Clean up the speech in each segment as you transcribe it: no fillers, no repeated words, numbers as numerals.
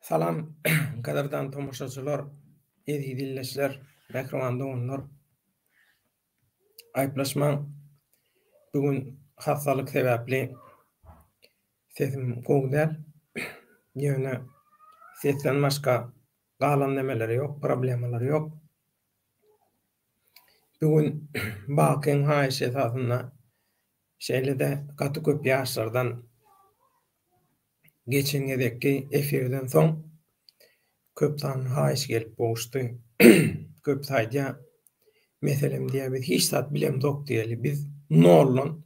Salam, kadardan tomoshaçylar, edi dilleşler, mehrwanda onlar. Aýplaşmaň bugün hastalyk sebäpli sesim gowdal. Ýöne sesden başga galan nemeleri ýok, problemalary ýok. Bugün bakyň haýyş esasynda şeýlede gaty köp ýaşlardan geçeňedeki efirden soň köp san haýyş gelip boğuşdy. Köp saýdýa meselem diýe biz hiç zat bilemzok diýeli. Biz nollun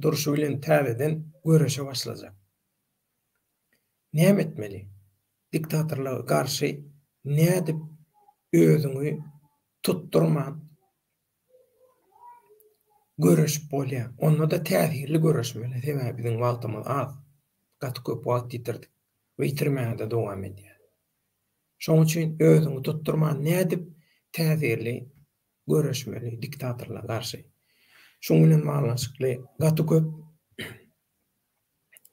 duruşy bilen täzeden göreşe başlajak. Näme etmeli? Diktatorlyga garşy nädip özüňi tutturman göreş bolýar. Onda da täsirli göreşmeli. Sebäbi biziň wagtymyz az. Gaty köp wagt ýitirdik. We ýitirmäge dowam edýär. Şoň üçin özüňi tutturman nädip täsirli göreşmeli diktatorlara garşy. Şoň bilen baglanşykly gaty köp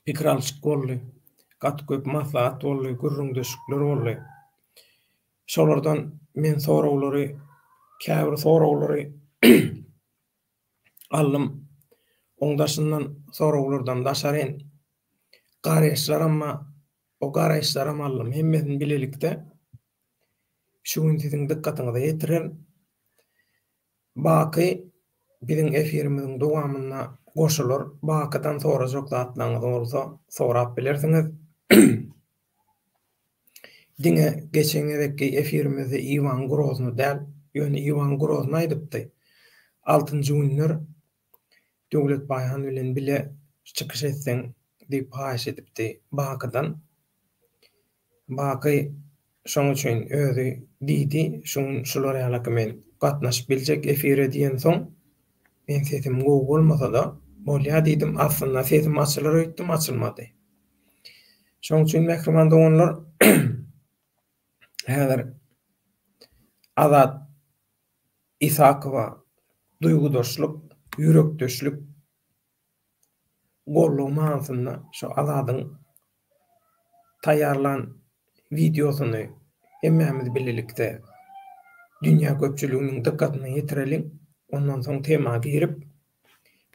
pikir alşyk boldy. Gaty köp maslahat boldy, gürrüňdeşikler boldy. Şolardan men soraglary, käbir soraglary allym. Oňdaşyndan soraglardan daşaryn garaýşlar, amma o garaýşlaram allym. Hemmesini bilelikde şu gün siziň dikkatyňyza ýetiren baky biziň efirimiziň dowamyna goşular. Bakydan sonra joklatlaryňyz bolsa sorap bilersiňiz. Diňe geçeňedeki efirimizi Ivan Grozny däl, ýöne Ivan Grozny aýdypdy. 6-njy günler Döwlet Baýhan bilen bile çykyş etseň diýip haýyş edipdi Bakydan. Baky şoň üçin özü diýdi, şular ýaly men gatnaşyp biljek efire diýen soň men sesim gowy bolmasa da bolýar diýdim. Aslynda sesim açylar öýtdim, açylmady. Şoň üçin mehrwanda onlar häzir Azat Isakowa duýgudaşlyk, ýürekdeşlik gollug manasynda şu Azadyň taýýarlan videosyny hemmemiz bilelikde dünýä köpçüliginiň dikkatyna ýetirelim. Ondan soň tema girip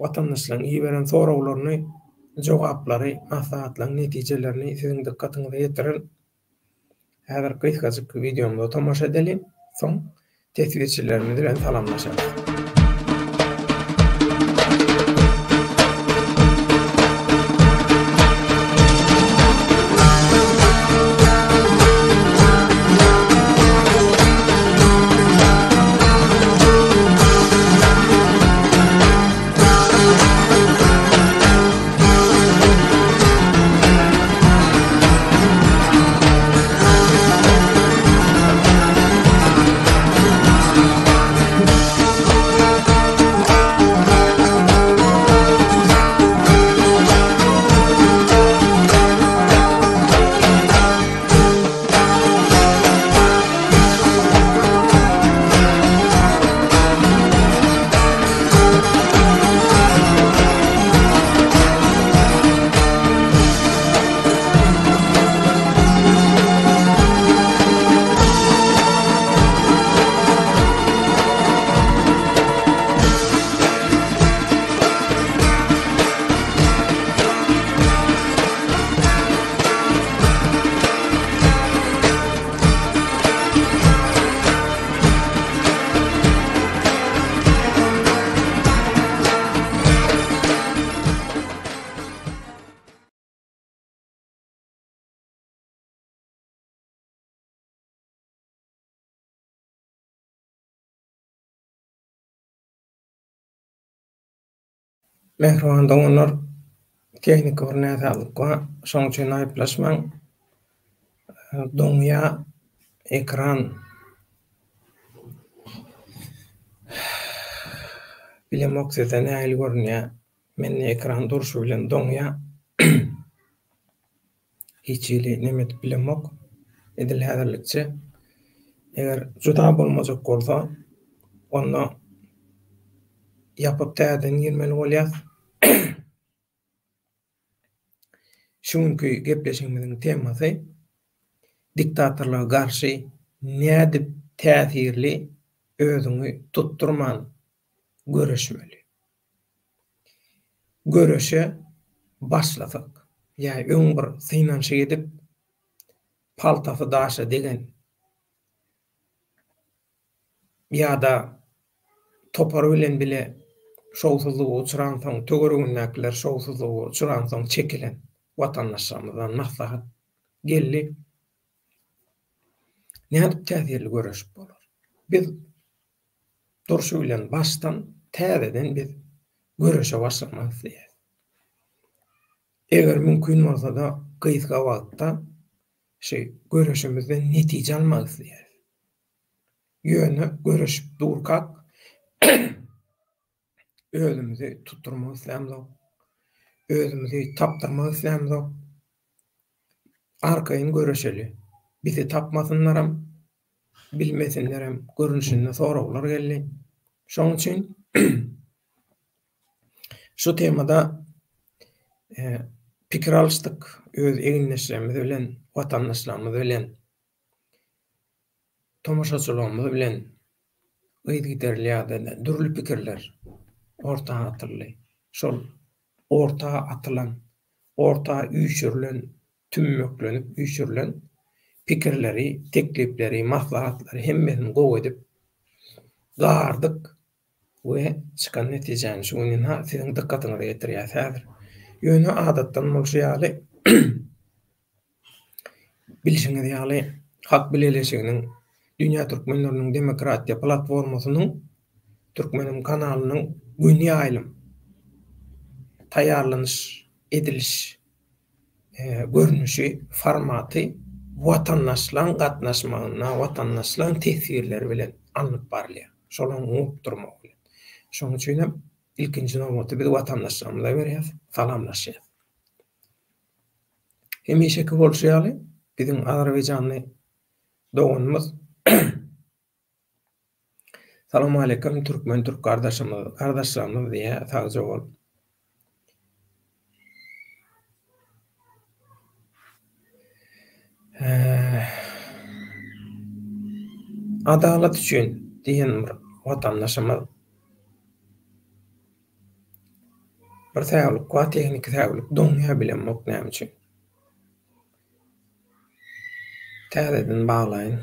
watandaşlaryň iýberen soraglaryny, jogaplary, maslahatlaryň netijelerini siziň dikkatyňyza ýetirelim. Häzir kysgaçyk videomda tomoşa edelim. Soň tesbirçilerimiz bilen salamlaşalım. Mehrwanda onlar tehnik bir näzarlykka, şoň üçin aýplaşmaň. Doňýa ekran bilemok sesden näil görnýär. Men ekran durşy bilen doňýa hiçili nemet bilemok edil häzirlikçe. Eger juda bolmajak bolsa, onda ýapyp täzeden girmeli bolýar. Şuňky gepleşigimiziň temasy diktatorluğa garşy nädip täsirli özüňi tutturman göreşmeli. Göreşe başlasak, ýa öň bir synanşy edip paltasy daşa degen ýa-da topar bilen bile şowsuzlygy uçuran soň töweregindäkiler şowsuzlygy uçuran soň çekilen watandaşlarymyzdan maslahat geldi. Nädip täsirli göreşip bolar? Biz durşy bilen baştan täzeden biz göreşe başlamak isleýär. Eger mümkin bolsa da gyzga wagtda göreşimizden netije almak isleýär. Ýöne göreşip durkak özümizi tutturmak islämzok, özümizi tapdyrmak islämzok. Arkaýyn göreşeli. Bizi tapmasynlaram, bilmesinlerem görünüşinde soraglar geldi. Şoň üçin şu temada pikir alşdyk öz eginleşlerimiz bilen, watandaşlarymyz bilen, tomoşaçylarymyz bilen gydgyderli ýa-da dürli pikirler ortağa atyrly. Şol ortağa atylan, ortağa üýşürilen, tümmeklenip üýşürilen pikirleri, teklipleri, maslahatlary hemmesini gowy edip gardyk we çykan netijäni şuňyň siziň dikkatyňyza getirýär häzir. Ýöne adatdan bolşy ýaly bilişiňiz ýaly hak bileleşiginiň Dünýä türkmenleriniň demokratiýa platformasynyň Türkmenim kanalynyň güni aýlym taýýarlanyş ediliş görnüşi, formaty watandaşlaryň gatnaşmagyna, watandaşlaryň tesirleri bilen alınıp barylýar. Şolaryň unup durmak bilen. Şoň üçin hem ilkinji nowatda biz watandaşlarymyza berýär, salamlaşýar. Hemişeki bolşy ýaly biziň Azerbaýjany doganymyz Salam aleykum Türkmen Türk kardeşlerimiz diye sagıcı ol. Adalet üçün diyen bir vatandaşımız bir täwlik wa tehnik täwlik doňa bilen moknam üçün. Täzeden baglaýyn.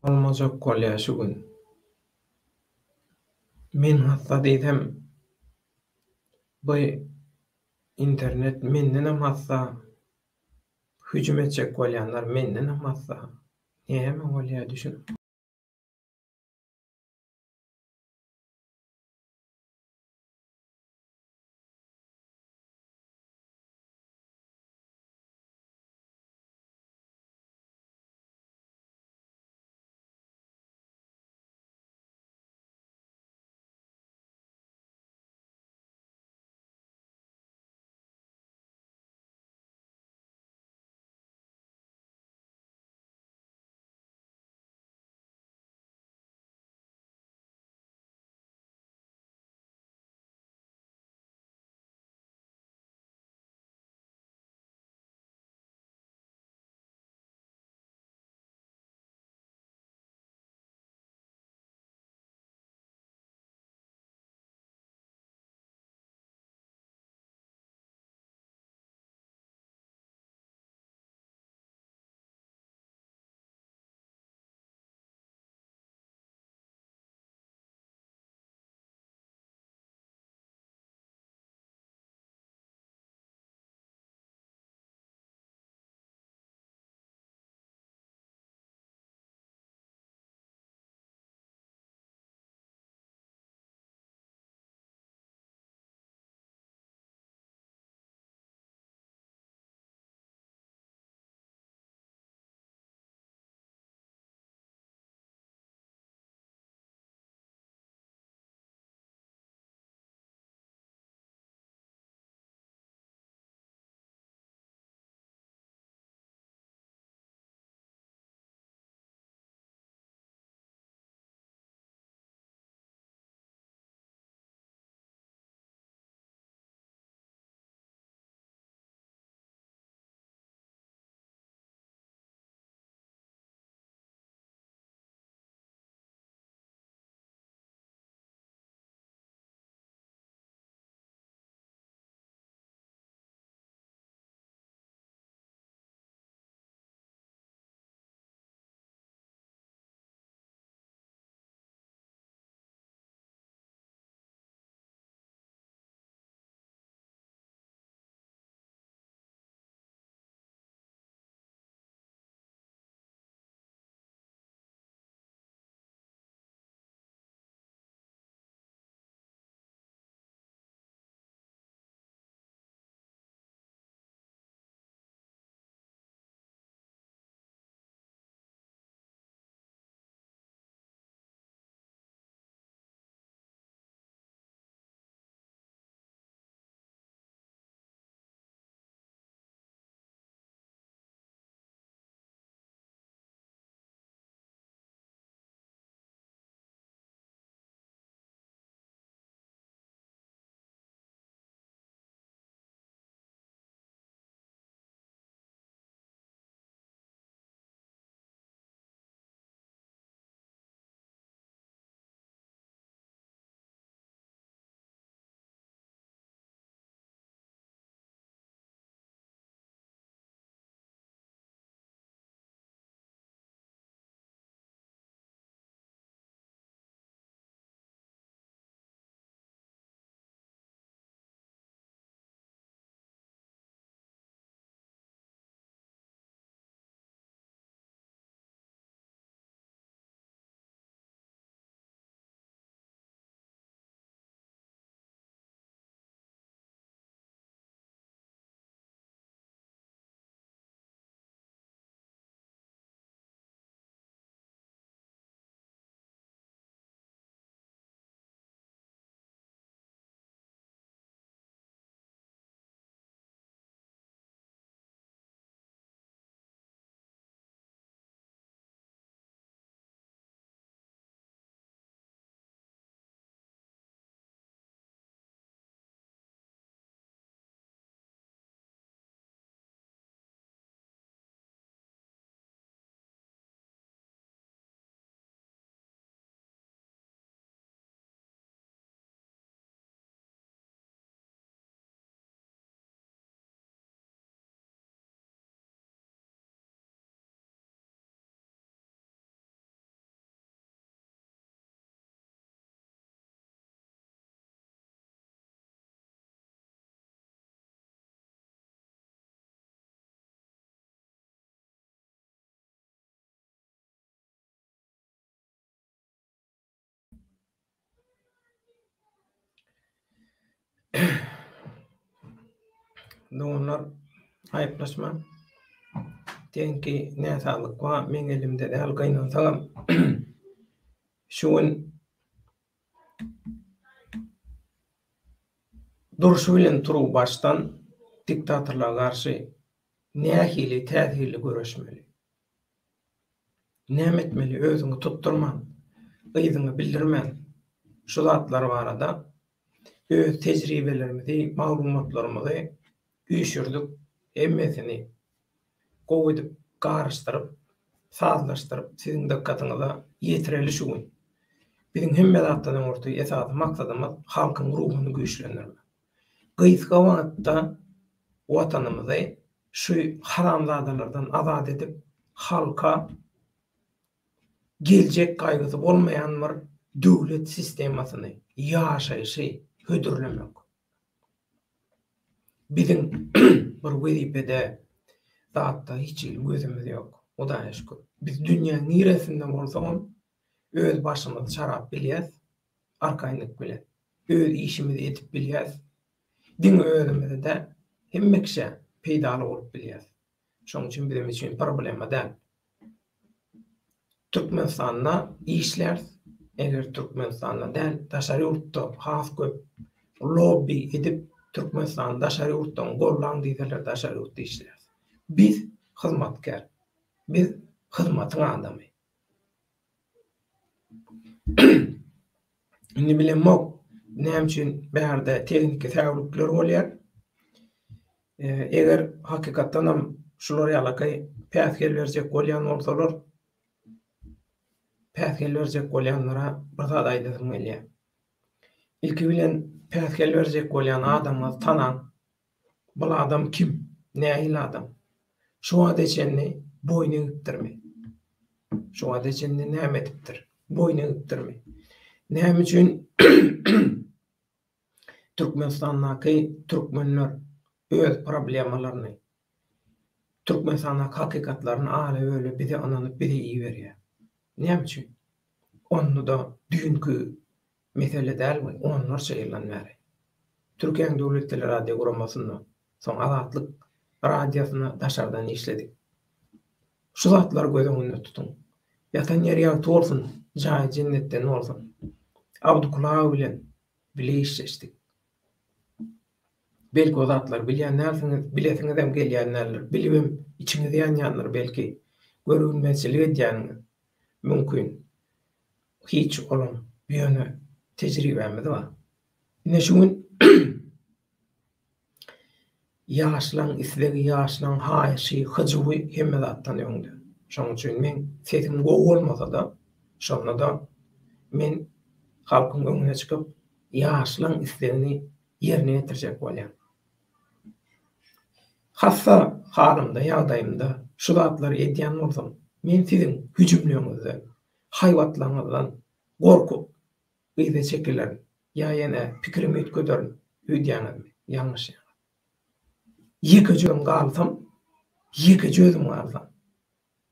Olmazok bolýar şu gün. Men hatda diýsem, bu internet mendenem hatda hüjüm etjek bolýanlar mendenem hatda. Näme bolýar düşün. Doğanlar ayıplaşma. Denki ne sağlık var, men elimde de algaynan sağam. Şuun duruşu bilen turu baştan diktatorluğa karşı nähili täsirli görüşmeli. Nämetmeli özüňi tutturman, ýzyňy bildirmen. Şu zatlar barada öz tejribelerimizi, maglumatlarymyzy üýşürdik, emmesini goýup, garşdyryp, sazlaşdyryp, siziň dikkatyňyza ýetireli şuň. Biziň hemme zatdan ortaý esasy maksadymyz halkyň ruhuny güýçlendirmek. Gysga wagtda watanymyzy şu haramzadalardan azad edip halka gelecek kaygısı bolmayan bir döwlet sistemasyny ýaşaýşy hödürlemek. Biziň bir wezipede zatda hiç gözümüz ýok. Hudaýa şükür. Biz dünýäniň niresinden bolsam öz başymyzy çarap bilýäs, arkaýnyk bilen. Öz işimizi etip bilýäs. Din özümizde de hemmekşe peýdaly bolup bilýäs. Şoň üçin bizim üçin problema däl. Türkmenistanda işler, eger Türkmenistanda däl, daşary ýurtda has köp lobby edip Türkmenistan daşary ýurtdan gollan diýseler daşary ýurtda işler. Biz hyzmatkar, biz hyzmatyň adamy. Indi bilenmok, näme üçin bärde teknik täwirlikler bolýar. Eger hakykatdan ham şular ýalakay päsgel berjek bolýan bolsalar, päsgel berjek bolýanlara bir zat aýdysym gelýär. Ilki bilen päsgel berjek bolýan adamy tanan. Bu adam kim? Nähili adam? Şu adeçenni boynu ýitdirme. Şu adeçenni näme etipdir? Boynu ýitdirme. Näme üçin Türkmenistandaky türkmenler öz problemalaryny, Türkmenistandaky hakykatlaryny aly öyle bize ananyp bize iý berýär. Näme üçin? Onu da dünkü mesele däl, onlar şeýlan bäri. Türkiýe Döwletler Radio Guramasyny, soň Azatlyk radiosyny daşardan işledik. Şu zatlar gözüňizde tutun. Ýatan ýer bolsun, jaý jennetden bolsun. Abdukulaw bilen bileşdik. Belki o zatlar bilýänler, bilesiňiz hem gelýänler, bilibem içiňizde ýanýanlar belki görünmezçiligi edýän mümkin. Hiç olan bir ýöne tejribemiz bar. Ine şuň ýaşlaň isleri, ýaşlaň haýşy, hyjwy hemme zatdan ýöňde. Şoň üçin men sesim gowy bolmasa da, şonda da men halkyň öňüne çykyp ýaşlaň islerini yerine ýetirjek bolýan. Hassa halymda, ýagdaýymda şu zatlar edýän bolsam, men siziň hüjümlüğiňizden, haýwatlaryňyzdan gorkup gyza çekilen ýa ýene pikirimi ötködürün öýdýäňizmi? Ýalňyş. Ýeke jözüm galsam, ýeke jözüm galsam.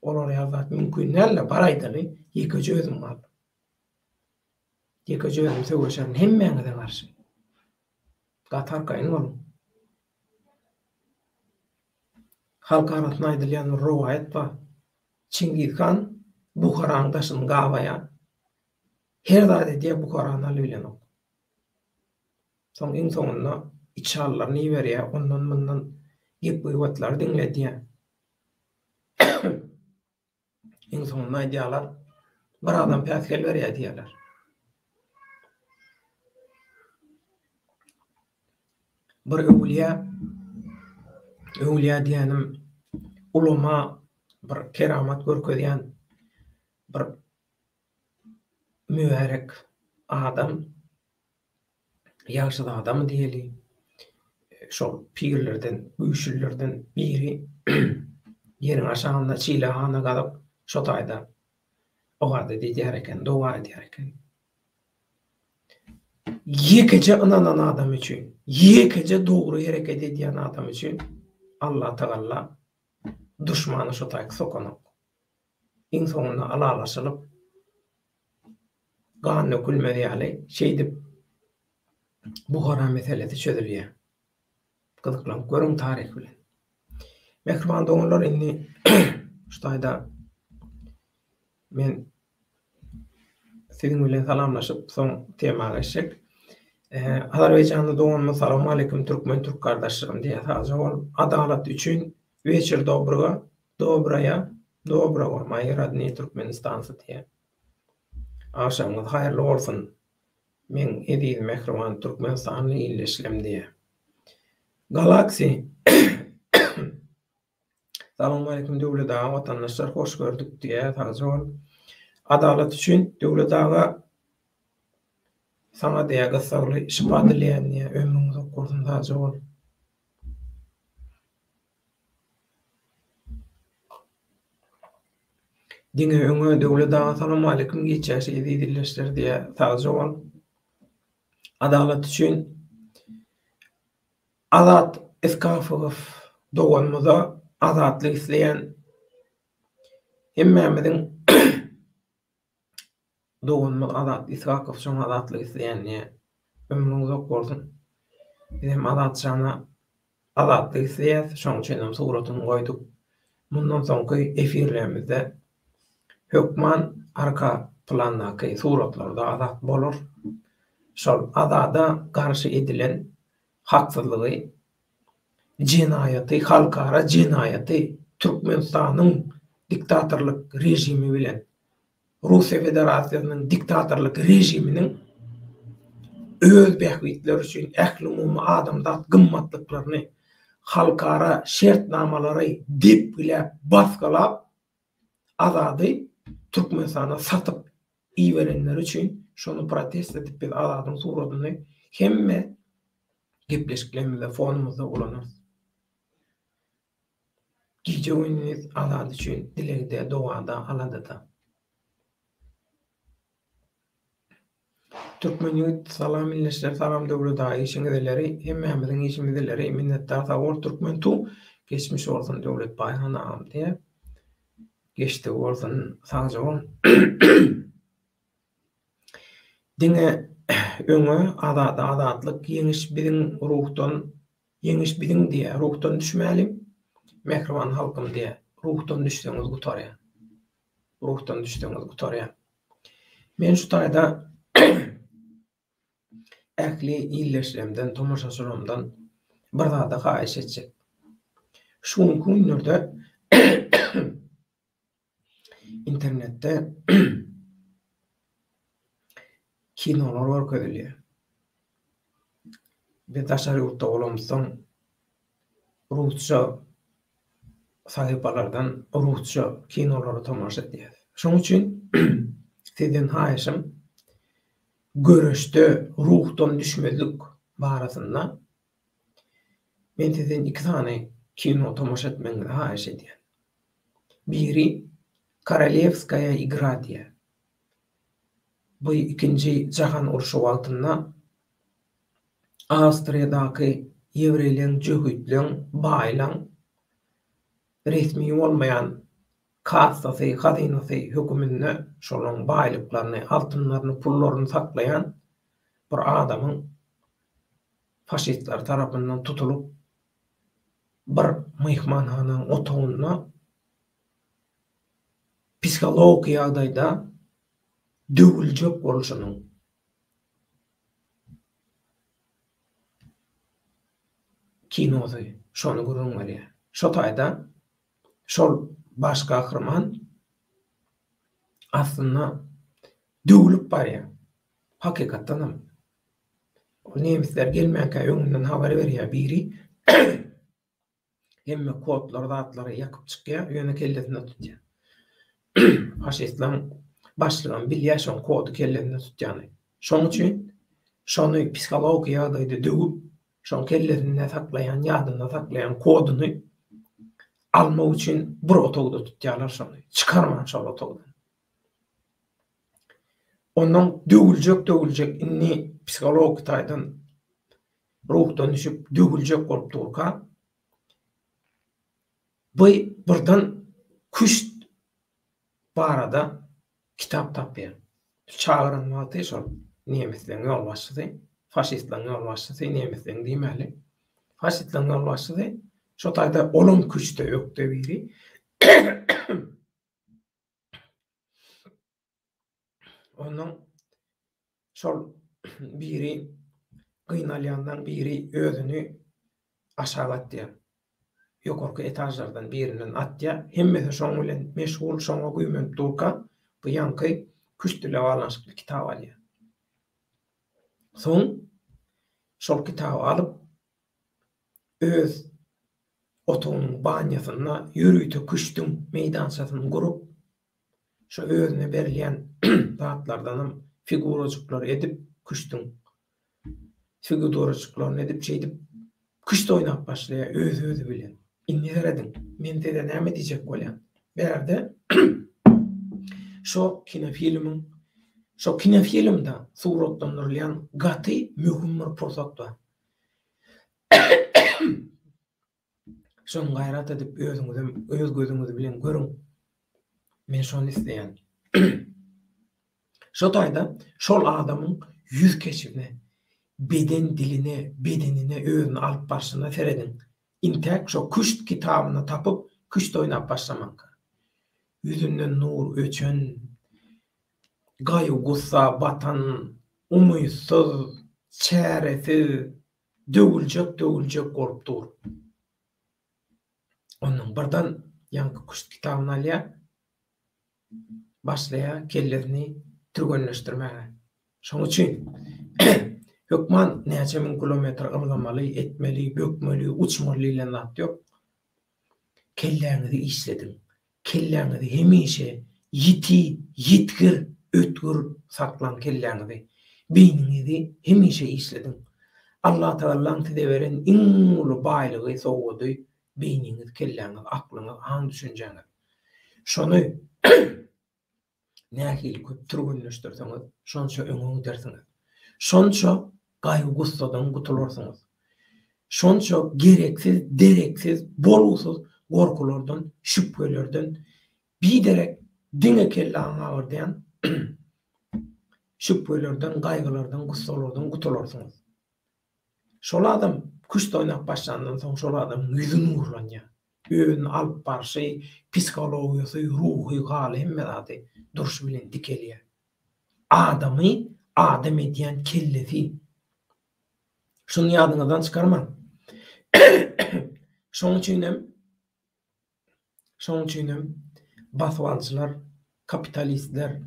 Olar ýazat mümkin näle baraýdaly, ýeke jözüm galsam. Ýeke jözüm söwüşen hemmeňize garşy. Gatar kaýyn bolun. Halk arasynda aýdylýan rowaýat bar. Çingiz Han Buharanyň daşyny gawaýa her zat diýip Buharany alyp bilenok. Soň iň soňunda içarlar ni berýär, ondan bundan gep-gıwatlar diňledýär. Iň soňunda aýdýarlar, bir adam päsgel berýär diýerler. Bir öwliýa diýenim ulama, bir keramat görkezýän bir mübarek adam, ýaşy adam diýeli. Şol pirlerden, güýçlülerden biri ýeriň aşagynda çiýlehana galyp şo taýda ogada diýär eken, dowa edýär eken. Ýekece inanan adam üçin, ýekece dogry hereket edýän adam üçin Allah Taala düşmany şo taýga sokanok. Iň soňunda alalaşylyp gan nökülmedi ýaly şeýdip Buhara meselesi çözülýär. Gyzyklanıp görüň taryhy bilen. Mehriban doganlar indi şuaýda men siziň bilen salamlaşyp soň temaga geçsek. Azerbaýjanda doganmy salam aleykum türkmen türk gardaşlarym diýe sazawal adalat üçin вечер доброго, доброго мои родные Türkmenistan'sı diye. Akşamınız hayırlı olsun. Men ediz mehriban Türkmenistanly illeşlem diye. Galaxy Salam aleykum döwlet ağa vatandaşlar hoş gördük diye sazawal. Adalat üçin döwlet ağa sana diýe gysagly işpadylýan diýe ömrüňiz okursun sazawal. Diňe öňe döwlet ağa salam aleykum geçäşi ediz illeşler diye sazawal. Adalat üçin Azat Eskafow doganmyza azatlyk isleýän hemmämiziň doganmy Azat Eskafow şoň azatlyk isleýän diýe ömrüňiz okursun. Bizim azat şana azatlyk isleýär, şoň üçin hem suratyny goýduk. Mundan soňky efirlerimizde hökman arka plandaky suratlarda azat bolur. Şol azada garşy edilen haksızlygy, jinayaty, halkara jinayaty Türkmenistanyň diktatorlyk rejimi bilen Russiýa Federasiýasynyň diktatorlyk rejiminiň öz behbitleri üçin ähli umumy adamzat gymmatlyklaryny halkara şertnamalary dip bilep basgalap azady Türkmenistana satyp iýerenler üçin şonu protest edip biz azadyň suratyny hemme gepleşiklerimizde fonumuzda ulanırız. Gece oyununuz azad üçün dilegde, doğada, aladada. Türkmen salam illeşler, salam döwlet ağa işiňizleri, hemmämiziň işimiňizleri minnettar sağol Türkmen tu geçmiş olsun döwlet baýrany am diye. Geçti olsun sağol. Diňe öňe adatlyk ýeňiş biziň ruhdan, ýeňiş biziň diýe ruhdan düşmäli. Mehriban halkym diye ruhdan düşseňiz gutarýar. Ruhdan düşseňiz gutarýar. Men şu taýda ähli illeşlemden, tomoşaçylarymdan bir zada haýyş etjek. Şu günlerde internetde kinolar görkezilýär. Bir taşary ýurtda bolamyşsaň rusça sahypalardan rusça kinolary tomaşa edýär. Şoň üçin sizden haýyşym görüşde ruhdan düşmezlik barasynda men sizden iki tane kino tomaşa etmeňizi haýyş edýär. Biri Korolewskaya igra diýär. Bu ikinci Jahan uruşu wagtynda Awstriýadaky ýewreýleň jöhütleň baýlaň resmi bolmaýan kastasy, hazinasy hökümine şolaň baýlyklaryny, altynlaryny, pullaryny saklayan bir adamyň faşistler tarapyndan tutulup bir myhmanhanaň otagyna psikologik ýagdaýda döwüljek boluşynyň kinosy şonu görüňler. Şo taýda şol baş gahrman aslında döwülüp barýar. Hakykatdanam. O nemisler gelmänkä öňünden habar berýär biri. Hemme kodlar, zatlary ýakyp çykýar, ýöne kellesinde tutýar. Faşistler başlygan bilýär şol kodu kellesinde tutýany. Şoň üçin şonu psikologik ýagdaýda döwüp, şol kellesinde saklayan, ýadynda saklayan koduny almak üçin bir otogda tutýarlar şonu. Çykarman şol otogdan. Ondan döwüljek inni psikologik taýdan ruhdan düşüp döwüljek bolup durka. Bu birden kuş barada kitap tapýar. Çağıran wagty şol nemisleň ýol başçysy, faşistleň ýol başçysy nemisleň diýmeli. Haşitlan yol başladı. Şo taýda olum küçte ökde biri. Onun şol biri gynalyandan biri özünü aşağı atdy. Ýokarky etajlardan birinden atdy. Hemmesi şoň bilen meşgul, şoňa güýmenip durka bu ýanky küçtüle balanşykly kitap alýar. Soň şol kitaby alyp öz otugynyň banýasyna ýürüýte küçtüň meýdançasyny gurup şo özüne berilýän zatlardan figurajyklar edip küçtüň figurajyklaryny edip şeýdip küçte oýnap başlaýar özü bilen. Inni eredin, men de näme diýjek bolýan. Berde şo kinofilmde suratlandyrylýan gaty möhüm bir pursat bar. Şoň gaýrat edip özüňizi öz gözüňiz bilen görüň. Men şonu isleýän. Şo taýda şol adamyň ýüz keşifine, beden diline, bedenine özüni alyp başyna seredin. Intek şo küşt kitabyny tapyp küşt oýnap başlamak. Yüzünden nur öçen, gaýy gussa batan, umyşsuz, çäresiz, döwüljek bolup dur. Onuň birden ýanky küşt kitabyny alýar, başlaýar kellesini türgenleşdirmäge. Şoň üçin hökman näçe min kilometr ylgamaly, etmeli, bökmeli, uçmaly ile zat ýok. Kelläňizi işledin. Kelläňizi hemişe yitkir, ötkür saklan kelläňizi. Beýniňizi hemişe işledin. Allah Taala size beren iň uly baýlygy sowgady beýniňiz, kelläňiz, aklyňyz, han düşünjeňiz. Şonu nähili köp türgenleşdirseňiz, şonça öňüňi dersiňiz. Şonça gaýy gussadan gutularsyňyz. Şonça gereksiz, dereksiz, bolgusyz gorkulardan, şüphelerden biderek diňe kelläňi agyrdaýan şüphelerden, gaýgylardan, gussalardan gutularsyňyz. Şol adam küçte oýnap başlandan soň şol adam ýüzüni nurlanýar. Özüni alyp barşy, psikologiýasy, ruhy haly hemme zady duruş bilen dikelýär. Adamy adam edýän kellesi. Şunu ýadyňyzdan çykarma. Şoň üçin hem baswalçylar, kapitalistler,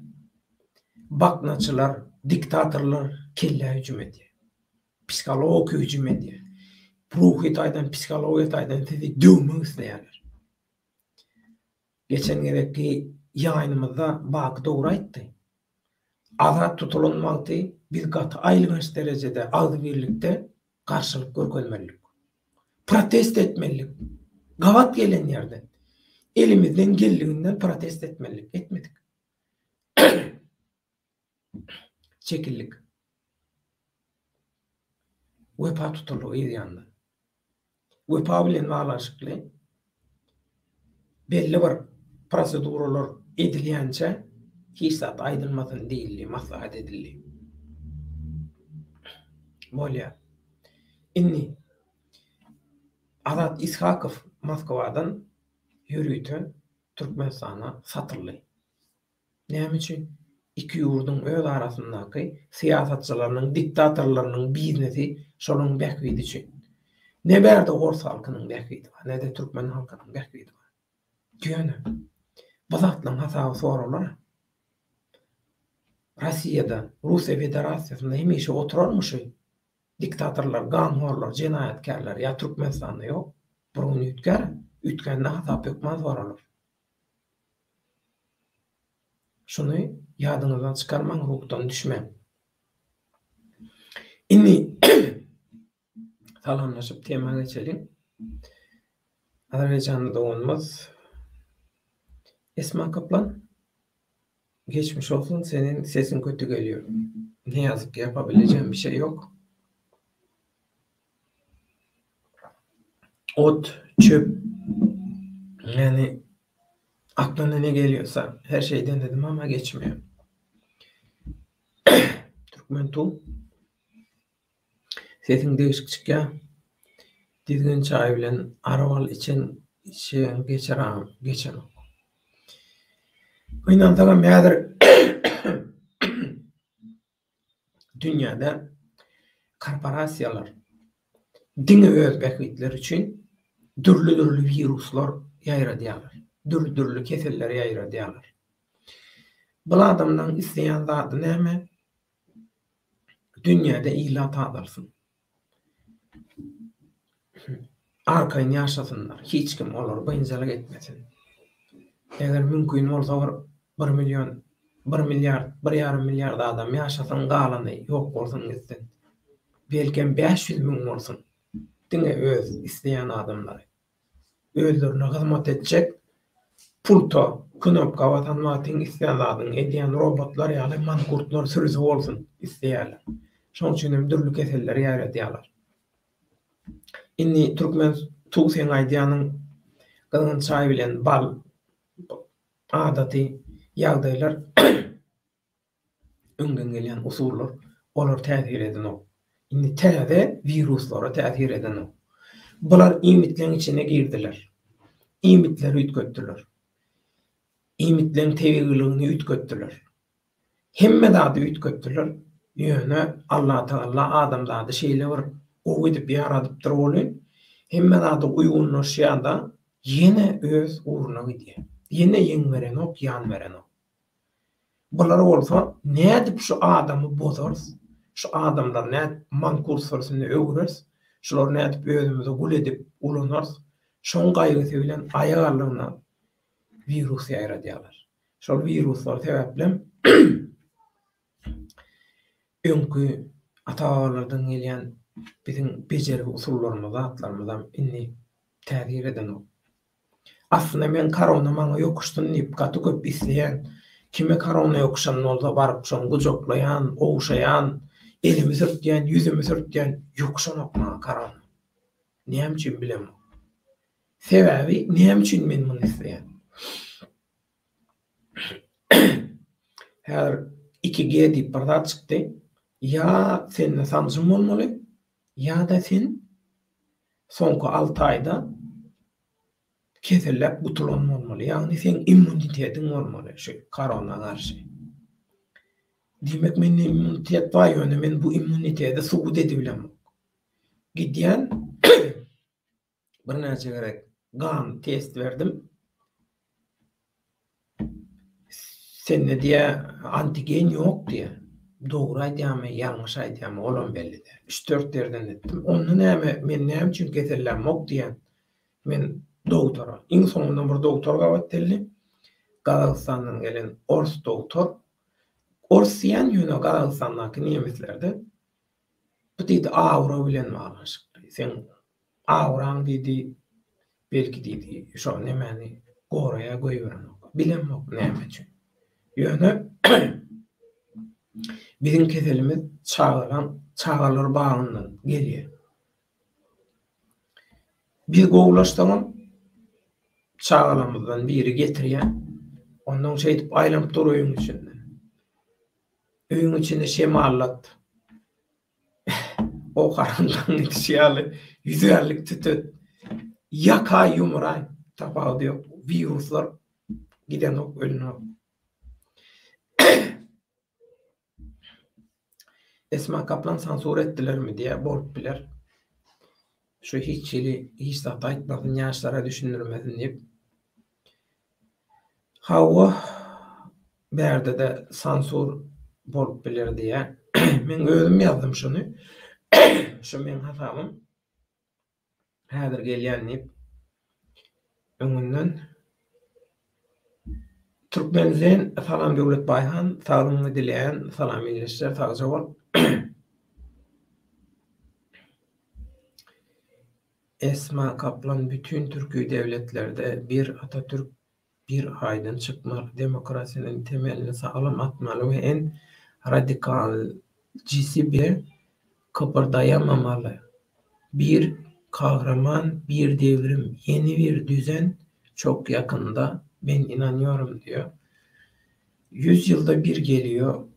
baknaçylar, diktatorlar kelle hüjüm edýär. Psikologik hüjüm edýär. Ruhy taýdan, psikologiýa taýdan sizi döwmek isleýärler. Geçen gereki ýaýnymyzda bak dogry aýtdy. Azat tutulanmakdy bir gaty aýlygynç derejede az birlikde karşılık görkezmelik. Protest etmelik. Gawat gelen ýerde elimizden geldiğinden protest etmelik. Etmedik. Çekillik. Wepa tutuldu ýa-da. Wepa bilen balaşykly belli bir proseduralar edilýänçe hiç zat aýdylmasyn diýildi, maslahat edildi. Bolýar. Inni Azat İshakov Moskwadan ýürüýte Türkmenistana satyrly. Näme üçin? İki ýurdun öz arasyndaky siýasatçylarynyň, diktatorlarynyň biznesi şonuň bähwidi üçin. Ne berde Ors halkynyň bähwidi bar, ne de Türkmen halkynyň bähwidi bar. Diýene. Bu zatlaryň hasaby soralar. Russiýada, Russiýa Federasiýasynda hemişe oturarmyşy diktatorlar, ganhorlar, jenaýatkarlar ýa Türkmenistanda ýok. Burun ütkände hasap ýokmaz baralar. Şunu ýadyňyzdan çykarmaň, ruhdan düşmeň. Inni salamlaşyp temaga geçelim. Azerbaýjanda doğanymyz Esma Kaplan. Geçmiş olsun, senin sesin kötü geliyor. Ne yazık ki yapabileceğim bir şey yok. Ot, çöp, yani aklına ne geliyorsa her şeyden dedim ama geçmiyor. Türkmen tu sesin değişik çıkıyor. Dizgin çay bilen arwal için geçen. Oynansagan häzir dünyada korporasiýalar diňe öz bekitleri üçin dürli viruslar ýaýradýarlar. Dürli keseller ýaýradýarlar. Bu adamdan isleýän zady näme? Dünyada ilat adalsın. Arkaýyn ýaşasynlar. Hiç kim olar bynjalyk etmesin. Eger mümkin bolsa 1 milyon, 1 milyar, 1,5 milyard adam ýaşasyn galany ýok bolsun gitsin. Belki 500 min bolsun. Diňe öz isleýän adamlar. Özlerine hyzmat etjek pulto, knopka watanmatyň isleýän zadyň edýän robotlar ýaly mankurtlar sürüsi bolsun isleýärler. Şoň üçin dürli keseller ýaýradýarlar. Inni türkmen tuğsen aýdýanyň gylgyn çay bilen bal adaty ýagdaýlar öňden gelýän usullar olar täsir eden. Inni täze viruslara täsir eden. Bular imitlerin içine girdiler. İmitleri ütköttüler. İmitlerin tevegiliğini ütköttüler. Hemme dadı ütköttüler. Ýöne Allah Taala adamda şeýle bir o edip ýaradypdyr bolyn. Hemme dadı uýgunlaşýanda ýene öz uğruna gidýär. Ýene ýeňmeren ok, ýan beren ok. Bular bolsa nädip şu adamy bozars? Şu adamlar nädip mankur sürüsini öwürs? Şular nädip özümüzi gul edip ulanars? Şoň gaýrysy bilen aýagarlygyna virus ýaýradýarlar. Şol viruslar sebäple öňkü ata-babalardan gelýän biziň bejeri usullarymyza, atlarymyzdan inni täsir eden o. Aslında men korona maňa ýokuşdun diýip gaty köp isleýän, kime korona ýokuşan bolsa baryp şoň gujoklaýan, owşaýan, elimi sürtýän, ýüzümi sürtýän ýokuşan okma korona. Näme üçin bilemem. Sebäbi näme üçin men muny isleýän? Her 2G diýip bir zat çykdy. Ya seninle sanjym bolmaly, ya da sen soňky 6 aýda kesellep gutulan bolmaly. Ýagny sen immunitetiň bolmaly şu korona garşy. Diýmek men immunitet bar ýöne men bu immuniteti subut edebilem. Gidýän bir näçe gerek gan test verdim. Sen ne diýe antigen ýok diýe. Dogry aýdýarmy, ýalňyş aýdýarmy olam belli de. 3-4 derden etdim. Onu näme men näme üçin kesellenmok diýen. Men doktora, iň soňunda bir doktorga batdelli. Gazagstandan gelen ors doktor. Orsiyan ýöne Gazagstandaky nemetlerde bu diýdi awra bilen baglanşykdy. Sen awraň diýdi, belki diýdi, şo nemeni goraýa goýberin. Bilemok näme üçin. Ýöne bizim keselimiz çağalar bağından geliyor. Biz gowlaşdygan çağalarymyzdan biri getirýän, ondan şeýdip aýlanyp dur öýüň içinde. Öýüň içinde şemallat. O karanlygyň içiýaly ýüzerlik tütüt. Yaka ýumray tapawdy viruslar giden ok ölünok. Esma Kaplan sansur etdiler mi diye bolup biler. Şu hiç zat aýtmadyn ýaşlara düşündirmedin diýip. Hawa berde de sansur bolup biler diye. Men özüm ýazdym şunu. Şu men hatamym. Häzir gelýän diýip. Öňünden Türkmenizden Salam Döwlet Baýhan, saglygyny dileýän, salam ilişler, sagja bol. Esma Kaplan bütün Türkiye devletlerde bir Atatürk bir aydın çıkmalı, demokrasinin temelini sağlam atmalı ve en radikalcisi bir kıpırdayamamalı. Bir kahraman, bir devrim, yeni bir düzen çok yakında, ben inanıyorum diyor. 100 yılda bir geliyor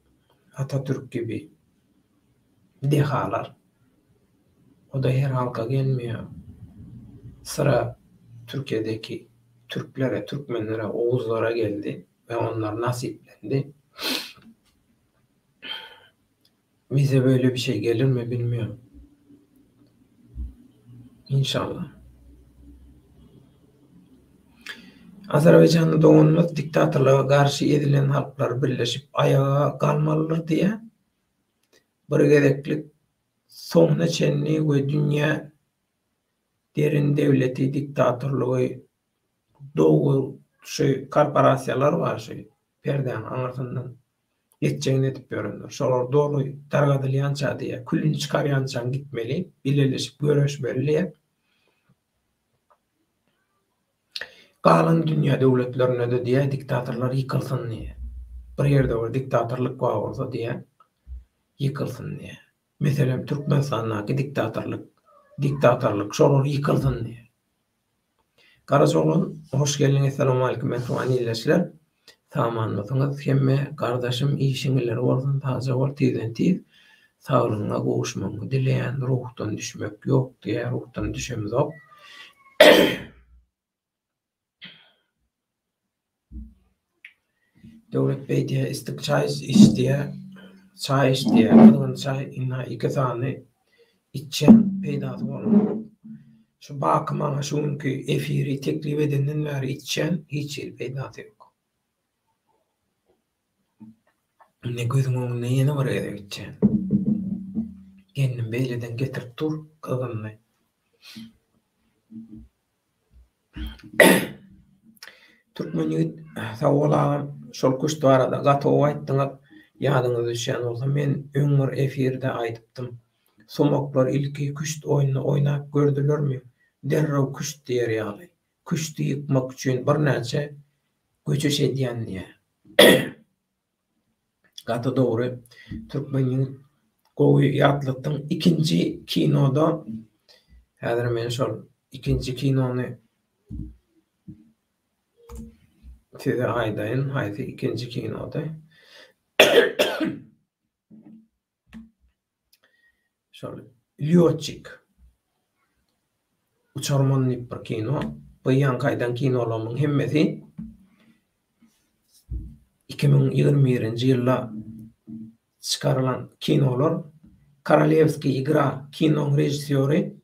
Atatürk gibi dehalar. O da her halka gelmiyor. sıra Türkiye'deki Türklere, Türkmenlere, Oğuzlara geldi ve onlar nasiplendi. Bize böyle bir şey gelir mi bilmiyorum. İnşallah. Azerbaycan'da doğumlu diktatörlüğe karşı edilen halklar birleşip ayağa kalmalıdır diye birgedeklik soňuna çenli ve dünya derin devleti diktatörlüğü doğu korporasiyalar var perden anartından yeteceğini edip görünür. Şolar doğru dargadylyança diye külünü çıkaryança gitmeli, birleşip görüşmeli. Kalan dünya devletlerine de diye diktatörler yıkılsın diye. Bir yerde o diktatörlük var olsa diye yıkılsın diye. Mesela Türkmenistan'daki diktatörlük şolar yıkılsın diye. Karasoğlan, hoş geldiniz. Selamun aleyküm. Metuanileşler. Tamanlısınız. Hemme kardeşim işinler olsun. Taze ol, tizden tiz. Sağlığına kavuşmanı dileyen ruhtan düşmek yok diye ruhtan düşemiz yok. Devlet Bey diye istik çay isteye, kırgın çay inna iki tane içen peydası olur. Şu bakıma şunki efiri teklif edenden beri içen hiç el peydası yok. Ne gözüm onun ne yeni var ya içen. Kendim beyleden getirip dur kırgınlı. Türkmen yigit sawolağım şol kuştu arada gato aytdyňyz ýadyňyza düşýän bolsa men öňür efirde aýdypdym. Somoklar ilki kuşt oýuny oýnap gördülermi? Derrew kuşt diýer ýaly. Kuşty ýykmak üçin bir näçe göçüş edýän diýe. Gato dogry Türkmen yigit gowy ýatlykyň ikinji kinoda häzir men şol ikinji kinony size aýdaýyn, haýsy ikinji kinoda. Şol Lyotçik uçarman bir kino. Bu ýankaýdan kinolaryň hemmesi 2021-nji ýylda çykarylan kinolar. Korolewski igra kinoň rejissöri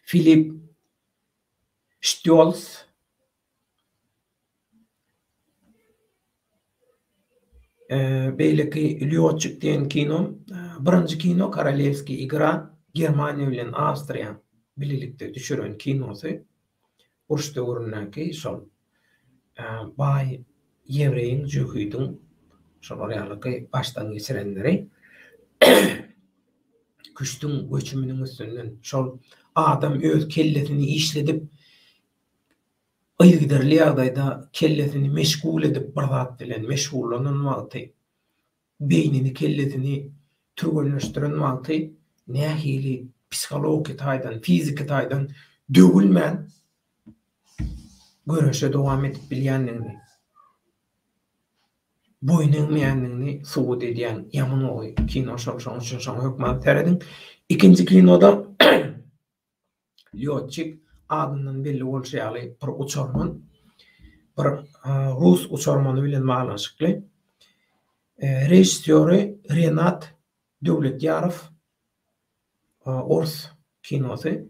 Filip Stolz beýleki Lyotçik diýen kino, birinji kino Korolewski igra Germaniýa bilen Awstriýa birlikde düşüren kinosy. Uruşda görünäki şol baý ýewreýiň jühüýdiň şol ýalyky başdan geçirenleri küçtüň göçüminiň üstünden şol adam öz kellesini işledip ýygdyrly ýagdaýda kellesini meşgul edip bir zat bilen meşgullanan wagty beýnini kellesini türgünleşdiren wagty nähili psikologik taýdan, fizik taýdan dögülmän görüşe dowam edip bilýändigini boýnunmaýandygyny subut edýän ýaman oý kino şoň üçin şoň hökmat teredin. İkinji kinoda Lyotçik adından belli bolşaýaly bir uçarman, bir Rus uçarmany bilen maglanşykly. Rejissöri Renat Döwletýarow, Ors kinosy.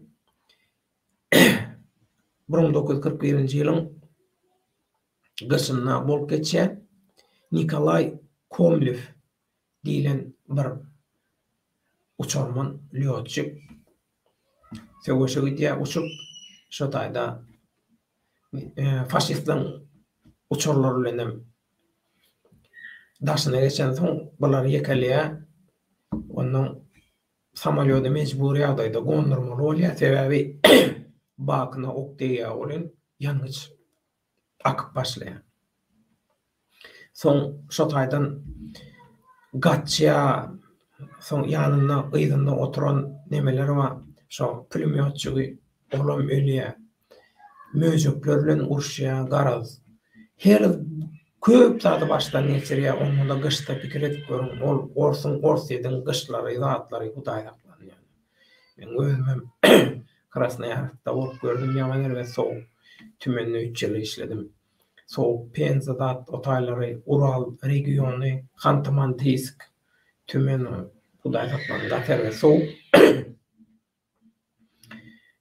1941-nji ýylyň gyşyna bolup geçýän Nikolay Komlev diýilen bir uçarman Lyotçik. Söwüşe gidýär uçup şo taýda faşistleň uçurlary bilen daşyna geçen soň bular ýekelýär. Onuň samolyota mejburi ýagdaýda gondurmaly bolýar. Sebebi bakyna ok diýýär bolan ýanyç akyp başlaýar. Soň şo taýdan gaçýa soň ýanyna ýygyna oturan nemeler bar. Şo pulemyotçugy olam ölýär. Möjükler bilen uruşýar, garaz. Her köp zady başdan geçirýär. Onda gyşda pikir edip görüň. Ol orsun ors edin gyşlary, zatlary hudaýlaklanýar. Men özüm Krasnoyarskda bolup gördüm, ýaman elbet soğuk. Tümenli 3 ýyl işledim. Soğuk Penza otaýlary, Ural regiony, Xanty-Mansysk, Tümeni, Hudaý satman, Gater we soğuk.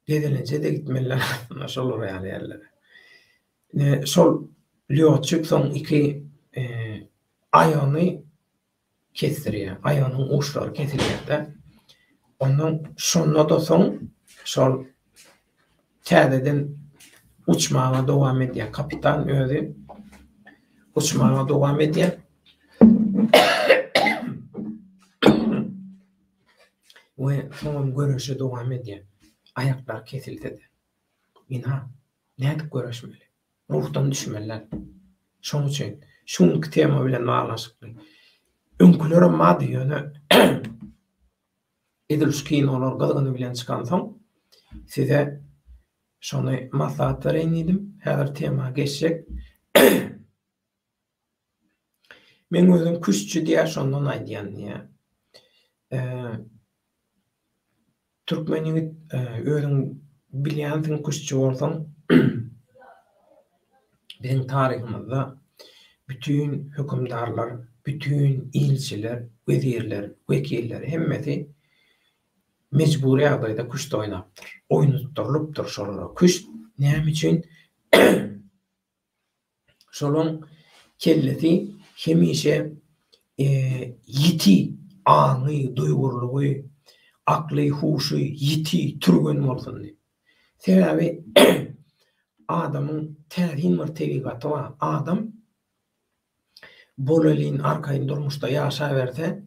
Gedelince de gitmeliler aslında şol ýaly ýerlere. Şol Lyotçuk soň 2 aýany kesdirýär. Aýanyň uçlary kesilýär. Ondan şonda da soň şol täzeden uçmağa dowam edýär. Kapitan özü uçmağa dowam edýär. We soňam görüşe dowam edýär. Ayaklar kesildi. Ina nädip görüşmeli? Ruhdan düşmeliler. Şoň üçin şuňky tema bilen baglaşykly. Öňküleri mady ýöne edilşkin olar galgyny bilen çykan soň size şonu maslahat bereýin. Häzir tema geçjek. Men özüm küççü diýär şondan aýdýan ýa. Türkmeniň özüň bilýän küççü bolsaň bizim tarihimizde bütün hükümdarlar, bütün ilçiler, vezirler, vekiller hemmeti mecburi ýagdaýda kuşda oýnapdyr. Oýnutdyrylypdyr şolara. Kuş näme üçin? Şolaryň kellesi hemişe yiti, aňy, duýgurlugy, akly, huşy yiti türgen bolsun diýip. Sebebi adamın täzin bir tebigaty bar. Adam bolalyn arkaýyn durmuşda ýaşa berse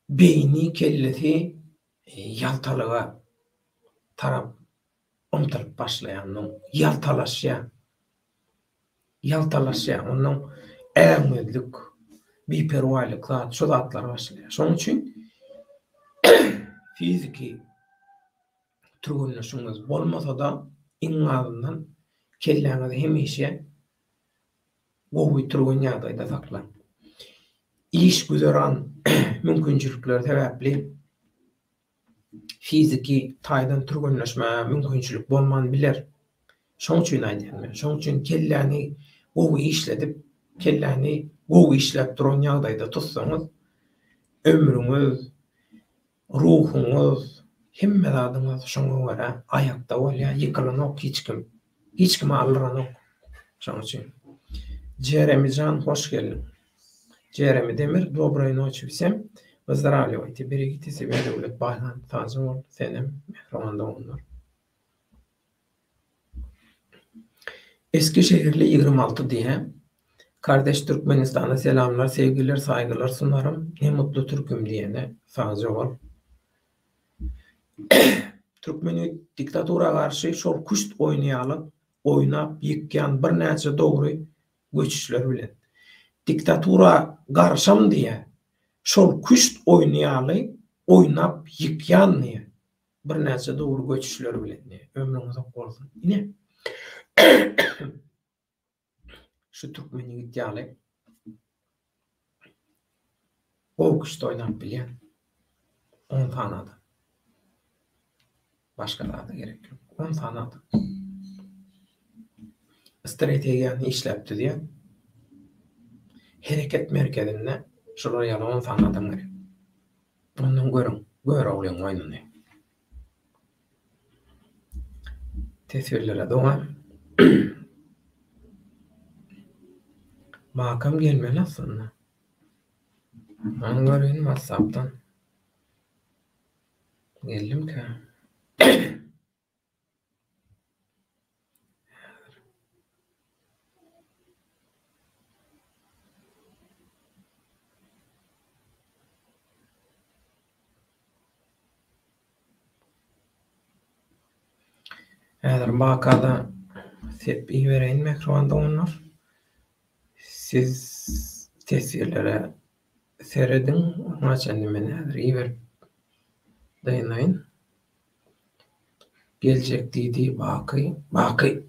beyni, kellesi ýaltalyga tarap umtylyp başlaýan, ýaltalaşýar, onuň äňmezlik, biperwalyk zat, şu zatlar başlaýar. Şoň üçin fiziki türgünleşiňiz bolmasa da iň azyndan kelläňiz hemişe gowy türgün ýagdaýda saklan. İş güzeran mümkinçilikler sebäpli fiziki taýdan türgünleşme mümkinçilik bolman biler. Şoň üçin aýdýan. Şoň üçin kelläni gowy işledip, kelläni gowy işläp duran ýagdaýda tutsaňyz, ömrüňiz, ruhuňyz, hemme zadyňyz şoňa görä aýakda bolýar, ýykylanok hiç kim aldyranok. Şoň üçin Jeremy Can, hoş geldin. Jeremy Demir, доброй ночи всем. Выздоравливайте, берегите себя, devlet bayhan, tazim ol, senem, mehramanda onlar. Eskişehirli 26 diye. Kardeş Türkmenistan'a selamlar, sevgiler, saygılar sunarım. Ne mutlu Türk'üm diyene sağcı ol. Türkmeni diktatura karşı şol kuşt oynayalıp, oynap, yıkyan bir näçe doğru göçüşler bilen. Diktatura garşam diye şol kuşt oynayalı, oynap, yıkyan diye bir näçe doğru göçüşler bilen. Ömrüňiz ok bolsun. Ine? Şu Türkmeni gitýäli. O kuşt oynap bilen 10 tanady. Başka da gerek yok. 10 tanady. Strategiýany işläpdi diye. Hereket merkezinde şolar ýaly 10 tanady gerek. Ondan görä olyň oýnany. Tesirlere dowam. Makam gelmeli aslında. Ben göreyim WhatsApp'tan. Geldim ki. Eğer makada seppi vereyim ekranda onlar. Siz tesirlere seyredin. Ona kendime nedir iyi ver. Dayanayın. Gelecek dedi bakı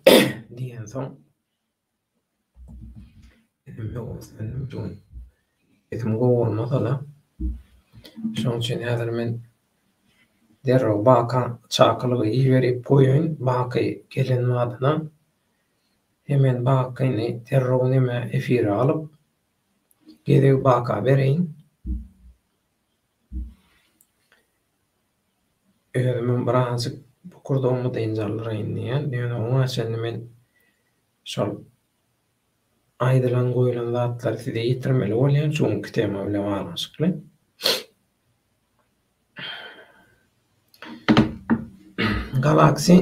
diyen son. Dedim yok efendim. Dedim o olmasa da. Şoň üçin häzir men derro baka çakalygy iýerip goýun, baky gelen madyna hemen bakyny terro nime efire alyp geri baka bereýin. Men birazjyk bukurdagymy dynjalyraýyn diýen. Ýöne oňa sen men şol aýdylan goýulan zatlary size ýetirmeli bolýan şuňky tema bilen baglanşykly. Galaksy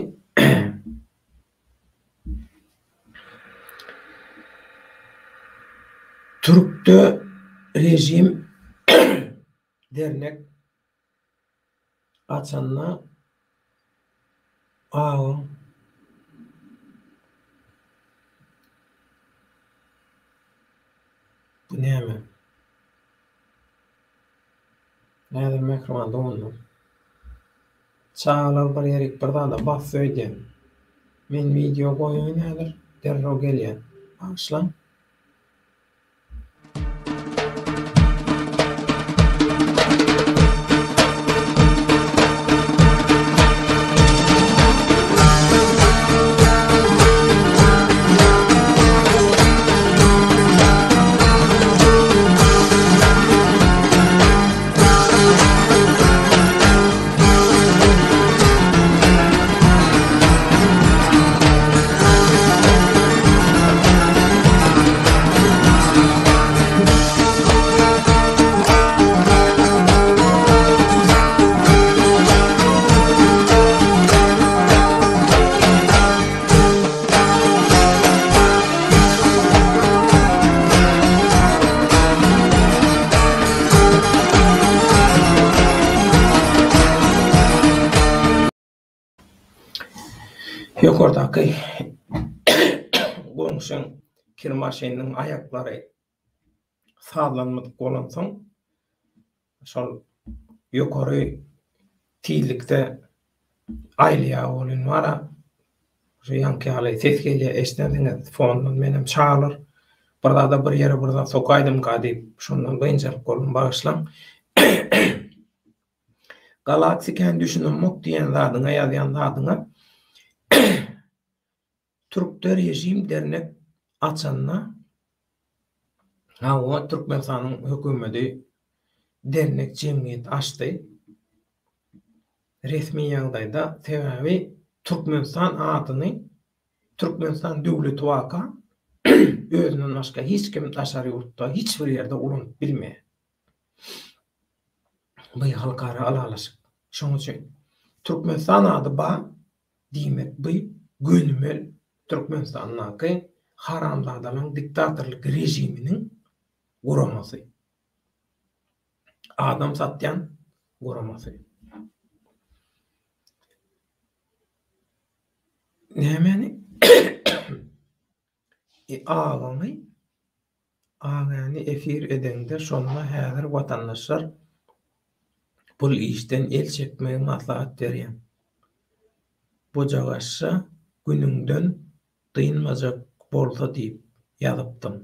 Türk'te rejim dernek açanna bu näme? Näder mekromanda oldu. Çağlar bir yerik bir da bas söýdüm. Men video goýuň näder? Derro gelýär. Başlan. Ýokardaky goňşyň kirmaşynyň aýaklary sağlanmadyk bolan soň şol ýokary tiýlikde aýlýa bolan wara şu ýanky haly ses gelýär eşnediňiz fondan menem çağlar birda bir ýere birda sokaýdym diýip şondan beýinçilik bolum bagyşlan. Galaksy kendi düşünmek diýen zadyňa ýazýan zadyňa Türk'te rejim dernek açanna o Türkmenistanyň hökümeti dernek jemgyýet açdy. Resmi ýagdaýda sebebi Türkmenistan adyny Türkmenistan döwleti waka özünden başga hiç kim taşary ýurtda hiç bir ýerde urunup bilmeýär. Bu halkara alalaşyk. Şoň üçin Türkmenistan ady ba diýmek bu gönümel Türkmenistanyň haramzadalyň diktatorlyk rejiminiň guramasy. Adam satýan guramasy. Nämeni? Agany efir edende şonda häzir watandaşlar bul işden el çekmeýe maslahat berýär. Bu jagaşsa günüňden dynmajak bolsa diýip ýazypdym.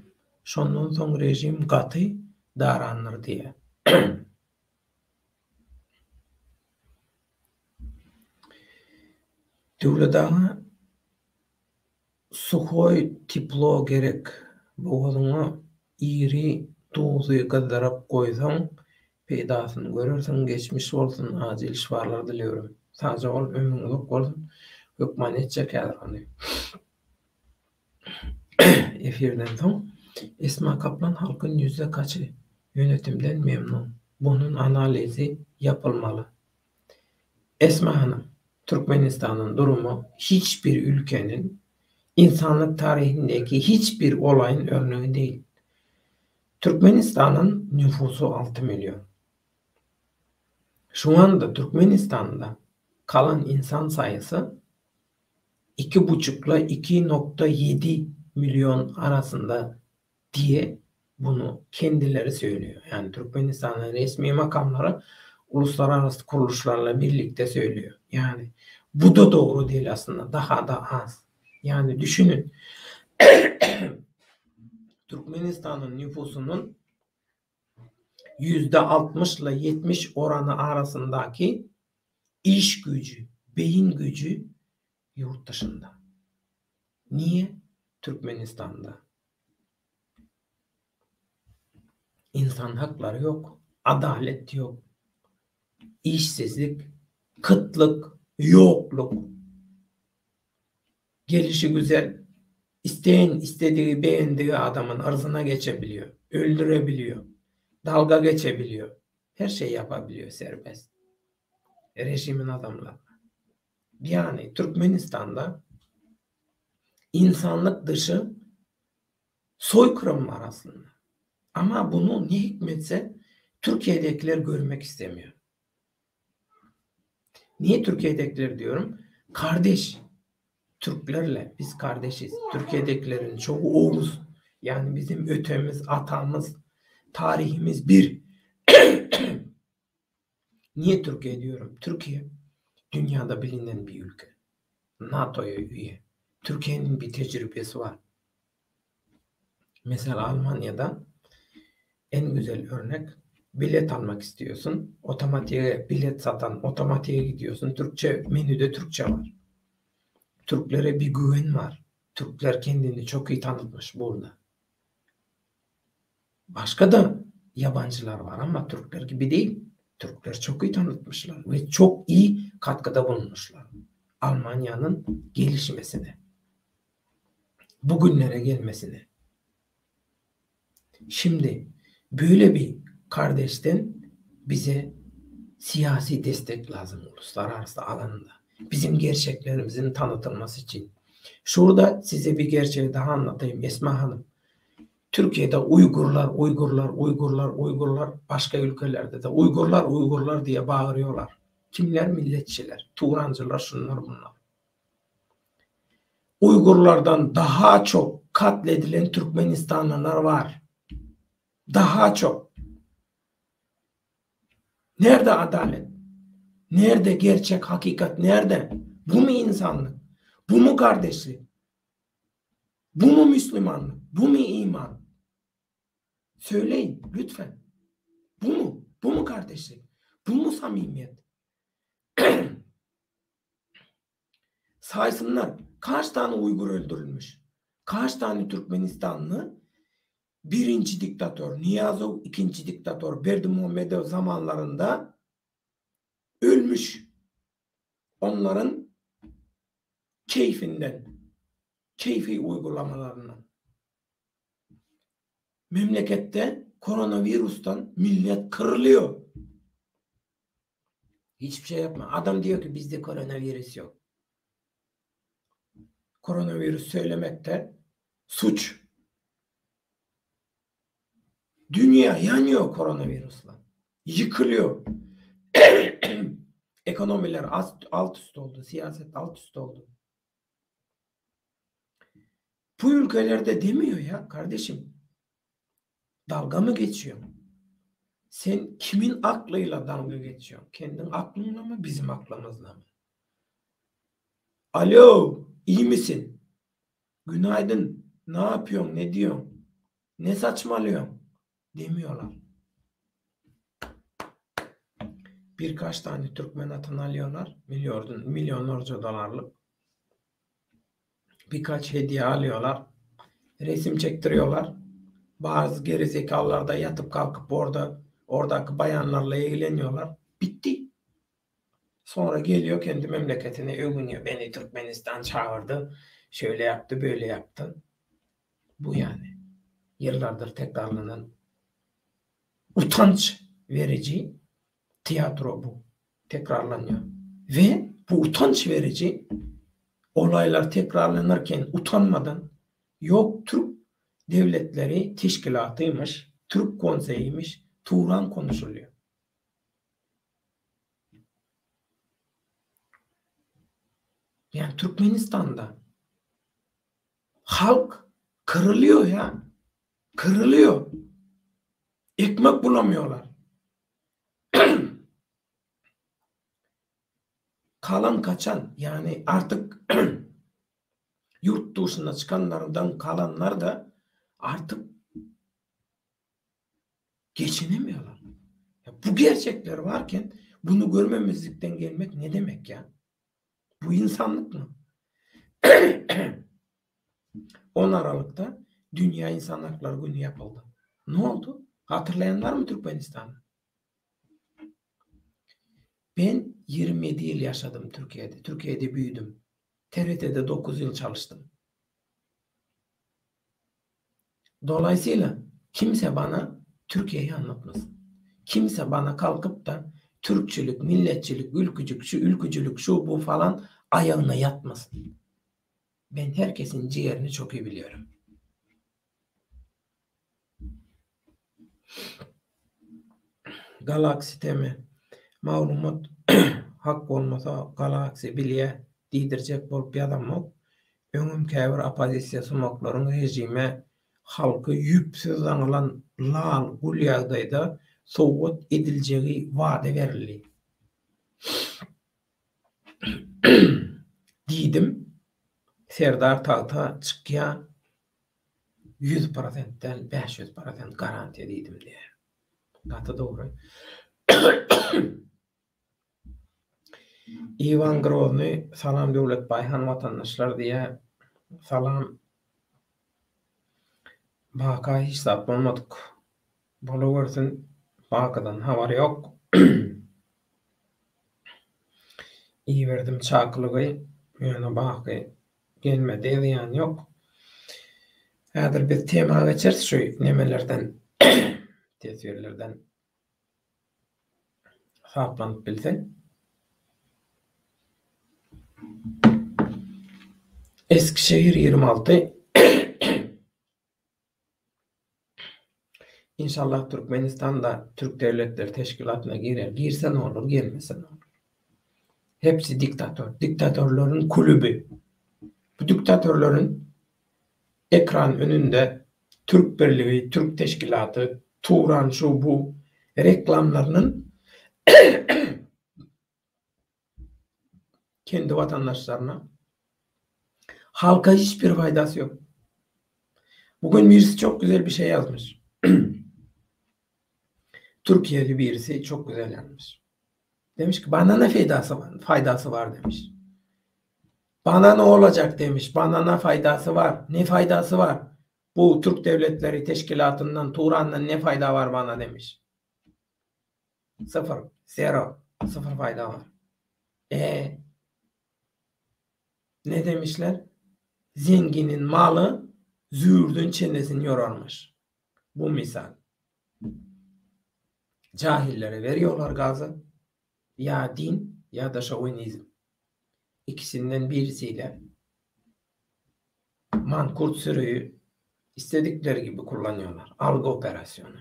Şondan soň rejim gaty darandyr diýe. Döwletdagy Suhoy tiplo gerek. Boğazına iri tuğzy gazdarap goýsaň peýdasyny görersiň, geçmiş bolsun, ajyl şifalar dileýärem. Saja ol ömrüňiz bolsun. Hökman etjek ýa-da. Efirden soň Esma Kaplan halkyň ýüzde kaçy ýönetimden memnun. Bunun analizi yapılmaly. Esma Hanım, Türkmenistan'ın durumu hiçbir ülkenin insanlık tarihindeki hiçbir olayın örneği değil. Türkmenistan'ın nüfusu 6 milyon. Şu anda Türkmenistan'da kalan insan sayısı 2,5 ile 2,7 milyon arasında diye bunu kendileri söylüyor. Yani Türkmenistan'ın resmi makamları uluslararası kuruluşlarla birlikte söylüyor. Yani bu da doğru değil aslında. Daha da az. Yani düşünün. Türkmenistan'ın nüfusunun %60 ile 70 oranı arasındaki iş gücü, beyin gücü yurt dışında. Niye? Türkmenistan'da. İnsan hakları yok. Adalet yok. İşsizlik, kıtlık, yokluk. Gelişi güzel, isteyen istediği beğendiği adamın ırzına geçebiliyor. Öldürebiliyor. Dalga geçebiliyor. Her şey yapabiliyor serbest. Rejimin adamları. Yani Türkmenistan'da insanlık dışı soykırım var aslında. Ama bunu ne hikmetse Türkiye'dekiler görmek istemiyor. Niye Türkiye'dekiler diyorum? Kardeş. Türklerle biz kardeşiz. Türkiye'dekilerin çoğu Oğuz. Yani bizim ötemiz, atamız, tarihimiz bir. Niye Türkiye diyorum? Türkiye dünyada bilinen bir ülke. NATO'ya üye. Türkiye'nin bir tecrübesi var. Mesela Almanya'da en güzel örnek, bilet almak istiyorsun. Otomatiğe bilet satan otomatiğe gidiyorsun. Türkçe menüde Türkçe var. Türklere bir güven var. Türkler kendini çok iyi tanıtmış burada. Başka da yabancılar var ama Türkler gibi değil. Türkler çok iyi tanıtmışlar ve çok iyi katkıda bulunmuşlar. Almanya'nın gelişmesine, bugünlere gelmesine. Şimdi böyle bir kardeşten bize siyasi destek lazım uluslararası alanda. Bizim gerçeklerimizin tanıtılması için. Şurada size bir gerçeği daha anlatayım Esma Hanım. Türkiye'de Uygurlar başka ülkelerde de Uygurlar diye bağırıyorlar. Kimler? Milletçiler, Turancılar, şunlar bunlar. Uygurlardan daha çok katledilen Türkmenistanlılar var. Daha çok. Nerede adalet? Nerede gerçek hakikat? Nerede? Bu mu insanlık? Bu mu kardeşlik? Bu mu Müslümanlık? Bu mu iman? Söyleyin lütfen. Bu mu? Bu mu kardeşlik? Bu mu samimiyet? Saysınlar. Kaç tane Uygur öldürülmüş? Kaç tane Türkmenistanlı? Birinci diktatör Niyazov, ikinci diktatör Berdimuhamedov zamanlarında ölmüş. Onların keyfinden, keyfi uygulamalarından. Memlekette koronavirüsten millet kırılıyor. Hiçbir şey yapma. Adam diyor ki bizde koronavirüs yok. Koronavirüs söylemek de suç. Dünya yanıyor koronavirüsle. Yıkılıyor. Ekonomiler alt üst oldu. Siyaset alt üst oldu. Bu ülkelerde demiyor ya kardeşim. Dalga mı geçiyor? Sen kimin aklıyla dalga geçiyorsun? Kendin aklınla mı, bizim aklımızla mı? Alo, iyi misin? Günaydın. Ne yapıyorsun? Ne diyorsun? Ne saçmalıyorsun? Demiyorlar. Birkaç tane Türkmen atını alıyorlar. Milyonlarca dolarlık. Birkaç hediye alıyorlar. Resim çektiriyorlar. Bazı gerizekalılar da yatıp kalkıp oradaki bayanlarla eğleniyorlar. Bitti. Sonra geliyor kendi memleketine övünüyor. Beni Türkmenistan çağırdı. Şöyle yaptı, böyle yaptı. Bu yani. Yıllardır tekrarlanan utanç verici tiyatro bu. Tekrarlanıyor. Ve bu utanç verici olaylar tekrarlanırken utanmadan yok Türk devletleri teşkilatıymış, Türk konseyiymiş, Turan konuşuluyor. Yani Türkmenistan'da halk kırılıyor ya. Kırılıyor. Ekmek bulamıyorlar. Kalan kaçan yani artık yurt dışına çıkanlardan kalanlar da artık geçinemiyorlar. Ya bu gerçekler varken Bunu görmemezlikten gelmek ne demek ya? Bu insanlık mı? 10 Aralık'ta Dünya İnsan Hakları Günü yapıldı. Ne oldu? Hatırlayan var mı Türkmenistan'ı? Ben 27 yıl yaşadım Türkiye'de. Türkiye'de büyüdüm. TRT'de 9 yıl çalıştım. Dolayısıyla kimse bana Türkiye'yi anlatmasın. Kimse bana kalkıp da Türkçülük, milletçilik, ülkücülük, şu bu falan ayağına yatmasın. Ben herkesin ciğerini çok iyi biliyorum. Galaksi temi malumat hak olmasa galaksi bilye diýdirjek bolup ýadamok. Öňüm käbir opozisiýa sumaklaryň rejime halky ýüpsiz aňlan lal gulýagdaýda sowgat ediljegi wada berildi. Diýdim, Serdar Tagta çykýa 100%-den 500% garantiýa diýdim diýe. Gata dogry. Ivan Grozny, salam Döwlet Baýhan watandaşlar diýe. Salam. Baka hiç sapmadyk. Bolaversin, bakadan habar ýok. İyi verdim çaklygy, ýöne baky gelmedi diýen ýok. Häzir biz temaga geçeriz şu nemelerden, tesirlerden saplanyp bilsek. Eskişehir 26. İnşallah Türkmenistan'da Türk Devletleri Teşkilatı'na girer. Girse ne olur, girmese ne olur. Hepsi diktatör. Diktatörlerin kulübü. Bu diktatörlerin ekran önünde Türk Birliği, Türk Teşkilatı, Turan şu bu reklamlarının kendi vatandaşlarına, halka hiçbir faydası yok. Bugün birisi çok güzel bir şey yazmış. Türkiye'li birisi çok güzel yazmış. Demiş ki bana ne faydası var demiş. Bana ne olacak demiş. Bana ne faydası var? Ne faydası var? Bu Türk Devletleri Teşkilatı'ndan, Turan'dan ne fayda var bana demiş. Sıfır. Zero. Sıfır fayda var. Ne demişler? Zenginin malı züğürdün çenesini yorarmış. Bu misal. Cahillere veriyorlar gazı. Ya din ya da şovinizm. İkisinden birisiyle mankurt sürüyü istedikleri gibi kullanıyorlar. Algı operasyonu.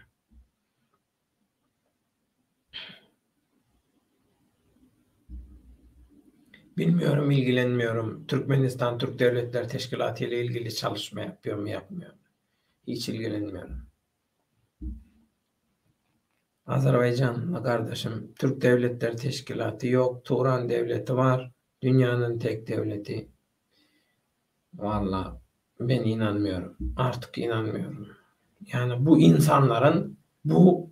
Bilmiyorum, ilgilenmiyorum. Türkmenistan Türk Devletleri Teşkilatı ile ilgili çalışma yapıyor mu, yapmıyor mu? Hiç ilgilenmiyorum. Azerbaycan'la kardeşim, Türk Devletleri Teşkilatı yok. Turan Devleti var. Dünyanın tek devleti. Vallahi ben inanmıyorum. Artık inanmıyorum. Yani bu insanların bu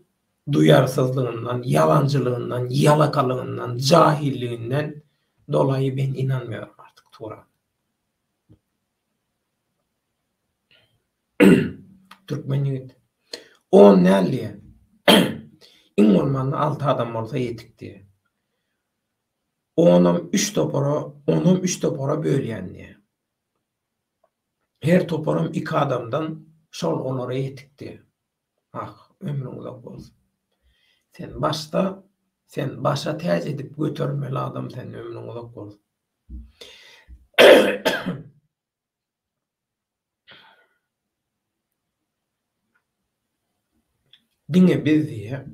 duyarsızlığından, yalancılığından, yalakalığından, cahilliğinden dolayı ben inanmıyorum artık Turan. Türkmeniyet. O nelliye? İn ormanlı 6 adam olsa yetik diye. Onum 3 topora bölýän diye. Her toporum 2 adamdan şol onlara yetik diye. Ah, ömrüň uzak bolsun. Sen başa täze edip götürmeli adam, sen ömrüň uzak bolsun. Dine biz diye.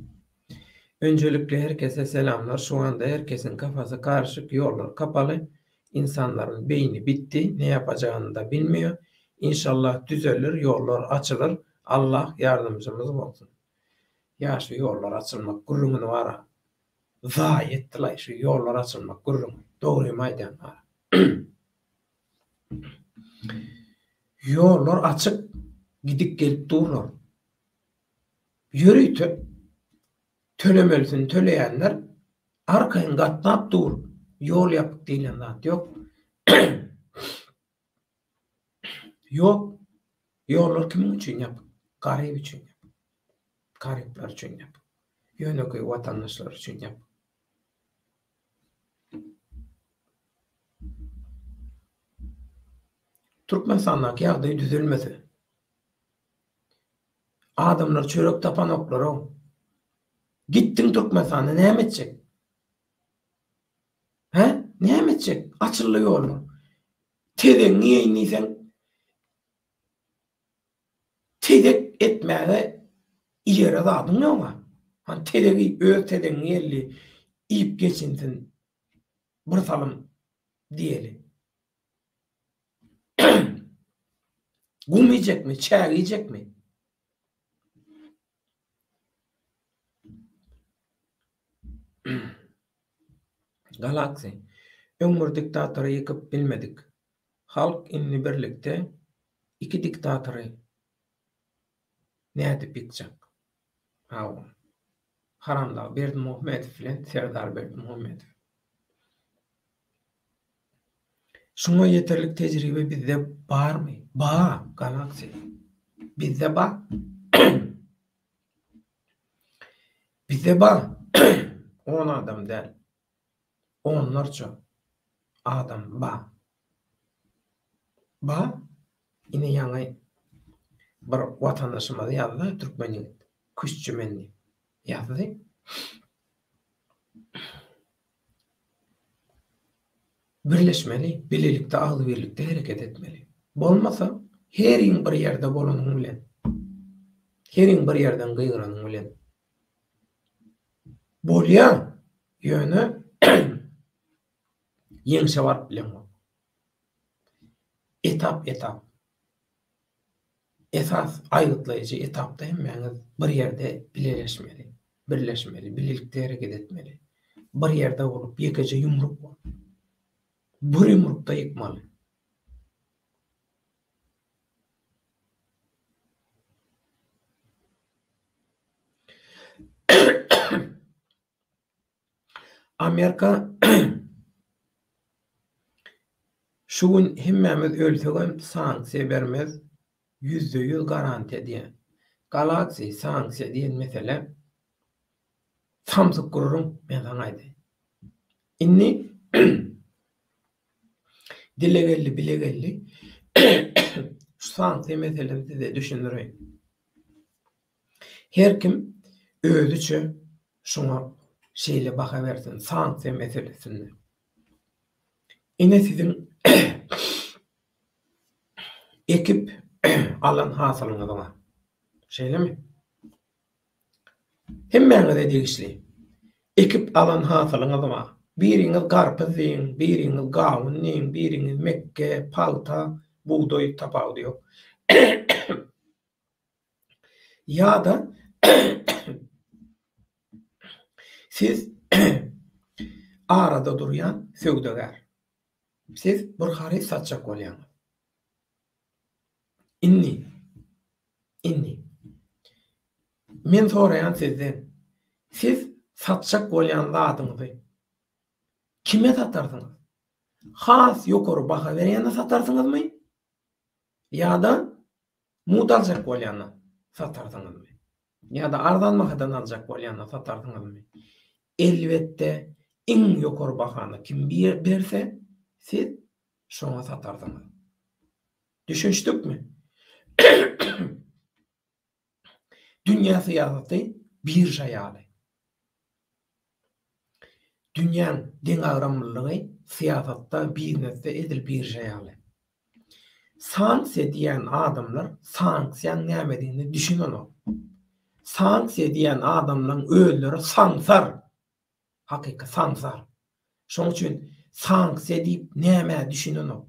Öncelikle herkese selamlar. Şu anda herkesin kafası karışık, yollar kapalı. İnsanların beyni bitti. Ne yapacağını da bilmiyor. İnşallah düzelir, yollar açılır. Allah yardımcımız olsun. Ya şu yollar açılmak gurrunun var. Vay ettiler şu yollar açılmak gurrunun. Doğru maydan var. Yollar açık. Gidip gelip durur. Yürüytü. Tölemelisin töleyenler Arkayın gatnap dur. Yol yapıp diýilen zat yok. Yok. Yollar kimin üçin ýap? Garyp üçin ýap. Garyplar üçin ýap. Ýöneköy watandaşlar üçin ýap. Türkmenistandaky ýagdaý düzelmese, adamlar çörek tapan oklary, gittiň Türkmenistana näme etjek? He? Näme etjek? Açyly ýollar. Tedeň ýeňnisen tedek etmäge ýere zadyň ýokma. Han tedegi öz tedeň ýerli iýip geçinsin bir salym diýeli. Gumyjekmi, çägijekmi? Galaksy. Öňür diktatory ýykyp bilmedik. Halk inni birlikde iki diktatory näde pikjak? Hawa. Haramda Berdimuhammedow bilen Serdar Berdimuhammedow. Şuna yeterlik tejribe bizde barmy? Bar, Galaksy. Bizde bar. Bizde bar. 10 adam der. Onlarca adam ba. Ba ine ýaňy bir watandaşymyz ýazdy, türkmen ýigit. Küççümenli ýazdy. Birleşmeli, bilelikde, aly birlikde hereket etmeli. Bolmasa her bir ýerde bolanyň bilen, her bir ýerden gygyranyň bilen bolýan ýöne ýeňşe barp bilen etap esas aýytlaýjy etapda hemmeňiz bir ýerde bileşmeli, birleşmeli, bilelikde hereket etmeli. Bir ýerde bolup ýekeje ýumruk bolup bir ýumrukda ýykmaly. Amerika şu gün hemmämiz ölsegem sanksiýa bermez, %100 garanti diýen. Galaksy sanksiýa diýen mesele samsyk gururum men sana aýdy. Inni dilegelli bilegelli şu sanksiýa meselesini de düşündirýän. Her kim özüçe şuna şeýle baka bersin sanksiýa meselesini. Ine sizin ekip alan hasylyňyza şeýlemi? Hemmäňize degişli. Ekip alan hasylyňyza biriňiz garpyz diýin, biriňiz gawun diýin, biriňiz mekke, palta, buğdoy tapag diýok. Ýa-da siz arada durýan söwdegar. Siz bir hary satjak bolýan. Inni. Men soraýan sizden, siz satjak bolýan zadyňyzy kime satarsyňyz? Has ýokary baha berýände satarsyňyzmy? Ýa-da mudaljak bolýandy satarsyňyzmy? Ýa-da arzan bahadan aljak bolýandy satarsyňyzmy? Elbetde iň ýokary bahany kim berse, siz şoňa satarsyňyz. Düşünýdükmi? Dünya siýasaty birja ýaly. Dünýäň deň agramlygy siýasatda, biznesde edil birja ýaly. Sanksiýa diýen adamlar sanksiýaň nämedigini düşünýär. Sanksiýa diýen adamlaryň özleri sansar. Hakyky sansar. Şoň üçin sanksiýa diýip näme düşünýär?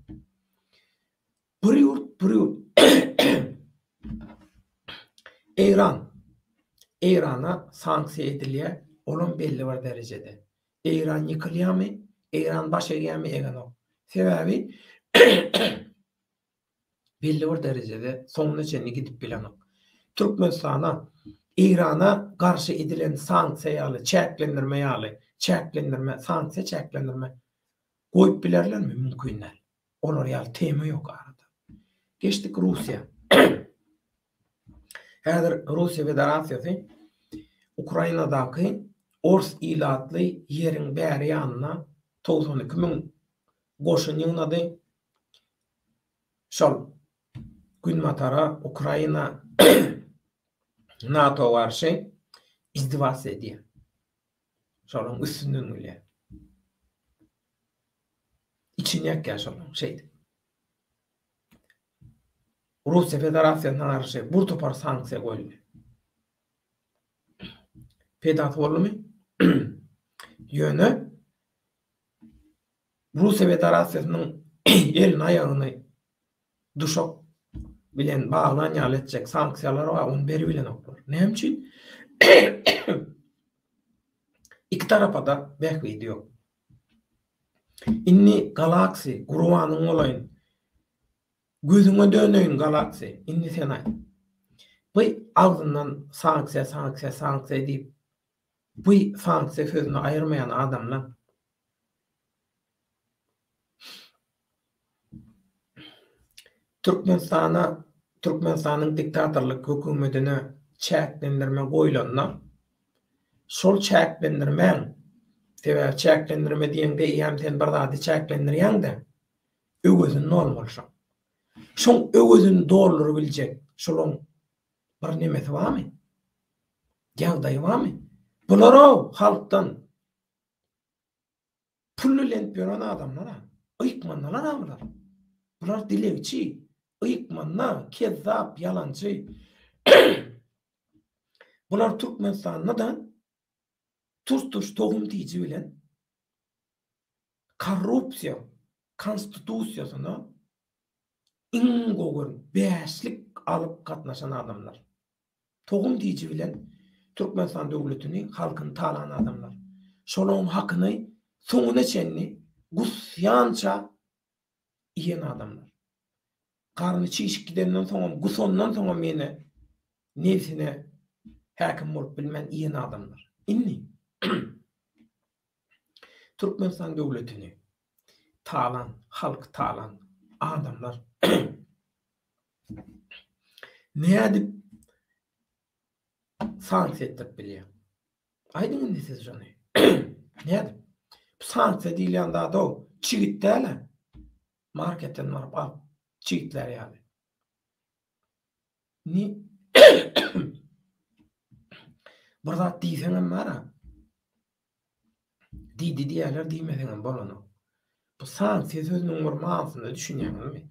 Bir ýurt Eýrana sanksiýa edilýär, olan belli bir derejede. Eýran ýykylýarmy? Eýran baş egýärmi? Egenok. Sebäbi belli bir derejede soňuna çenli gidip bilenik. Türkmenistana Eýrana garşy edilen sanksiýaly, çäklendirme ýaly çäklendirme, sanksiya çäklendirme goýup bilerlermi? Mümkin näl. Olar ýaly tema ýok arada. Geçdik Rusya. Häzir Rusya Federasiýasy Ukrainadaky Ors ilatly ýeriň bäri ýanyna 92 000 goşun ýygnady. Şol gün matara Ukraina NATO garşy izdiwas edýär. Şolaryň üstünden gelýär. İçine şolaryň şeýdi. Rusya Federasiýasyna garşy bir topar sanksiýa goýuldy. Pedat bolmy? Ýöne Rusya Federasiýasynyň elini aýagyny duşak bilen baglan ýaletjek sanksiýalar we onu beri bilen oklar. Näme üçin? İki tarafa da bähwidi ýok. Inni galaksi gurwanyň olaýyn gözüňe döneýin galaksi inni sen aý. Bu agzyndan sanksiýa diýip bu sanksiýa sözüni aýyrmaýan adamlar Türkmenistanyň diktatorlyk hökümetine çäklendirme goýulanda şol çäklendirmeň sebäbi çäklendirme diýende ýa-ni sen bir zady çäklendirýäňde öwezin nol bolşa. Şoň öwezini dolduryp biljek şolong bir nemesi barmy? Ýagdaýy barmy? Bular halkdan pul bilen beren adamlar, ýykmanlar bular. Bular dilegçi, ýykmanlar, kezzap, ýalançy. Bular Türkmenistanyna da tuş tohum diýiji bilen korrupsiýa konstitusiýasyna ingogor bäşlik alyp gatnaşan adamlar. Tohum diýiji bilen Türkmenistan döwletini, halkyny talan adamlar. Şolaryň hakyny soňuna çenni gusyança iýen adamlar. Garny çyşyk gidenden soň, gusondan soň meni nefsine häkim bolup bilmän iýen adamlar. Inni Türkmenistan döwletini talan, halk talan adamlar nädip sanksiýa etdirip bilýär. Aýdyň indi siz jany. Nädip? Bu sanksiýa diýilýän zat o çigitdäle marketden baryp alyp çigitler ýaly. Ni bir zat diýseňem mara. Diýerler diýmeseňem bolany. Bu sanksiýa sözüniň bir manasyny düşünýärmi?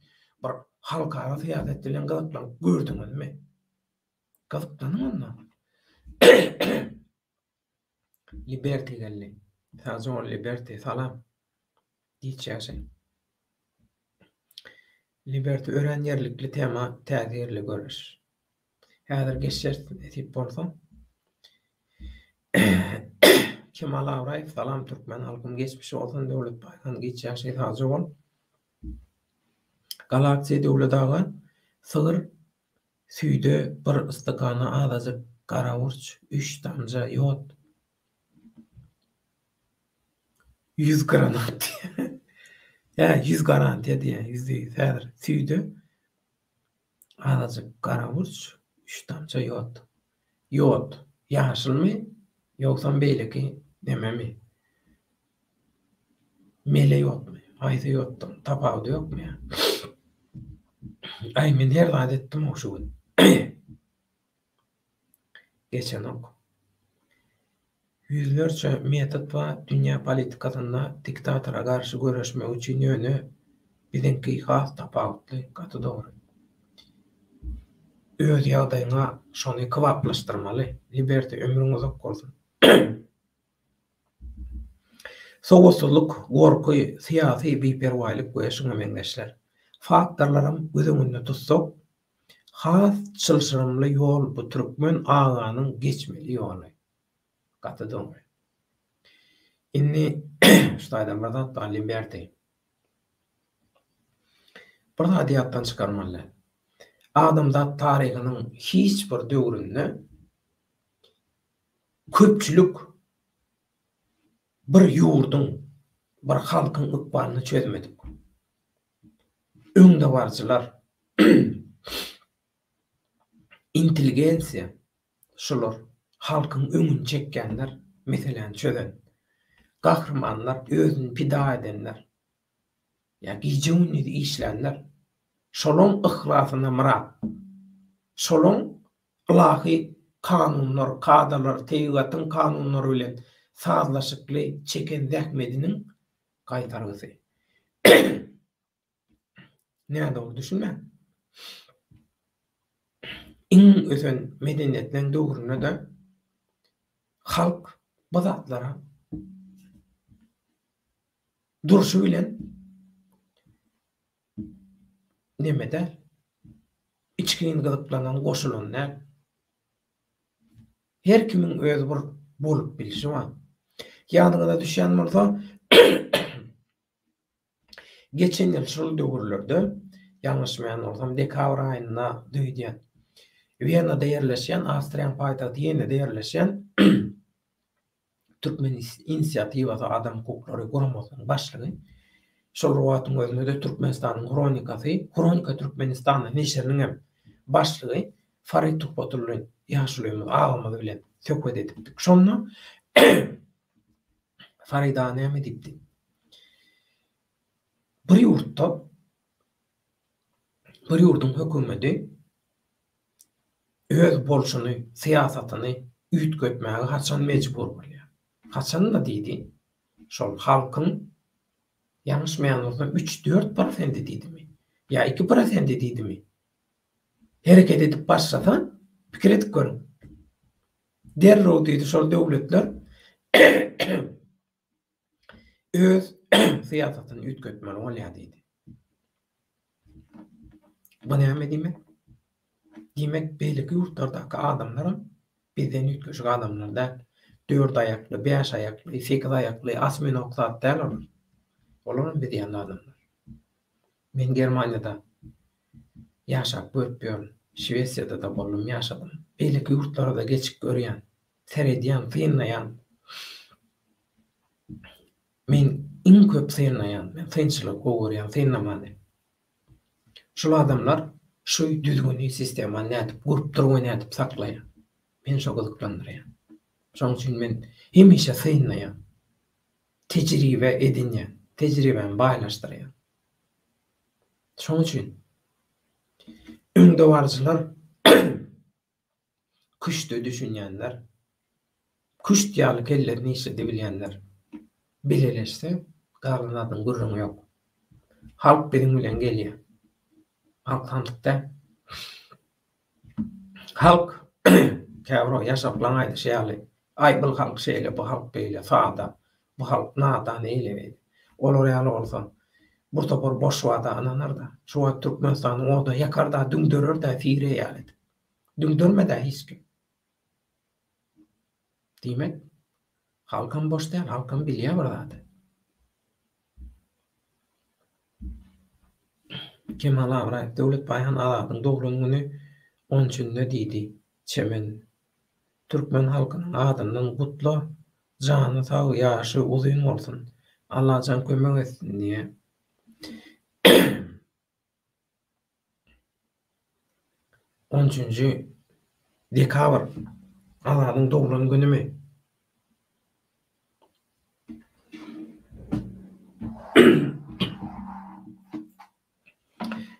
Bir halkara siýasat bilen gyzyklan gördüňizmi? Gyzyklanyň ondan. Liberty geldi. Sazon Liberty salam. Diýçäşi. Liberty örenýärlikli tema täzirli görüş. Häzir geçer etip bolsa Kemal Awraýew salam Türkmen halkym geçmişi bolsan döwlet başkany geçýäşi hazır bol. Galaksiýa döwletaga sygyr süýde bir ystakana azazyk gara urç 3 damja ýod 100 granat. Ya 100 garanti diýär, %100 süýde azazyk gara urç 3 damja ýod. Ýod ýaşylmy ýoksa beýleki nememi? Mele ýokmy? Aýsy ýotdum, tapawdy ýokmy? Ay men her zat etdim oşu gün. Geçen ok. Yüzlerce metod we dünýä politikasynda diktatora garşy görüşmek üçin ýöne bizinki has tapawutly gaty dogry. Öz ýagdaýyňa şonu kwaplaşdyrmaly. Liberty ömrüň uzak bolsun. Sowutsuzlyk, gorky, syýasy beperwalyk goýaşyňa meňdeşler. Faktorlarym gözüňde tutsak, has çylşyrymly ýol bu türkmen aganyň geçmeli ýoly. Gaty dogry. Inni ştaýdan bazat da Liberty. Bir hadiýatdan çykarmaly. Adamzat taryhynyň hiç bir döwründe köpçülük bir yurdun, bir halkın ıkbalını çözmedik. Öňde barjylar, intelligensiya, şular halkyň öňüni çekkenler, meselen çözen, gahrmanlar, özüni pida edenler, ýa-ki ýüňünde işlenler, şolaň ihrasyna mırak, şolaň ilahy kanunlar, kadalar, teýgatyn kanunlary bilen sazlaşykly çeken zähmetiniň gaýtargysy. Näde ol düşünme? İň ösen medeniýetleň döwründe de halk bu zatlara duruşu bilen nemede içkiň gyzyklanan goşulanlar her kimiň öz bir bolup bilişi var. Ýadyňyza düşýän bolsa geçen ýyl şol döwürlerde ýalňyşmaýan bolsam dekabr aýyna döýdýän Viyana'da yerleşen, Austriyan payitahtı Viyana'da yerleşen Türkmen inisiyativası adam hukukları korumasının başlığı şol ruwatyň özünde de Türkmenistanyň kronikasy, Kronika Türkmenistanyň neşriniň hem başlygy Farid Tuhbatulyň ýaşulymyz agamy bilen söhbet edipdik. Şonu Farida näme diýipdi? Bir ýurtda bir ýurdun hökümeti öz bolşuny, siýasatyny üýtgetmäge haçan mejbur bolýar. Haçan da diýdi? Şol halkyň ýalňyşmaýan bolsa 3-4% diýdimi? Ýa 2% diýdimi? Hereket edip başlasan, pikir edip görüň. Derrew diýdi şol döwletler öz siýasatyny üýtgetmeli bolýar diýdi. Bu näme diýmek? Demek beýleki ýurtlardaky adamlar bizden üýtgeşik adamlarda 4 ayakly, 5 ayakly, 8 ayakly asmenokzat däl. Olaryň biz ýanly adamlar. Men Germaniýada ýaşap görpýän, Şwesiýada da boldum, ýaşadym. Beýleki ýurtlarda geçip görýän, seredýän, synlaýan. Men iň köp synlaýan, men synçylyk görýän, synlamany. Şol adamlar şu düzgünlük sistemini nädip, gurup nädip saklaýar. Men şo gyzyklandyrýar. Şoň üçin men hemişe synlaýar. Tejribe edinýär, tejribemi baýlaşdyrýar. Şoň üçin öňde barjylar küşde düşünýänler, küşt ýaly kellerini işlede bilýänler bileleşse garlynadyň gurrumy ýok. Halk benim bilen gelýär. Halk sandıkta halk käbro ýaşaplan aýdy şeýle ay bu halk şeýle bu halk beýle saada bu halk nadan eýlebedi olar ýaly bolsa bu topor boş wada ananarda şu wagt Türkmenistanyň oda ýakarda düňdörer da fire ýaly düňdörmede hiç kim diýmek halkym boş däl halkym bilýär bir Kemal Abraýew döwlet baýhan aladyň dogrulygyny on üçinde diýdi. Çemen Türkmen halkynyň adynyň gutla, jany sag, ýaşy uzun bolsun. Allah jan kömek etsin diýe. 13-nji dekabr aladyň dogrulygyny günümi?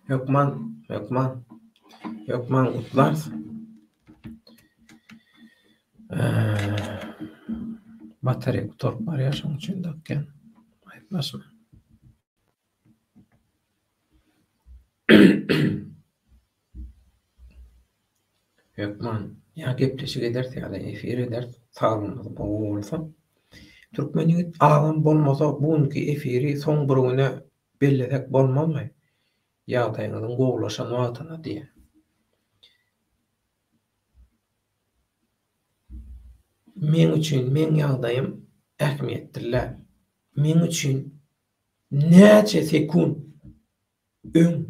Hökman utlar. Batarya kutup bar ya şoň üçin dakkan. Aýtmaşmy. Hökman ya gepleşik ederse ýa-da efir eder, saglyňyz bolsa. Türkmeniýet agam bolmasa buňky efiri soň bir güne belledek bolmamy? Ýagdaýyňyzyň gowlaşan wagtyna diýe. Men üçin men ýagdaýym ähmiýetliler. Men üçin näçe sekund öň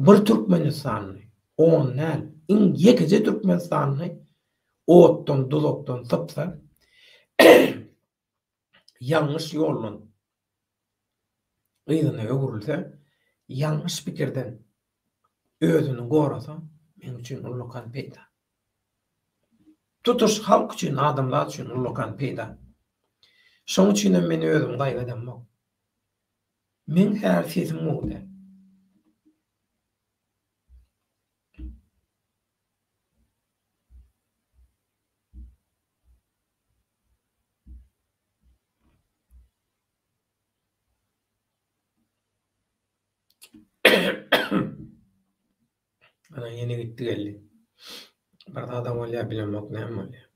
bir Türkmenistanyny, on näl, iň ýekiji Türkmenistanyny otdan, duzokdan sypsa, yanlış yolla ýygyna öwrülse, yanlış pikirden özüni gorasa, men üçin ullukan peýda. Tutuş halk üçin, adamlar üçin ullukan peýda. Şoň üçin men özüm gaýgadam bok. Men her sesim boldy. Ana yeni gitti geldi. Bir adam olýar bilemok näme bolýar.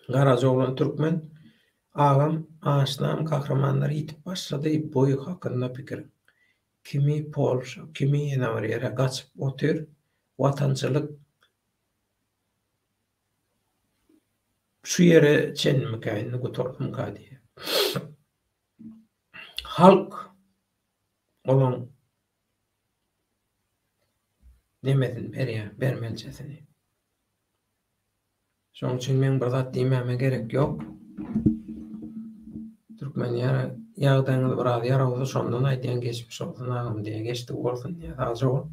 Garazoglan türkmen agam aşnam kahramanlar ýitip başlady boýu hakynda pikir. Kimi Polşa, kimi ýene bir ýere gaçyp otyr, watançylyk şu ýere çenmekäni götürdüm diýär. Halk olan demedin bermelçesini. Şoň üçin men bir zat diýmeme gerek ýok. Türkmen ýagdaýyňyz biraz ýaragly şondan aýdýan geçmiş bolsun agam diýe geçdi bolsun diýe hazır ol.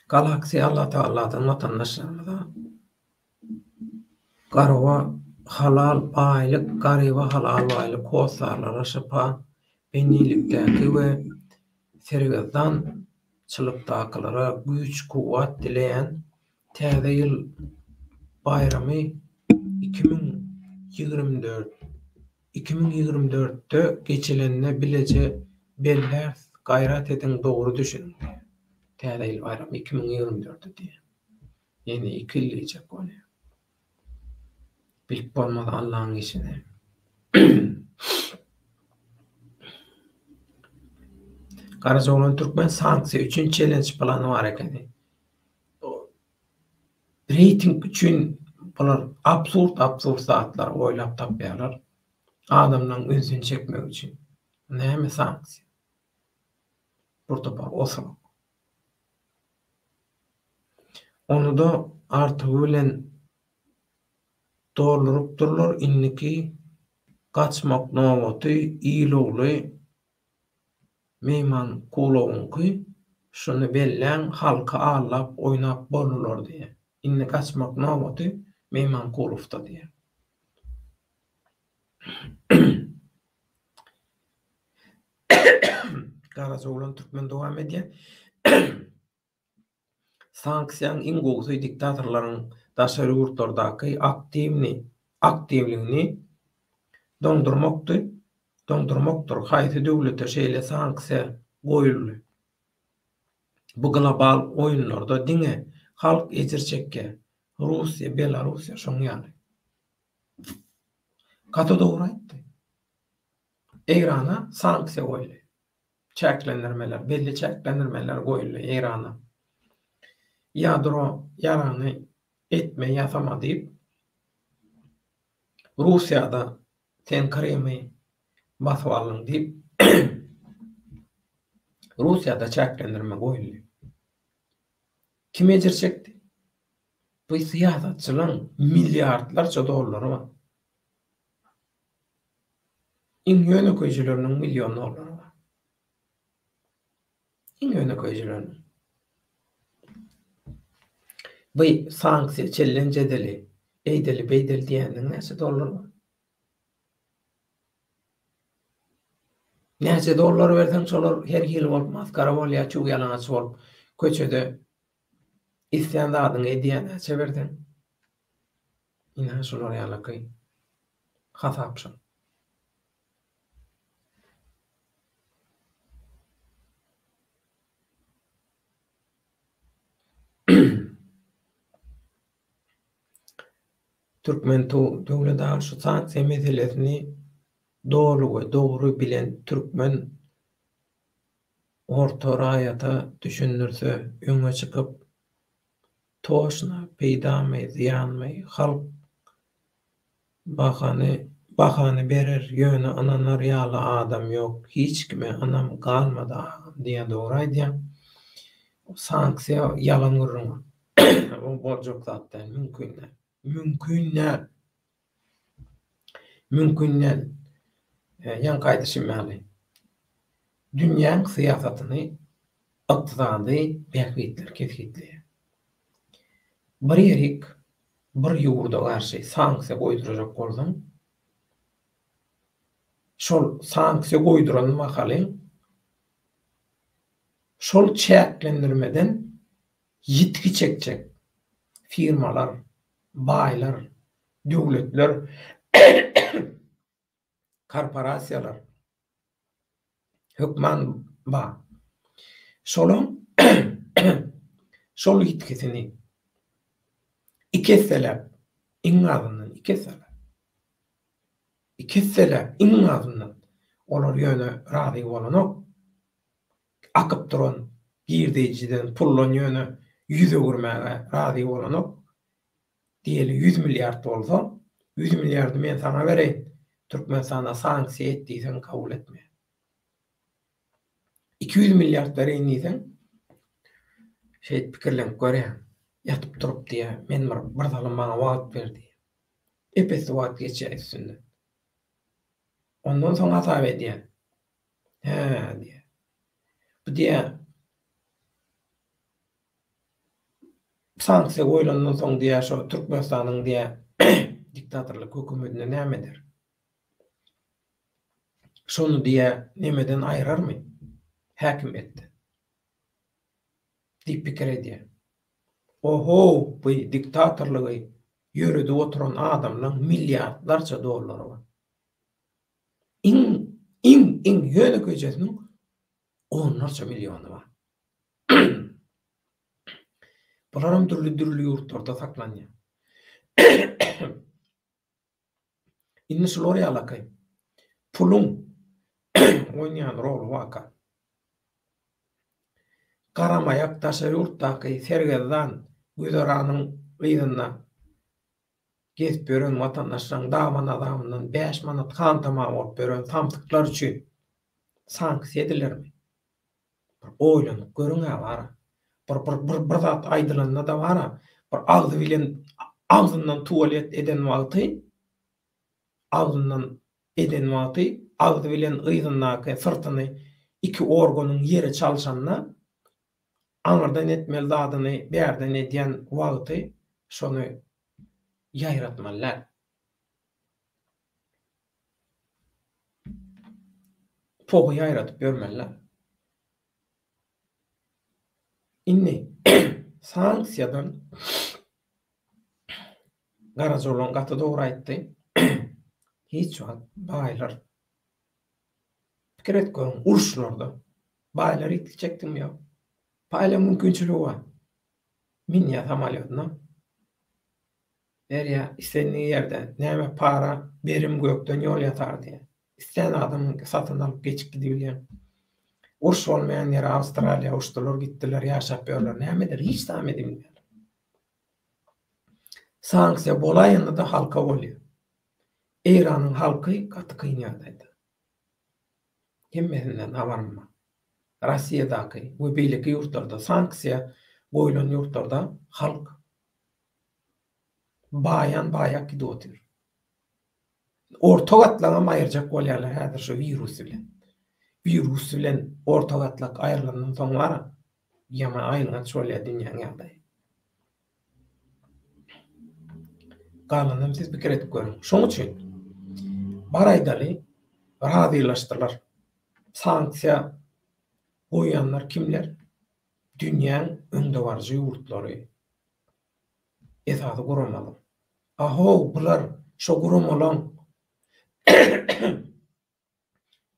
Galaksiýa Allah Taala'dan vatandaşlarymyza garwa halal aýlyk, garyba halal aýlyk koslarlara şypa, benilikdäki we sergazdan çylypdakylara güýç, kuwat dileýän täze ýyl bayramy 2024'te geçilenine bilece beller gayrat eden doğru düşünün. Täze ýyl bayramy 2024'te diýe. Ýene 2 ýyl geçip bolýar. Bilip bolmady Allahyň işini. Garazoglan türkmen sanksiýa üçin challenge plany bar ekeni. Rating üçin bular absurd saatlar oýlap tapýarlar. Adamdan özüni çekmek üçin. Näme sanksiýa? Burda bar osa. Onu da artygy bilen doldurup durlar, inniki gaçmak nowaty ýylogly meyman kulowunky şunu bellen halka allap oýnap bolurlar diýe. Inni gaçmak nowaty meyman kulufda diýe. Garazoglan türkmen dowam edýär. Sanksiýaň iň gowsy diktatorlaryň daşary ýurtlardaky aktivligini dondurmakdyr. Haýsy döwlete şeýle sanksiýa goýuldy. Bu global oýunlarda diňe halk ejirçekke Russiýa, Belarusiýa şoňýaly. Kato dogry aýtdy. Eýrana sanksiýa goýuldy. Çäklendirmeler, belli çäklendirmeler goýuldy Eýrana. Ýadro ýarany etme ýasama diýip Russiýada sen Krymy basyp aldyň diýip Russiýada çäklendirme goýuldy. Kim ejirçekdi? Bu siýasatçylaryň milliardlarça dollary bar. Iň ýönekejileriniň million dollary bar. Iň ýönekejileriniň. Bu sanksiýa challenge edeli, eýdeli beýdeli diýeniň näçe dollar bar? Näçe dollar berseň şolar her ýyl bolup maskara bolýar, çuw ýalanaç bolup köçede isýandaryň edýän näçe berseň. Ina şolar ýalaky hasapçy. Türkmen döwleti şu sanksiýa meselesini dogry bilen türkmen orta raýata düşünürse öňe çykyp toşna peýdamy ýanmy halk bahany berer ýöne ananar ýaly adam ýok, hiç kime anam galmady diýe dogry aýdýar. Sanksiya yalan gurrun. O boljak zatdan mümkün. Yan gaýdyşmaly. Dünýäň syýasatyny, ykdysady bähbitler kesgitli. Bir ýerik bir ýurda garşy sanksiýa goýdurajak bolsaň, şol sanksiýa goýduran mahaly şol çäklendirmeden ýitki çekjek firmalar, baýlar, döwletler, korporasiýalar, hökman şolun şol ýitkisini ikesseler, iň azyndan olar ýöne razy bolanok, akyp duran girdejiden pullan ýöne ýüze gürmäge razy bolanok, diýeli 100 milliard bolsa, 100 milliardy men sana bereýin, Türkmenistana sanksiýa etdiýsen kabul etme. 200 milliard bereýin diýsen, pikirlenip görýän, ýatyp durup diýe, men bir zalam maňa wagt berdi. Epes wagt geçýär üstünde. Ondan soň hasap edýär. Diýe. Bu diýe sanksiýa goýulandan soň diýe şo Türkmenistanyň diýe diktatorlyk hökümetine nämedir? Şonu diýe nemeden aýrarmy? Häkimetde. Diýip pikir edýär. Oho, bu diktatorlygy ýörede oturan adamlaryň milliardlarça dollary bar. İň ýöne köjesiniň onlarca milyony bar. Bularam türlü ýurtlarda saklanýar. Inni şolary alakay. Pulun oýnaýan rol waka. Garamayak taşa ýurtdaky sergezdan güzaranyň ýygyna gezip beren watandaşlaryň daman adamynyň 5 manat kantama bolup beren tamsyklar üçin sanksiýa edilermi? Oýlanyp görüňä bara. Bir zat aýdylanda da bara. Bir agzy bilen agzyndan tuwalet eden wagty, agzy bilen ýygynaky sırtyny iki organyň ýere çalşanna aňyrdan etmeli zadyny bärden edýän wagty şonu ýaýratmalar. Pogu ýaýratyp bermeler. Inni sanksiýadan garajolan gaty dogry aýtdy. Hiç wagt baýlar pikir etken uruşlarda baýlar ýitki çekdim ýa. Paýla mümkinçiligi bar. Minýa samalýotyna berýär istendiği ýerde näme para berim gökden ýol ýatar diýe. İsten adamyň satyn alyp geçip gidibilýär. Uruş bolmaýan ýere Awstraliýa uçdular, gitdiler, ýaşap ýörler. Nämedir hiç tam edilmeýär. Sanksiýa bolaýanda da halka bolýar. Iranyň halky gaty kynýardydy. Hemmesinden habarym. Russiýadaky we beýleki ýurtlarda sanksiýa goýulan ýurtlarda halk baýak gidiyor. Ortagatlaga aýyrjak bolýarlar häzir şu virus bilen. Virus bilen ortagatlyk aýrylandan soň bara ýama aýlanyp şolýa dünýäň ýagdaýy. Galanam siz pikir edip görüň. Şoň üçin baraýdaly razylaşdylar. Sanksiýa goýanlar kimler? Dünýäň öňde barjy ýurtlary. Esasy guramaly. Aho, bular şo guramalan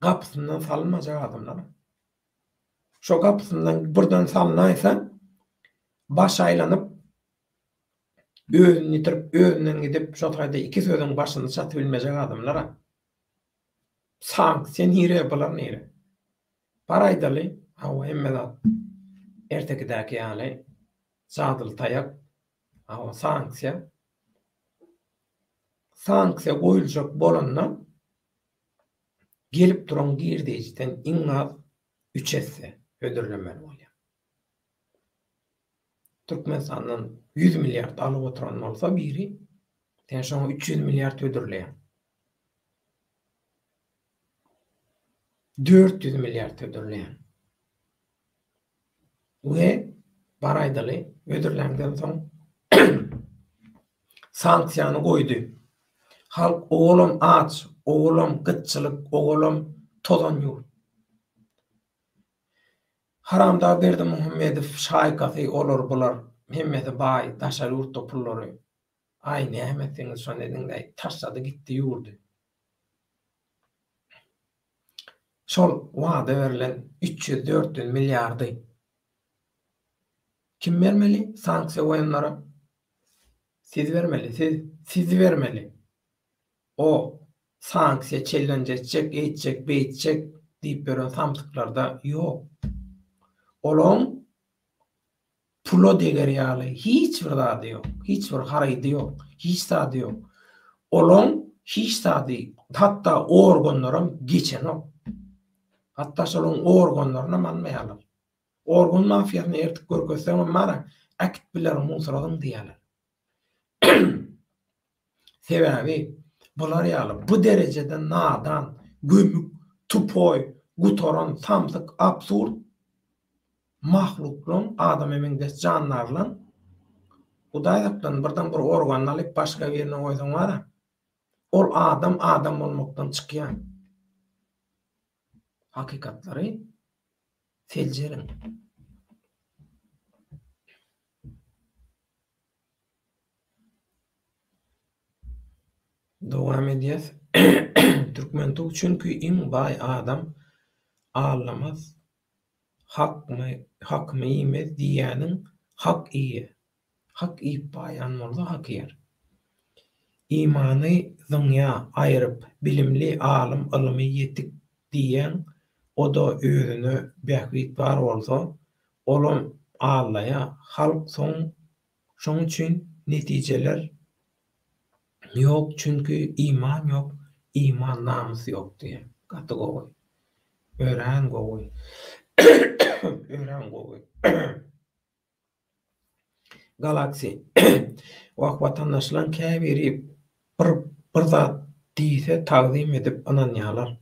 gapsyndan salynmajak adamlar. Şo gapsyndan birden salynaysa baş aýlanyp özüni ýitirip özünden gidip şo taýda iki sözüň başyny çatyp bilmejek adamlar. Sanksiýa nire bular nire? Paraýdaly, hawa emmeda ertekidäki ýaly zadyl taýak, hawa sanksiýa goýuljak bolandan gelip duran girdejden iň az 3 esse ödürlenmeli bolýar. Türkmenistan'dan 100 milyar alıp oturan olsa biri, sen şoňa 300 milyar ödürleýän. 400 milyar ödürleýän. We baraydaly ödürläňden soň sanksiýany goýdy. Halk oğlum aç, oğlum gıtçılık, oğlum tozan ýur. Haramda Berdi Muhammedow, Şaýkaty olar bular, hemmeti baý, daşary urtda pullary. Ay nämetdiňiz şonu ediňde taşlady gitdi ýurdy. Şol wada berilen 300-400 milyardy kim bermeli? Sanksiýa goýanlara. Siz bermeli, siz bermeli. O sanksiýa çellenjek, eýtjek, beýtjek diýip beren samtyklarda ýok. Olaň pulo deger ýaly hiç bir zady ýok, hiç bir haraýdy ýok, hiç zady ýok. Olaň hiç zady, hatda organlarym geçenok. Hatta şolaň organlaryna manmaýarlar. Organ mafiýasyny ertip görkezseň mara akit bilen musaragyň diýerler. Sebäbi bular ýaly bu derejede nadan, gömük, tupoy, gutoran, samsyk, absurd mahluklar, adam emeňdes janlarlar Hudaýypdan birden bir organ alyp başga birine goýsaň wara, ol adam bolmakdan çykýan. Hakikatlary seljeriň. Dowam edýär. Türkmenlik çünkü iň baý adam ağlamaz. Hak mı iyimiz diýäniň hak iyi. Hak iyi bayan bolsa hak yer. İmany dünya aýryp bilimli alim ylmy ýetik diýen o da özüne bähwit bar bolsa, olum Allaha halk şoň üçin netijeler ýok çünkü iman ýok, iman namys ýok diýen. Gaty gowy. Ören gowy. Ören gowy. Galaksi. Wak watandaşlaryň käbiri bir zat diýse tagdim edip ananýarlar.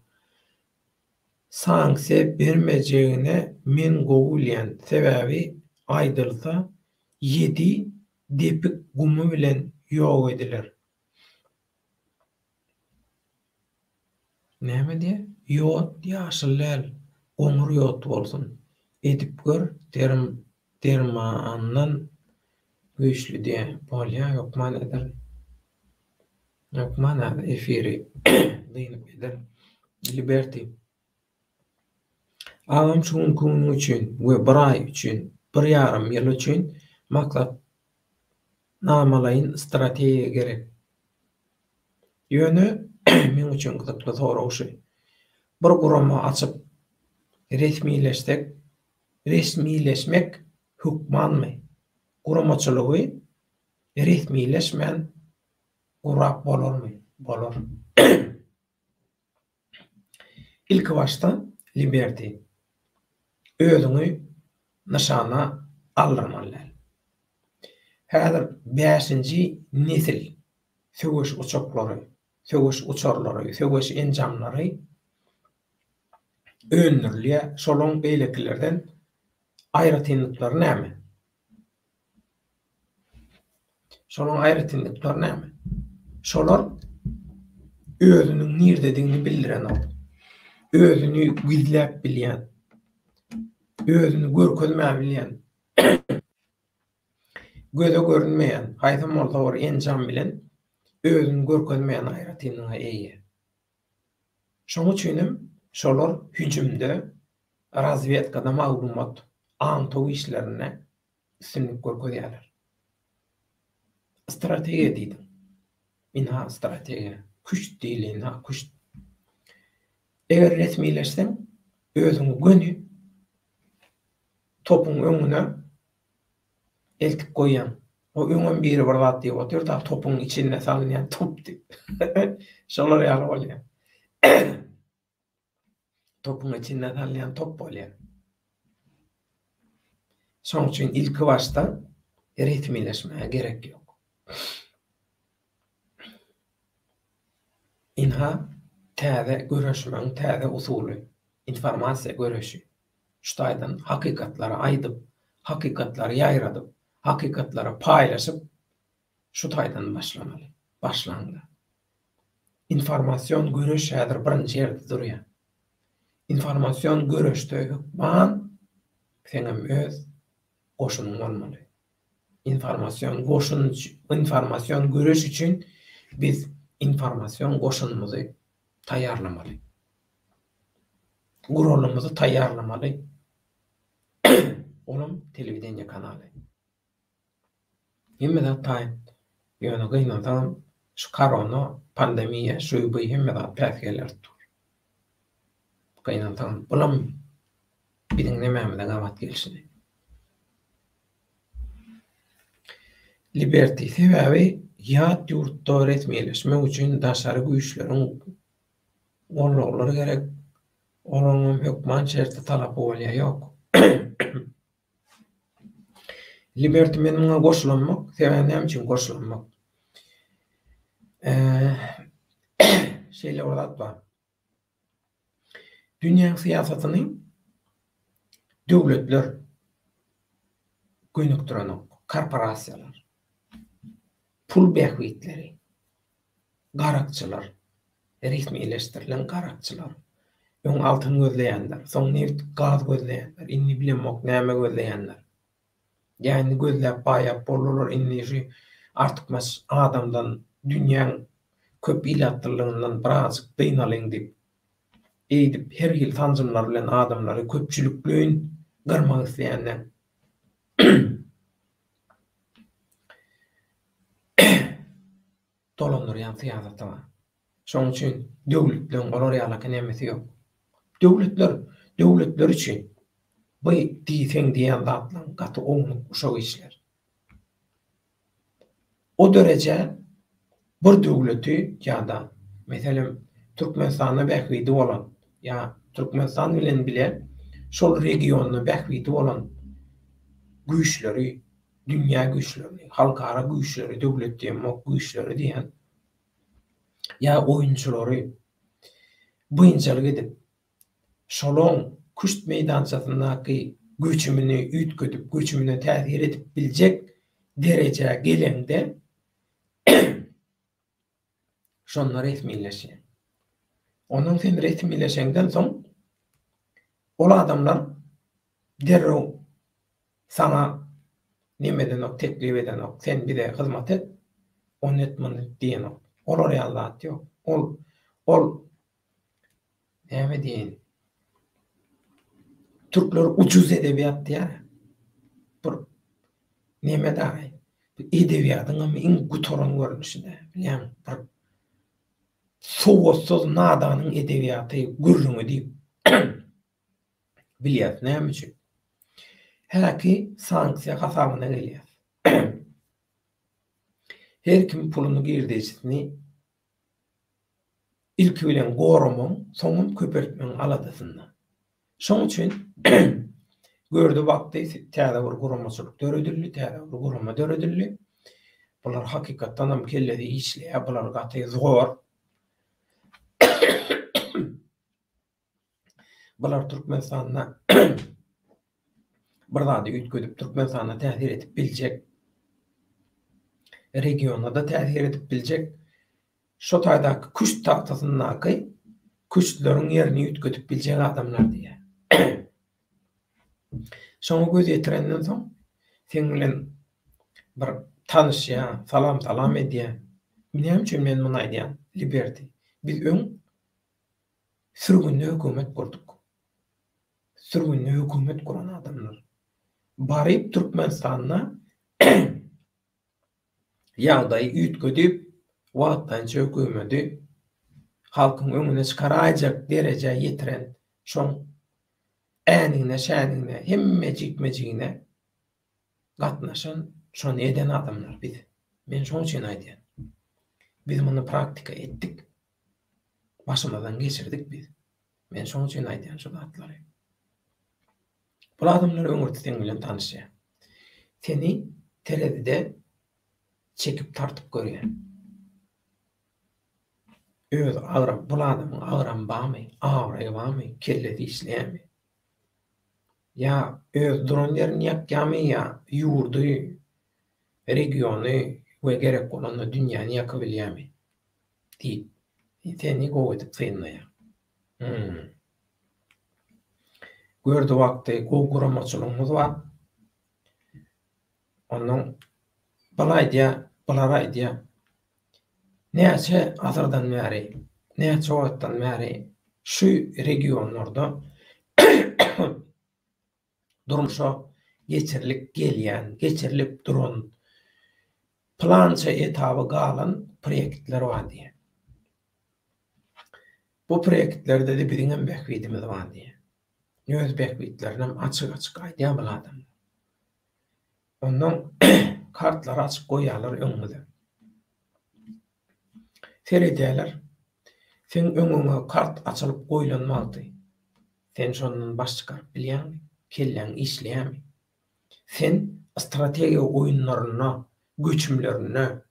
Sanksiýa bermejegine men gowulýan sebäbi aýdylsa 7 depik gumy bilen ýok ediler. Näme diýe? Ýot ýaşyl, oňur ýot bolsun. Edip gör, dermandan güýçli diýe. Bolýa ýokman eder. Ýokman efiri diýip eder. Liberty. Agam şuň gün üçin we bir ay üçin, 1,5 ýyl üçin maksat namalaýyn strategiýa gerek. Ýöne men üçin gyzykly soraw bir gurama açyp resmileşmek hukmanmy? Guramaçylygy resmileşmän gurap bolarmy? Bolar. İlk başta liberty. Özüňi nişana aldyrmaly. Häzir 5-nji nesil söwüş uçaklary, söwüş uçarlary, söwüş enjamlary önürliýe şolaň beýleklerden aýratynlyklary näme? Şolaň aýratynlyklary näme? Şolar özüniň nirdedigini bildiren ol. Özüni gizläp bilýän, özüni görkezmä bilýän, göze görünmeýän, haýsam bolsa bir enjam bilen özüni görkezmeýän aýratynlyğa eýe. Şoň üçin şolar hüjümde, razvedkada maglumat, antow işlerine üstünlük görkezýärler. Strategiýa diýdim. Inha strategiýa, küç diýilýän, küç. Eger resmileşseň, özüňi gönü topun öňüne eltip goýan. O öňün biri bir zat diýip otur da topun içine salynýan top diýip. Şolar ýaly bolýar. Topun içine salynýan top bolýar. Şoň üçin ilki başta ritmileşmeye gerek yok. Inha täze göreşmeň täze usuly, informasiýa göreşi. Şutaýdan hakykatlara aýdyp, hakykatlara ýaýradyp, hakykatlara paýlaşyp, şutaýdan başlamaly. Başlandy. Informasiýon göreş häzir birinji ýerde durýar. Informasiýon göreşde hukman seňem öz goşunyň bolmaly. Informasiýon göreş üçin biz informasiýon goşunymyzy taýýarlamaly. Gurulumyzy taýýarlamaly. Olum telewidenýe kanaly. Hemme zat taýyn. Ýöne gynadam şu korona, pandemiýa, şu bu hemme zat päsgeler dur. Gynadam bulam biziň nämämizden awat gelişini. Liberty sebäbi ýat ýurtda resmileşmek üçin daşary güýçleriň gollary gerek. Olaryň hökman şerti talap bolýar ýok. Liberty meniňe goşulanmak, sebänem üçin goşulanmak. Şeýle olatma. Dünýä siýasatynyň döwletler göňükdiren korporasiýalar, pul bähwitleri, garakçylar, resmileşdirilen garakçylar, ýöň altyn gözleýänler, soň neft, gaz gözleýänler, inni bilenmok näme gözleýänler. Ýani gözläp baýap bolurlar inni şu artykmas adamdan dünýäň köp ilatdyrlygyndan birazjyk beýnalyň dip eýdip her ýyl tanjymlar bilen adamlary köpçülikleýin garmak isleýänler. Dolandyrýan siýasata var. Şoň üçin döwletleň olar ýalaky nämesi ýok. Döwletler üçin bu diýsen diýen zatlaň gaty oňluk uşak işler. O derece bir döwleti ýa-da meselem Türkmenistanda bähwidi bolan ýa Türkmenistan bilen bile şol regionda bähwidi bolan güýçleri, dünýä güýçleri, halkara güýçleri, döwletdiň mok güýçleri diýen ýa oýunçylary buýunçalyk edip şolaň kuşt meýdançasyndaky göçümini üýtgedip, göçümine täsir edip biljek derejä gelende şonlar resmileşýär. Onuň sen resmileşenden soň ol adamlar derrew sana nimeden ok teklif eden ok, sen bize hyzmat et, on etmeni diýen ok. Olar ýalat ýok. Ol näme diýen? Türkler ucuz edebiýat diýär. Bir näme daý? Edebiýatyň iň gutoran görnüşinde. Bilýän bir sowatsuz nadanyň edebiýaty gürrüňi diýip bilýär näme üçin? Häki sanksiýa hasabyna gelýär. Her kim puluny girdiýisini ilki bilen gorumyň, soňum köpertmeň aladysynda. Şoň üçin gördü bakdy täze bir guramaçylyk döredildi, täze bir gurama döredildi. Bular hakykatdan hem kelledi işleýär, bular gaty zor. Bular Türkmenistanda bir zady üýtgedip Türkmenistana täsir etip biljek, regiona da täsir etip biljek. Şo taýdaky kuş tahtasyndaky kuşlaryň ýerini üýtgedip biljek adamlar diýär. Şoňa göz ýetirenden soň sen bilen bir tanışýa, salam edýär. Näme üçin men muny aýdýan? Liberty. Biz öň sürgünli hökümet kurduk. Sürgünli hökümet kuran adamlar. Baryp Türkmenistanda ýagdaý üýtgedip, wagtlança hökümeti halkyň öňüne çykarajak derejä ýetiren şoň äniňne, şäniňne, hemmejik-mejigine gatnaşan şonu eden adamlar biz. Men şoň üçin aýdýan. Biz muny praktika etdik. Başymyzdan geçirdik biz. Men şoň üçin aýdýan şu zatlary. Bu adamlar öňürde sen bilen tanışýar. Seni teredide çekip tartıp görýär. Öz agram, bul adamyň agram barmy, awragy barmy, kellesi işleýärmi? Ya öz duran ýerini ýakýarmy ya ýurdy, regiony we gerek bolany dünýäni ýakyp bilýärmi? Diýip, seni gowy edip synlaýar. Gördü wagty gowguramaçylygymyz bar. Onuň bulara aýdýar. Näçe asyrdan bäri, näçe wagtdan bäri şu regionlarda durmuşa geçirilip gelýän, geçirilip duran plança etaby galan proyektler bar diýär. Bu proyektlerde de biziň bähwidimiz bar diýär. Öz bähwidlerini açyk aýdýar bu adam. Ondan kartlar açıp goýarlar öňüňde. Seredýärler. Sen öňüňe kart açylyp goýlanmaly. Sen şondan baş çykaryp bilýärmi? Kelläň işleýärmi? Sen strategiýa oýunlaryna, göçümlerine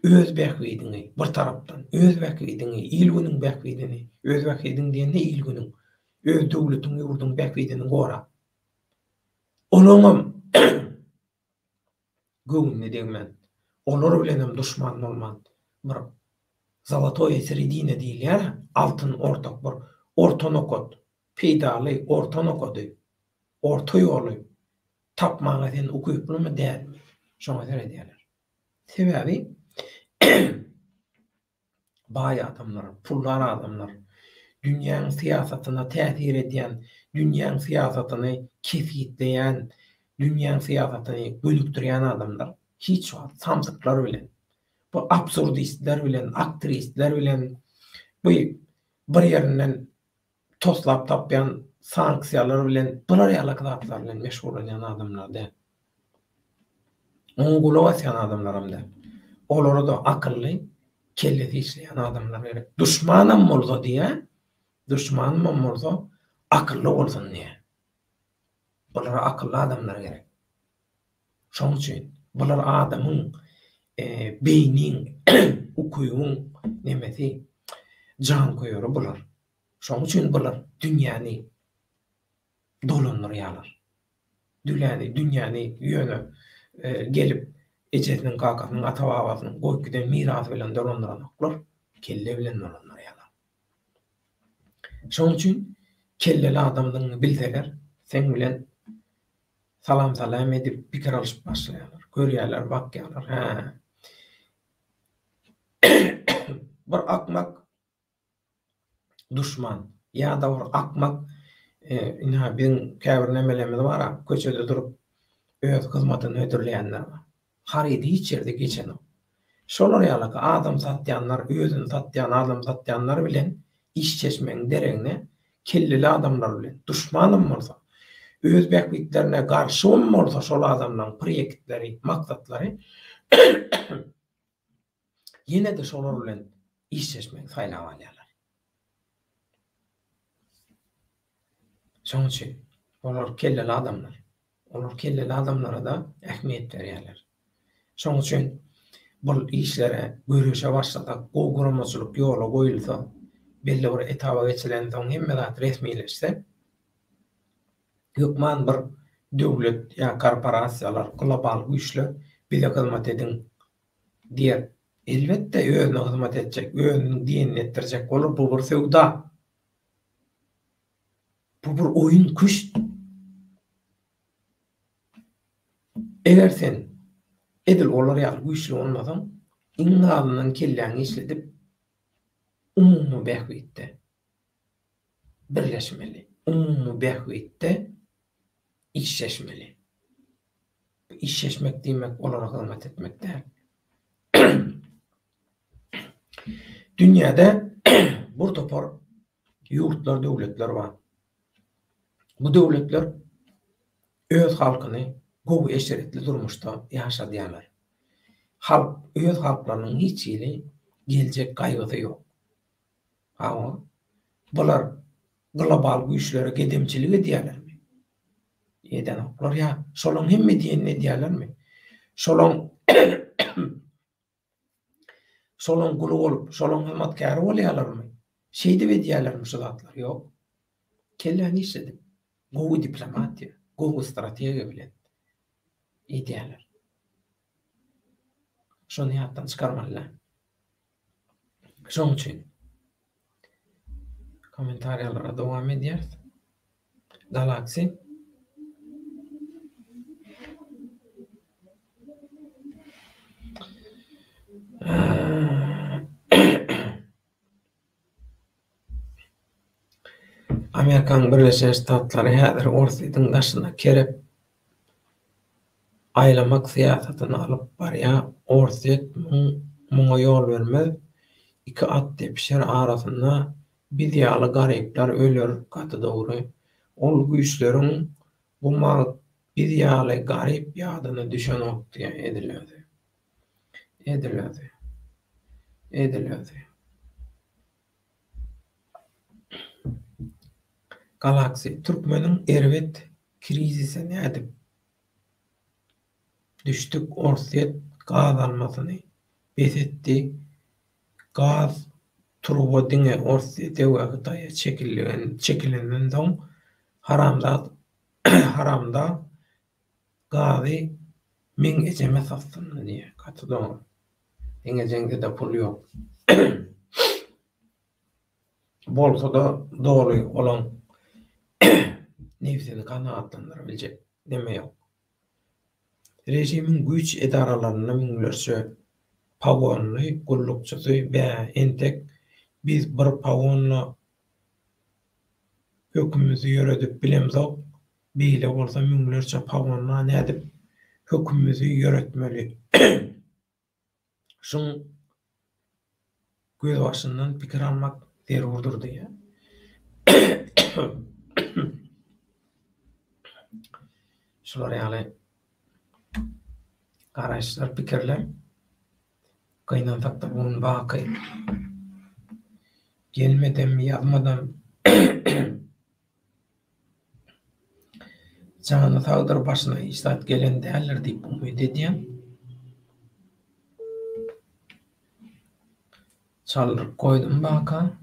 öz bähwidini bir tarapdan, öz bähwidini, ilgüniň bähwidini, öz bähwidin diýende ilgüniň, öz döwletiň, ýurduň bähwidini gora. Olaňam göwünde diýmen, olar bilenem duşman bolman. Bir zalatoy seredine diýilýär, altyn ortak bir ortanokot, peýdaly ortanokody, orta ýoly tapmagy sen ukuyuplymy dälmi? Şoňa göre diýerler. Sebäbi baý adamlar, pullar adamlar, dünýäň siýasatyna täsir edýän, dünýäň siýasatyny kesitleýän, dünýäň siýasatyny bölükdirýän adamlar hiç wagt samsyklar bilen, bu absurdistler bilen, aktristler bilen, bu bir ýerinden toslap tapýan sanksiýalar bilen, bular ýalakatlar bilen meşgul bolýan adamlar da. Oňa gulak asýan adamlaram da. Olary da akylly, kellesi işleýän adamlar gerek. Duşmanam bolsa diýe, duşmanam bolsa akylly bolsun diýe. Bulara akylly adamlar gerek. Şoň üçin bular adamyň beýniň, ukuyuň nemesi jan koýary bular. Şoň üçin bular dünýäni dolandyrýarlar. Dünýäni ýöne gelip ejetiniň gakasynyň ata-babasynyň goýup giden mirasy bilen dolandyrýarlar. Kelle bilen dolandyrýarlar. Şoň üçin kelleli adamdyň bilseler, sen bilen salam edip pikir alyşyp başlaýarlar. Görýärler, bakýarlar. Bir akmak duşman ya da bir akmak biziň käbir nemelerimiz bar, köçede durup öz hyzmatyny ödürleýänler bar. Harydy hiç ýerde geçen o. Şolar ýaly adam satýanlar, özüni satýan adam satýanlar bilen iş çeşmeň deregne kelleli adamlar bilen duşmanam bolsa, öz bähwidlerine garşy bolsa şol adamlaryň proyektleri, maksatlary ýene de şolar bilen iş çeşmeň saýlap alýarlar. Şoň üçin olar kelleli adamlar. Olar kelleli adamlara da ähmiýet berýärler. Şoň üçin bu işlere görüşe başladak, gowguramaçylyk ýola goýulsa, belli bir etaba geçilen soň hemme zat resmileşse, hökman bir döwlet ýa korporasiýalar, global güýçler bize hyzmat edin diýer. Elbetde özüne hyzmat etjek, özüniň dinini etdirjek bolar, bu bir sewda. Bu bir oyun kuş. Eger sen edil olar ýaly güýçli bolmasaň, iňňalynyň kelläňi işledip umumy bähwitde birleşmeli. Umumy bähwitde işleşmeli. İşleşmek diýmek olara hyzmat etmek däl. Dünýäde bir topar ýurtlar, döwletler bar. Bu döwletler öz halkyny gowy eşeretli durmuşda ýaşadýarlar. Halk, öz halklarynyň hiç ýeri geljek gaýgysy ýok. Bular global güýçlere gedemçilik edýärlermi? eden oklar ya şolun hemme diyen ne diýerlermi? Şolun şolun gulu bolup, şolun hyzmatkary bolýarlarmy? Şeýdi we diýerlermi şu zatlar? Ýok. Kelle niçedi? Gowy diplomatiýa, gowy strategiýa bilen ideýärler. Şonu ýatdan çykarmalylar. Şoň üçin kommentariýalara dowam edýär. Galaxy Amerikan Birleşen Ştatlary häzir orsydyň daşyna kerep aýlamak syýasatyny alyp barýar. Orsyet muňa ýol bermez. Iki at tepişer arasynda biz ýaly garyplar öler gaty dogry. Ol güýçleriň bu mal biz ýaly garyp ýadyna düşen okdy edilýärdi. Galaxy türkmeniň erwet krizisine nädip düştük. Orsyet gaz almasyny besetdi. Gaz turuba diňe Orsyet'e we Hytaýa çekilenden soň haramda gazy meň ejeme satdyny diýe gaty dogry. Eňejende de pul ýok. Bolsa da dogry olan nefsini kanaatlandyrabiljek deme ýok. Rejimiň güýç edaralaryna miňlerçe pawonly, gullukçysy we entek biz bir pawonla hökümimizi ýöredip bilemzok. Beýle bolsa miňlerçe pawonla nädip hökümimizi ýöretmeli. Şoň göz başyndan pikir almak zerurdur diýe. Şular ýaly garaşlar, pikirler gaýnansak da bunun baky gelmeden ýazmadan jana tagdyr başyna istat gelen däller diýip umyt edýän. Çaldyryp koydum baka.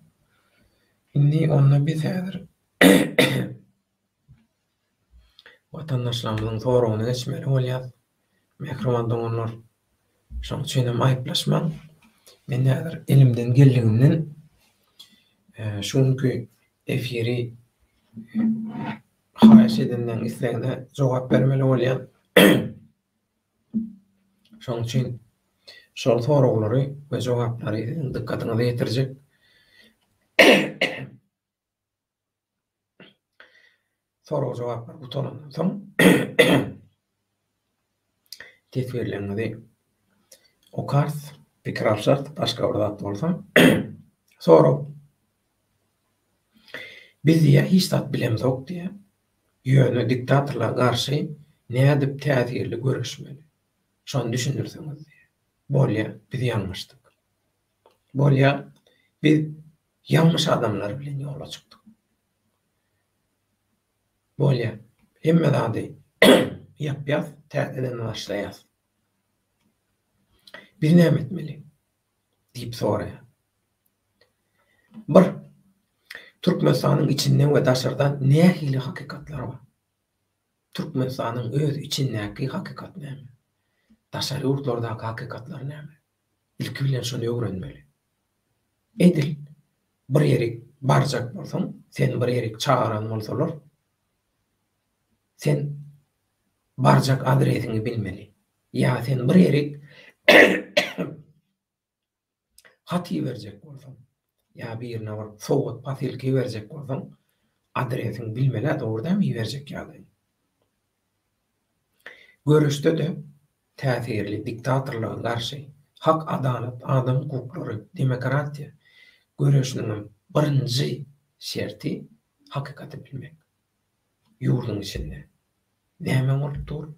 Indi onna biz häzir vatandaşlarymyzyň soragyny geçmeli bolýar. Mehriman onlar şoň üçin hem aýplaşmaň. Men häzir elimden geldiginden şuňky efiri haýyş edenden islegine jogap bermeli bolýar. Şoň üçin şol soraglary we jogaplary dikkatyňizi ýetirjek. Soraw jogaplar butonundan soň tesbirleňizi okars, pikir alşart, başga bir zat bolsa soraw biz ýa hiç zat bilemzok diýe ýöne diktatorlara garşy nädip täsirli görüşmeli. Şonu düşünürseňiz diýe. Bolýa biz ýalňyşdyk. Bolýa biz ýalňyş adamlar bilen ýola çykdyk. Bolýa hemme zady ýap-ýap täzeden başlaýar. Bir näme etmeli diýip soraýar. Bir Türkmenistanyň içinden we daşardan nähili hakykatlar bar. Türkmenistanyň öz içindäki hakykat näme? Daşary ýurtlardaky hakykatlar näme? İlki bilen şonu öwrenmeli. Edil bir ýerik barjak bolsaň, sen bir ýerik çagaran bolsalar, sen barjak adresini bilmeli. Ya sen bir ýerik haty berjek bolsaň, ya birine bir sowat pasilki berjek bolsaň, adresini bilmeli, dogrudan mi berjek ýaly. Görüşde de täsirli diktatorlara garşy hak, adalet, adam hukuklary, demokratiýa görüşiniň birinji şerti hakykaty bilmek. Ýurduň içinde näme bolupdyr?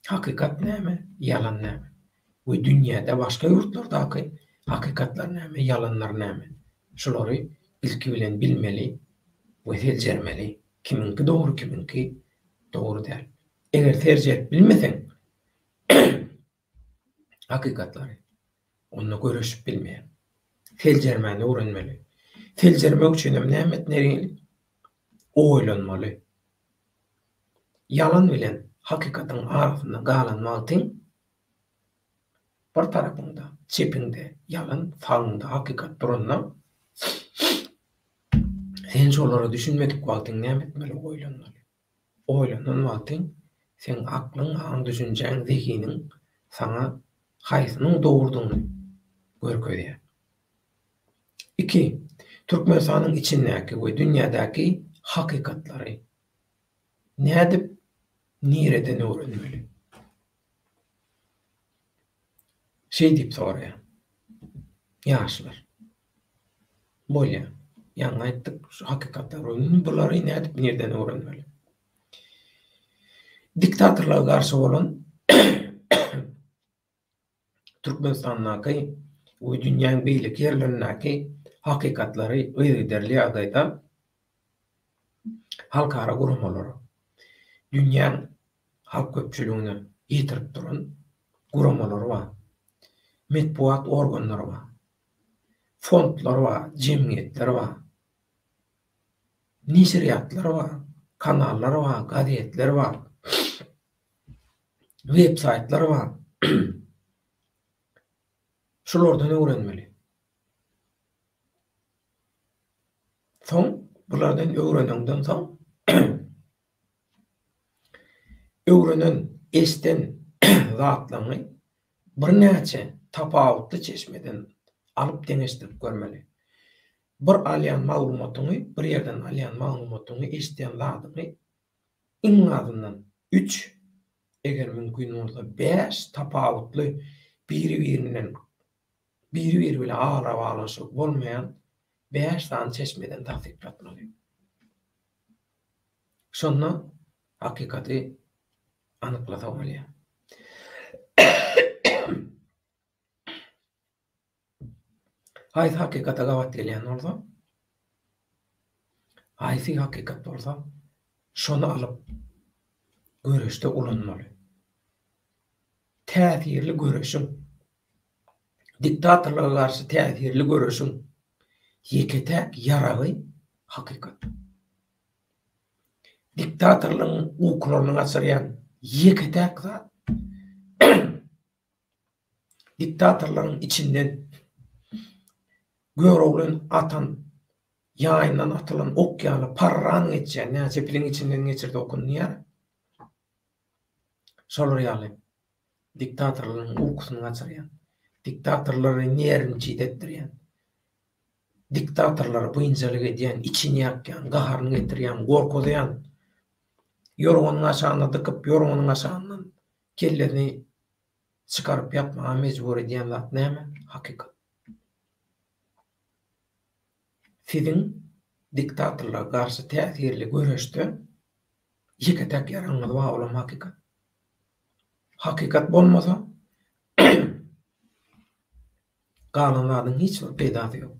Hakykat näme? Yalan näme? Bu dünýäde başga ýurtlardaky hakykatlar näme? Yalanlar näme? Şolary ilki bilen bilmeli we seljermeli. Kiminki dogry, kiminki Doğru däl. Eger terjih bilmeseň hakykatları onu görüşüp bilmeýän. Feljermäni öwrenmeli. Feljermek üçin näme etmeli? Oýlanmaly. Yalan bilen hakykatyň arasynda galanmak üçin bir tarapynda çepiňde yalan, faňynda hakykat duranda sen şolary düşünmedik wagtyň näme etmeli? Oýlanmaly. Oýlanan wagtyň sen aklyň, aň düşünjeň, zihiniň sana haýsynyň dogrudygyny görkezýär. 2. Türkmenistanyň içindäki we dünýädäki hakykatlary nädip, nireden öwrenmeli? Diýip soraýar. Ýaşlar. Bolýa. Ýa-ni aýtdyk, şu hakykatlary bulary nädip, nireden öwrenmeli? Diktatorlara garşy bolan Türkmenistandaky we dünýäniň beýlik ýerlerindäki hakykatlary öýderli ýagdaýda halkara guramalar, dünýäň halk köpçüligini ýetirip duran guramalar bar. Medpuat organlary bar. Fondlar bar, jemgyýetler bar. Nisriýatlar bar, kanallar bar, gazetler bar. Websaytlar bar. Şolardan öwrenmeli. Soň bulardan öwrenenden soň öwrenen esten zatlaryny birnäçe tapawutly çeşmeden alyp deňeşdirip görmeli. Bir alýan maglumatyny, bir ýerden alýan maglumatyny eşitýän zadyny iň azyndan 3, eger mümkin bolsa 5 tapawutly biri bilen ara baglanşyk bolmaýan 5 san çeşmeden tasdik etmeli. Şonda hakykaty anyklasa bolýar. Haýsy hakykata gawat gelýän bolsa, haýsy hakykat bolsa, şonu alyp göreşde ulanmaly. Täsirli göreşiň, diktatorlara garşy täsirli göreşiň ýeketäk ýaragy hakykat. Diktatorlaryň uklaryny açarýan ýeketäk zat. Diktatorlaryň içinden göroglen atan, ýaýyndan atylan okýaly parran geçýän näçe piliň içinden geçirdi okunýar. Şolar ýaly diktatorlaryň uykusyny açarýan, diktatorlary närini çiğdetdirýän, diktatorlar buýunçalyk edýän, içini ýakýan, gaharyny getirýän, gorkuzýan, ýorganyň aşagyna dykyp, ýorganyň aşagyndan kellerini çykaryp ýatmaga mejbur edýän zat näme? Hakykat. Siziň diktatorlara garşy täsirli göreşde ýeketäk ýaraňyz bar bolan hakykat. Hakykat bolmasa galanlaryň hiç bir peýdasy ýok.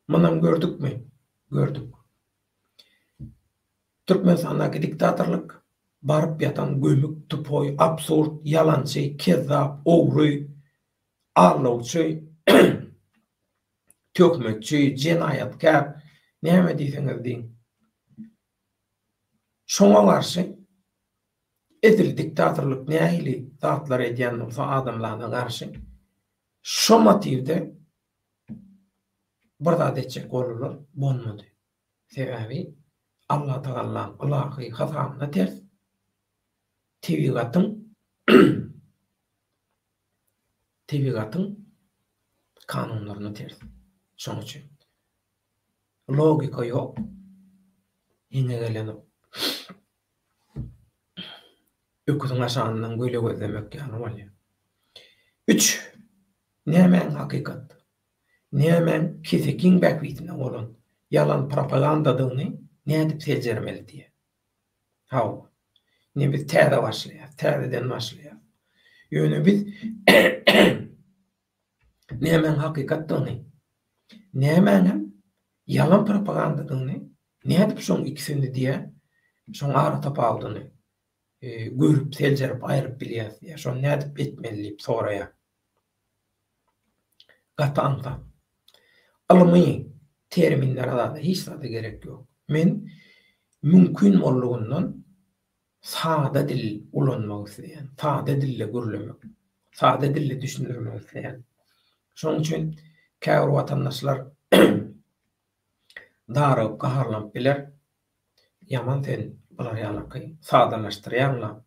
Munam gördükmi? Gördük. Türkmenistandaky diktatorlyk baryp ýatan gömük, tupoy, absurd, ýalançy, kezzap, ogry, arlawçy, tökmekçi, jenaýatkar, näme diýseňiz diýin. Şoňa garşy edil diktatorlyk nähili zatlar edýän bolsa adamlara garşy şo motivde bir zat etjek bolurlar, bolmady. Sebebi Allah Taala Allahy hasamyna ters. Tebigatyň kanunlaryna ters. Şoň üçin logika ýok. Ýene gelen öküziň aşagyndan göle gözlemek ýaly bolýar. 3. Nämen hakykat? Nämen kesekiň bäkbitine bolan yalan propagandadagyny nädip seljermeli diýe. Haw. Ne biz täze başlaýar, täzeden başlaýar. Ýöne biz nämen hakykatdyny, nämen yalan propagandadagyny nädip şoň ikisini diýe Şoň ara tapawdyny görüp seljerip aýryp bilýär. Ya şonu nädip etmeli soraýa. Gata anta. Almy terminler da hiç da gerek yok. Men mümkün bolduğundan sada dil ulanmak isteyen, sada dille gürlemek, sada dille düşünürmek isteyen. Şoň üçin käbir watandaşlar daryp gaharlanıp biler. Yaman sen bular ýalaky sadalaşdyrýarlar.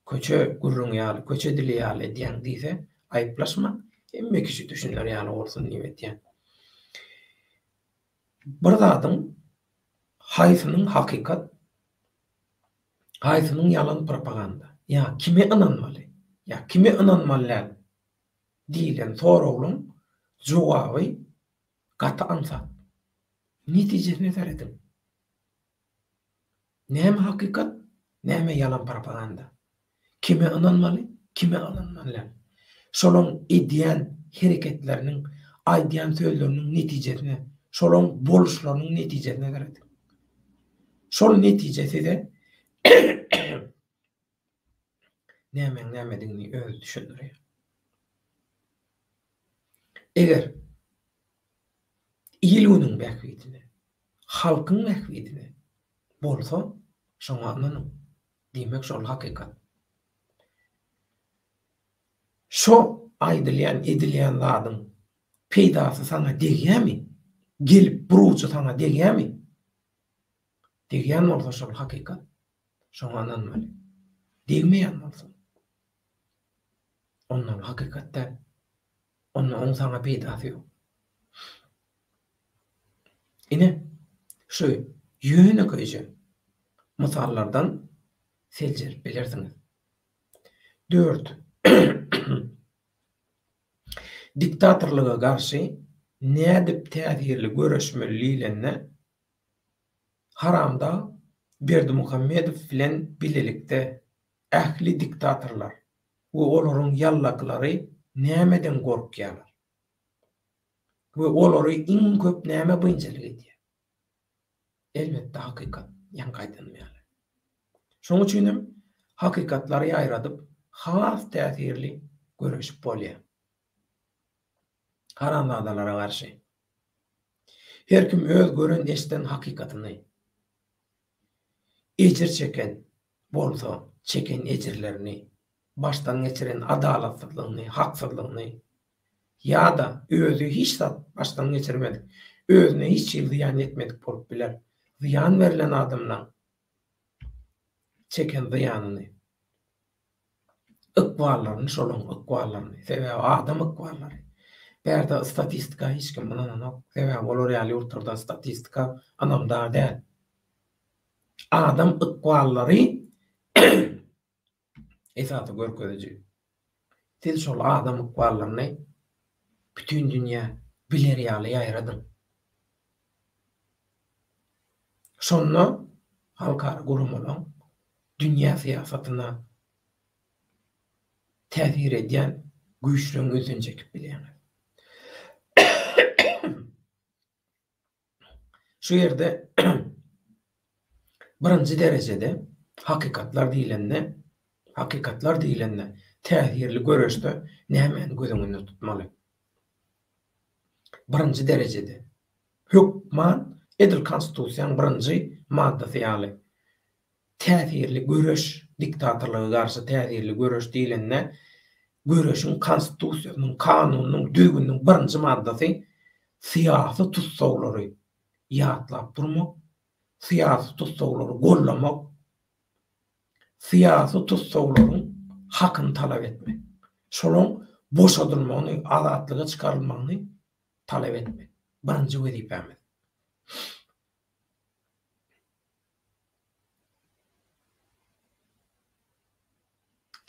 Köçe gurrun ýaly, köçe dili ýaly diýen diýse, aýyplaşma. Emme kişi düşünür ýaly bolsun diýip. Bir zadyň haýsynyň hakykat, haýsynyň ýalan propaganda. Ya kime inanmaly? Ya kime inanmaly? Diýilen soragyň jogaby gata ansat. Netijesine näzär edin. Näme hakykat, näme ýalan propaganda. Kime inanmaly, kime inanmaly? Şolaň edýän hereketleriniň, aýdýan sözleriniň netijesine, şolaň boluşlarynyň netijesine näzär edin. Şol netijesi de näme-nämedigini öz düşündirýär. Eger ilginiň bähwitine, halkyň bähwitine bolsa, şoňa ynanyň. Diýmek şol hakykat. Şo aýdylýan, edilýän zadyň peýdasy sana degýärmi? Gelip burujy sana degýärmi? Degýän bolsa şol hakykat. Şoňa ynanmaly. Degmeýän bolsa. Ondan hakykatda onun sana peýdasy ýok. Ine şu ýöne köýje misallardan seljer bilersiňiz. 4. Diktatorlyga garşy nädip täsirli göreşmeliliklerine haramda Berdimuhammedow bilen bilelikde ähli diktatorlar we olaryň ýallaklary nämeden gorkýarlar? We olary iň köp näme boýunçalyk edýär? Elbetde hakykat, ýan gaýdanmaýar. Şoň üçin hakykatlary aýradyp, has täsirli göreşip bolýar. Haramadalara garşy. Her kim öz gören eşden hakykatyny ejir çeken bolsa, çeken ejirlerini, baştan geçiren adalatsyzlygyny, haksızlygyny ýa-da özü hiç baştan geçirmedik, özüne hiç ziyan etmedik bolup biler. Ziyan verilen adamdan çeken ziyanyny, ykballaryny, şolaň ykballaryny, sebäbi adam ykballary. Bärde statistika hiç kim ananak, sebäbi olar ýaly ýurtlarda statistika anamda däl. Adam ykballary esasy görkeziji. Siz şol adam ykballaryny bütün dünýä biler ýaly ýaýradyn. Şonda halkara gurumlaryň dünýä siýasatyna täsir edýän güýçlüň özüni çekip bilýär. Şu ýerde birinji derejede hakykatlar diýilende täsirli göreşde näme gözüňde tutmaly? Birinji derejede hükman edil konstitusiýanyň birinji maddasy ýaly täsirli göreş, diktatorlyga garşy täsirli göreş diýilende göreşiň konstitusiýanyň, kanunyň, düýgüniň birinji maddasy syýasy tutsaglary ýatlap durmak, syýasy tutsaglary gollamak, syýasy tutsaklaryň hakyny talap etmek. Şolaň boşadylmagyny, azatlyga çykarylmagyny talap etmek. Birinji wezipemiz.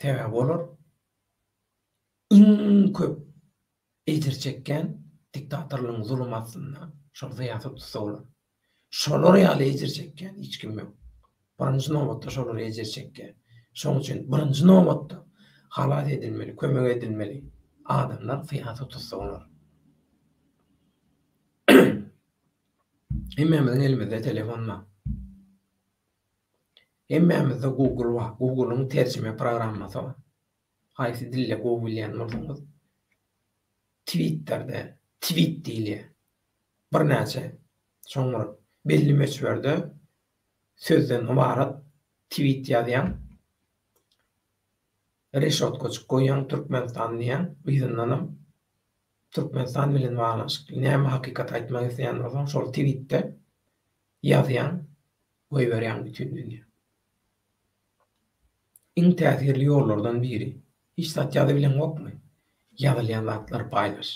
Sebäbi bolar, iň köp ejir çekken diktatorlygyň zulmatyna şol syýasy tutsaglar. Şolar ýaly ejir çekken hiç kim ýok. Birinji nowatda şolar ejir çekken. Şoň üçin birinji nowatda halat edilmeli, kömek edilmeli adamlar syýasy tutsaglar. Hemmemiziň elimizde telefon var. Emmemizde Google var. Google'un tercüme programması var. Haysi dille Google'yan bolsanız. Twitter'de, tweet dili. Bir näçe soňra belli meçberde sözden ibarat tweet ýazýan, reşotka goýan Türkmenistan diýen bizanam Türkmenistan bilen baglanşyk. Näme hakykat aýtmak isleýän bolsaň şol tweetde ýazýan, goýberýän bütün dünýä. Iň täsirli ýollardan biri. Hiç zat ýazy bilen gokmy? Ýazylýan zatlar paýlaş.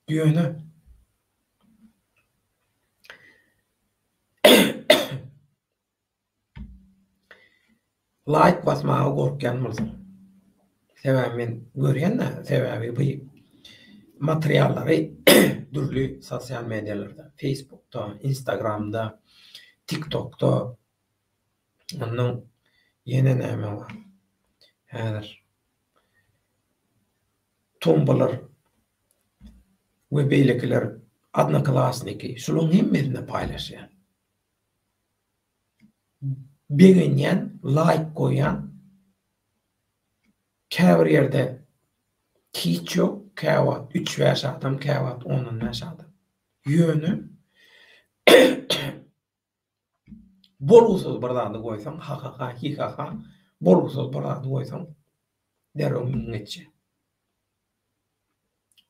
Ýöne like basmaga gorkýan bolsam. Sebäbi men görýän-de, sebäbi bu materiallary dürli sosial medialarda, Facebook'ta, Instagram'da, TikTok'ta, ondan ýene näme bar? Häzir Tumblr we beýlekiler Odnoklassniki, şolaryň hemmesine paýlaşýar. Beğenýän, like goýan, käbir ýerde hiç ýok, käwat 3 ýaş adam, käwat 10 ýaş adam. Ýöne bolgusyz bir zady goýsaň, ha, hi-ha, bolgusyz bir zady goýsaň, derem geçe.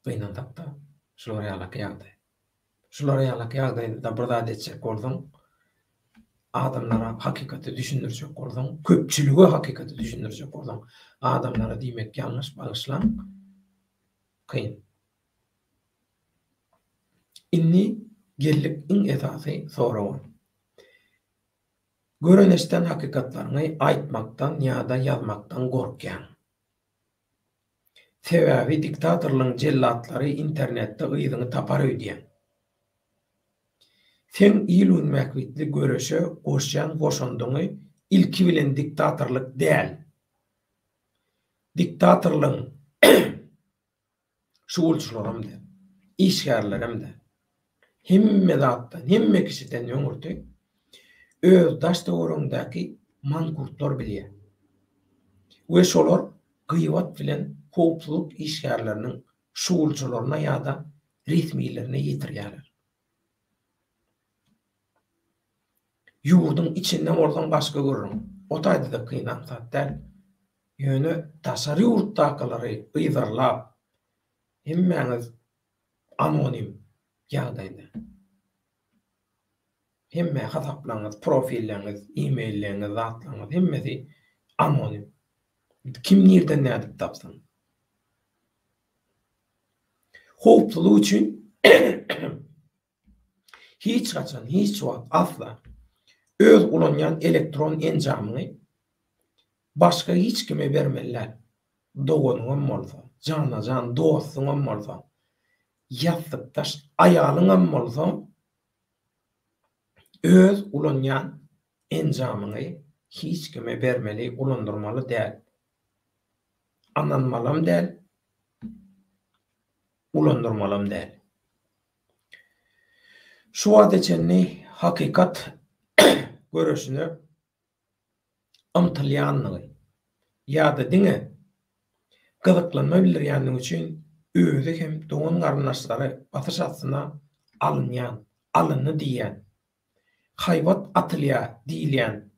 Beýnan tapda, şolar ýaly ýagdaý. Şolar ýaly ýagdaýda bir zady etjek bolsaň, adamlara hakykatı düşündürjek bolsaň, köpçülüge hakykatı düşündürjek bolsaň, adamlara diýmek ýalňyş bagyslan, kyn. Inni gellik iň esasy soragy. Göreneşden hakykatlaryny aýtmakdan ýa-da ýazmakdan gorkýan. Sebäbi diktatorlyň jellatlary internetde ýyzyny tapar öýdýän. Sen ilün mäkbitli göreşe goşan goşandyňy ilki bilen diktatorlyk däl. Diktatorlyň şuwulçylarym da, işgärlerim de, hemme zatdan, hemme kişiden öňürde öz daş döwrüňdäki mankurtlar bilýär. We şolar gıýbat bilen howpsuzlyk işgärleriniň şuwulçylaryna ýa-da resmiýlerine ýetirýärler. Ýurdun içinden bolsaň başga görürüm. Otaýda da kynap satdal. Ýöne taşary ýurtdakylary ýyzarlap, hemmeňiz anonim ýagdaýda. Hemme hasaplaryňyz, profilleriniz, e-mailleriniz, zatlaryňyz hemmesi anonim. Kim nerden nädip tapsyn? Howpsuzlyk üçin hiç gaçan, hiç wagt asla öz ulanýan elektron enjamyny başga hiç kime bermeler. Dogonuňam bolsa, jana-jan dostuňam bolsa, ýatlypdaş aýalyňam bolsa, öz ulanýan enjamyny hiç kime bermeli, ulandyrmaly däl. Ananmalym däl, ulandyrmalym däl. Şu adeçenni hakykat göreşini ymtylýanlygy ýa-da diňe gyzyklanma bildirýänligi üçin özü hem dogan garyndaşlary batyşasyna alynýan, alyny diýen, haýbat atylýa diýilýän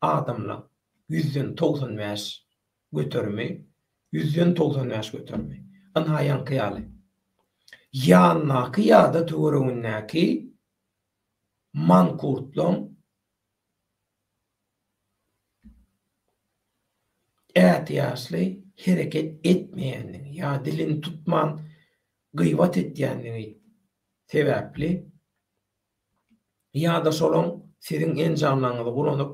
adamlar 195 götermi, 195 götermi. Ana ýankyýaly. Ýannaky ýa-da töweregindäki mankurtlaň ätiýaşly hereket etmeýänligi ýa dilini tutman gıýbat etýänligi sebäpli ýa-da şolaň siziň enjamlaryňyzy kulanyp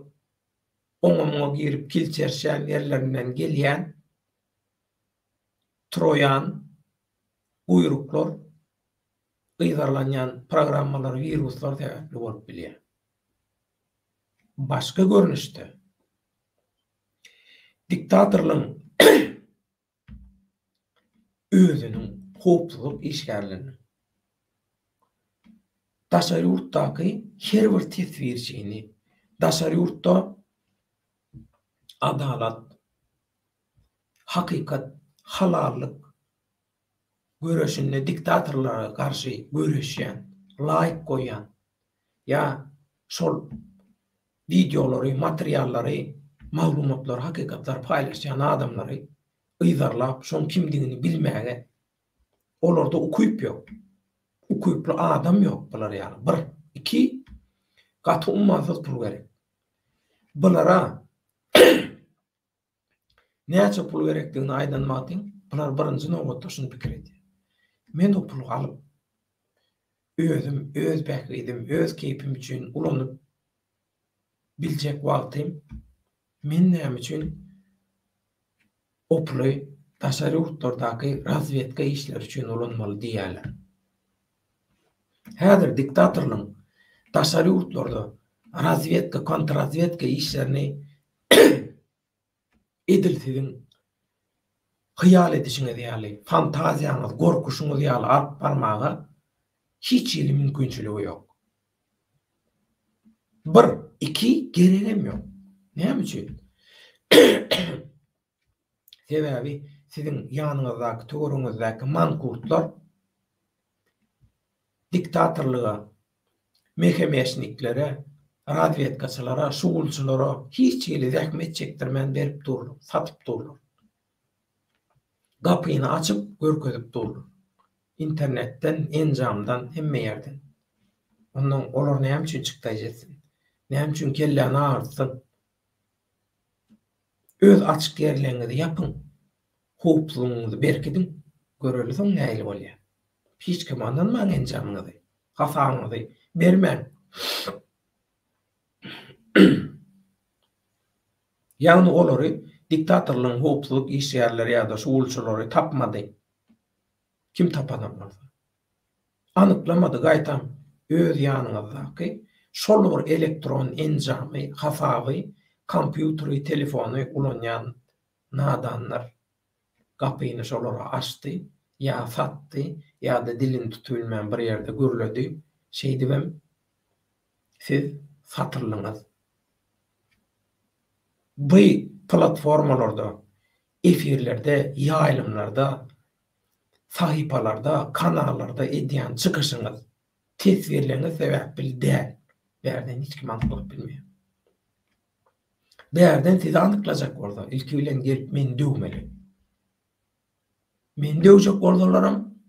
oňa girip kilçerşän ýerlerinden gelýän troýan uýruklar, ýyzarlanýan programmalar, viruslar sebäpli bolup bilýär. Başga görnüşde diktatorlyň özüniň howpsuzlyk işgärlerini daşary ýurtdaky her bir tesvirçini, daşary ýurtda adalat, hakykat, halallyk göreşinde diktatorlara karşı göreşýän, laýyk goýan, ya şol videolary, materiallary, maglumatlary, hakykatlar paýlaşan adamlary ýyzarlap, şoň kimdigini bilmäge olarda ukuyup ýok. Ukuyuply adam ýok bular ýaly. 1, 2 gaty ummasyz pul gerek. Bulara näçe pul gerekdigini aýdanmadyň, bular birinji nowbatda şunu pikir etdi. Men o pulu alyp özüm, öz bähgidim, öz keypim üçin ulanyp biljek wagtym men näme üçin o puly daşary ýurtlardaky razvedka işleri üçin ulanmaly diýerler. Häzir diktatorlyň daşary ýurtlarda razvedka, kontrrazvedka işlerini edilsiň hyýal edişiňe diýäli, fantaziýaňyz, gorkuşuňyz diýäli alyp barmaga hiç ýeli mümkinçiligi ýok. 1, 2 geregem ýok. Näme üçin? Sebäbi siziň ýanyňyzdaky, töwereňizdaky mankurtlar diktatorlyga, mehemesniklere, razvedkaçylara, şugulçylara hiç ýeli zähmet çekdirmän berip durlar, satyp durlar. Gapyny açyp görkezip durlar. İnternetten, enjamdan, hemme ýerden. Ondan olar näme üçin çykdaýjatsyň? Näme üçin kelläni ağartsyn? Öz açyk ýerleňizi ýapyň. Howpsuzlygyňyzy berkidin, göreliň näýli bolýar. Hiç kim andanmaň enjamyňyzy, hasaňyzy bermän. Ýagny olary diktatorlygyň howpsuzlyk işgärleri ýa-da şugulçylary tapmady. Kim tapanamaz? Anyklamady gaýtam öz ýanyňyzdaky şol bir elektron enjamy, hasaby, kompýutery, telefony ulanýan nadanlar gapyny şolara açdy, ýa satdy, ýa-da dilini tutulmayan bir ýerde görledi. Şey dibem, siz satyrlyňyz. Bu platformalarda, efirlerde, ýaýlymlarda, sahipalarda, kanallarda edýän çykyşyňyz, tesvirleriniz sebäpli däl. Bärden hiç kim anyklyk bilmeýär. Bärden sizi anyklajak bolsa, ilki bilen gelip meni döwmeli. Men döwjek bolsalarym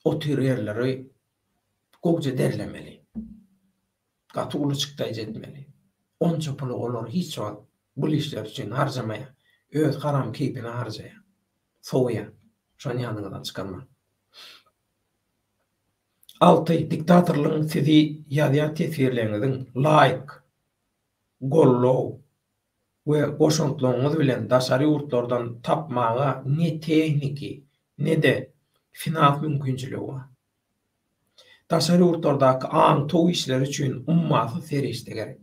o tür yerleri gowja derlemeli. Gaty uly çykdaý etmeli. Onça puly olar hiç wagt bu işler üçin harjamaýar. Öz garam keypini harjaýar. Soğuya. Şonu ýanyňyzdan çykarma. 6. Diktatorlygyň sizi ýa-da tesirleňiziň laýyk, gollaw we goşuntlaryňyz bilen daşary ýurtlardan tapmaga ne tehniki, ne de finans mümkinçiligi bar. Daşary ýurtlardaky aň tow işleri üçin ummaty serişde gerek.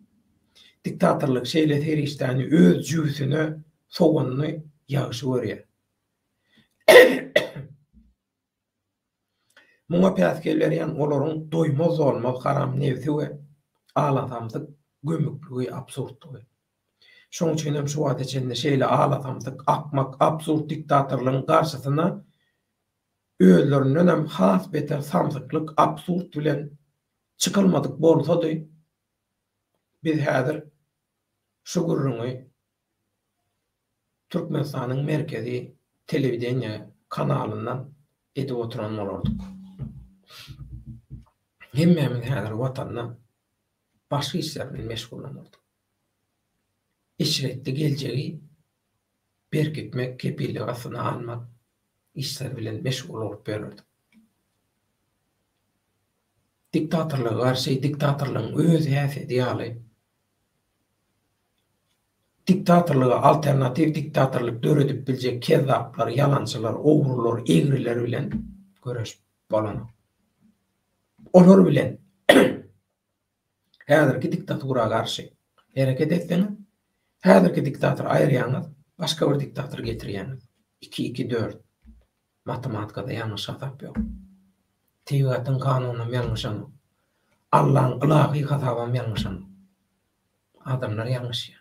Diktatorlyk şeýle serişdäni öz jüýsüne sowanyny ýagşy görýär. Muňa päs gelýän olaryň doýmaz bolmaz haram nefsi we alatamdyk gömükligi absurdlygy. Şoň üçin hem şu wagt içinde şeýle alatamdyk, akmak, absurd diktatorlygyň garşysyna özlerinden hem has beter samsyklyk, absurd bilen çykylmadyk bolsa-da biz häzir şu gurruňy Türkmenistanyň merkezi telewizioniýa kanalyndan edip oturan bolardyk. Hemmemiz häzir watanda başga işler bilen meşgul bolardyk. İşretdi geljegi berkitmek, kepillik asyna almak işler bilen meşgul bolup bererdik. Diktatorlyga garşy diktatorlygyň öz häsiýeti ýaly. Diktatorlyga alternativ diktatorlyk döredip biljek kezzaplar, ýalançylar, ogrular, egriler bilen göreş bolan. Olar bilen häzirki diktatura garşy hereket etseňiz, häzirki diktator aýrýaňyz, başga bir diktator getirýäňiz. 2 2 4 matematikada ýalňyş hasap ýok. Tabiatın kanununa yanlışanı. Allah'ın ilahi hatabam yanlışanı. Adamlar yanlış ya.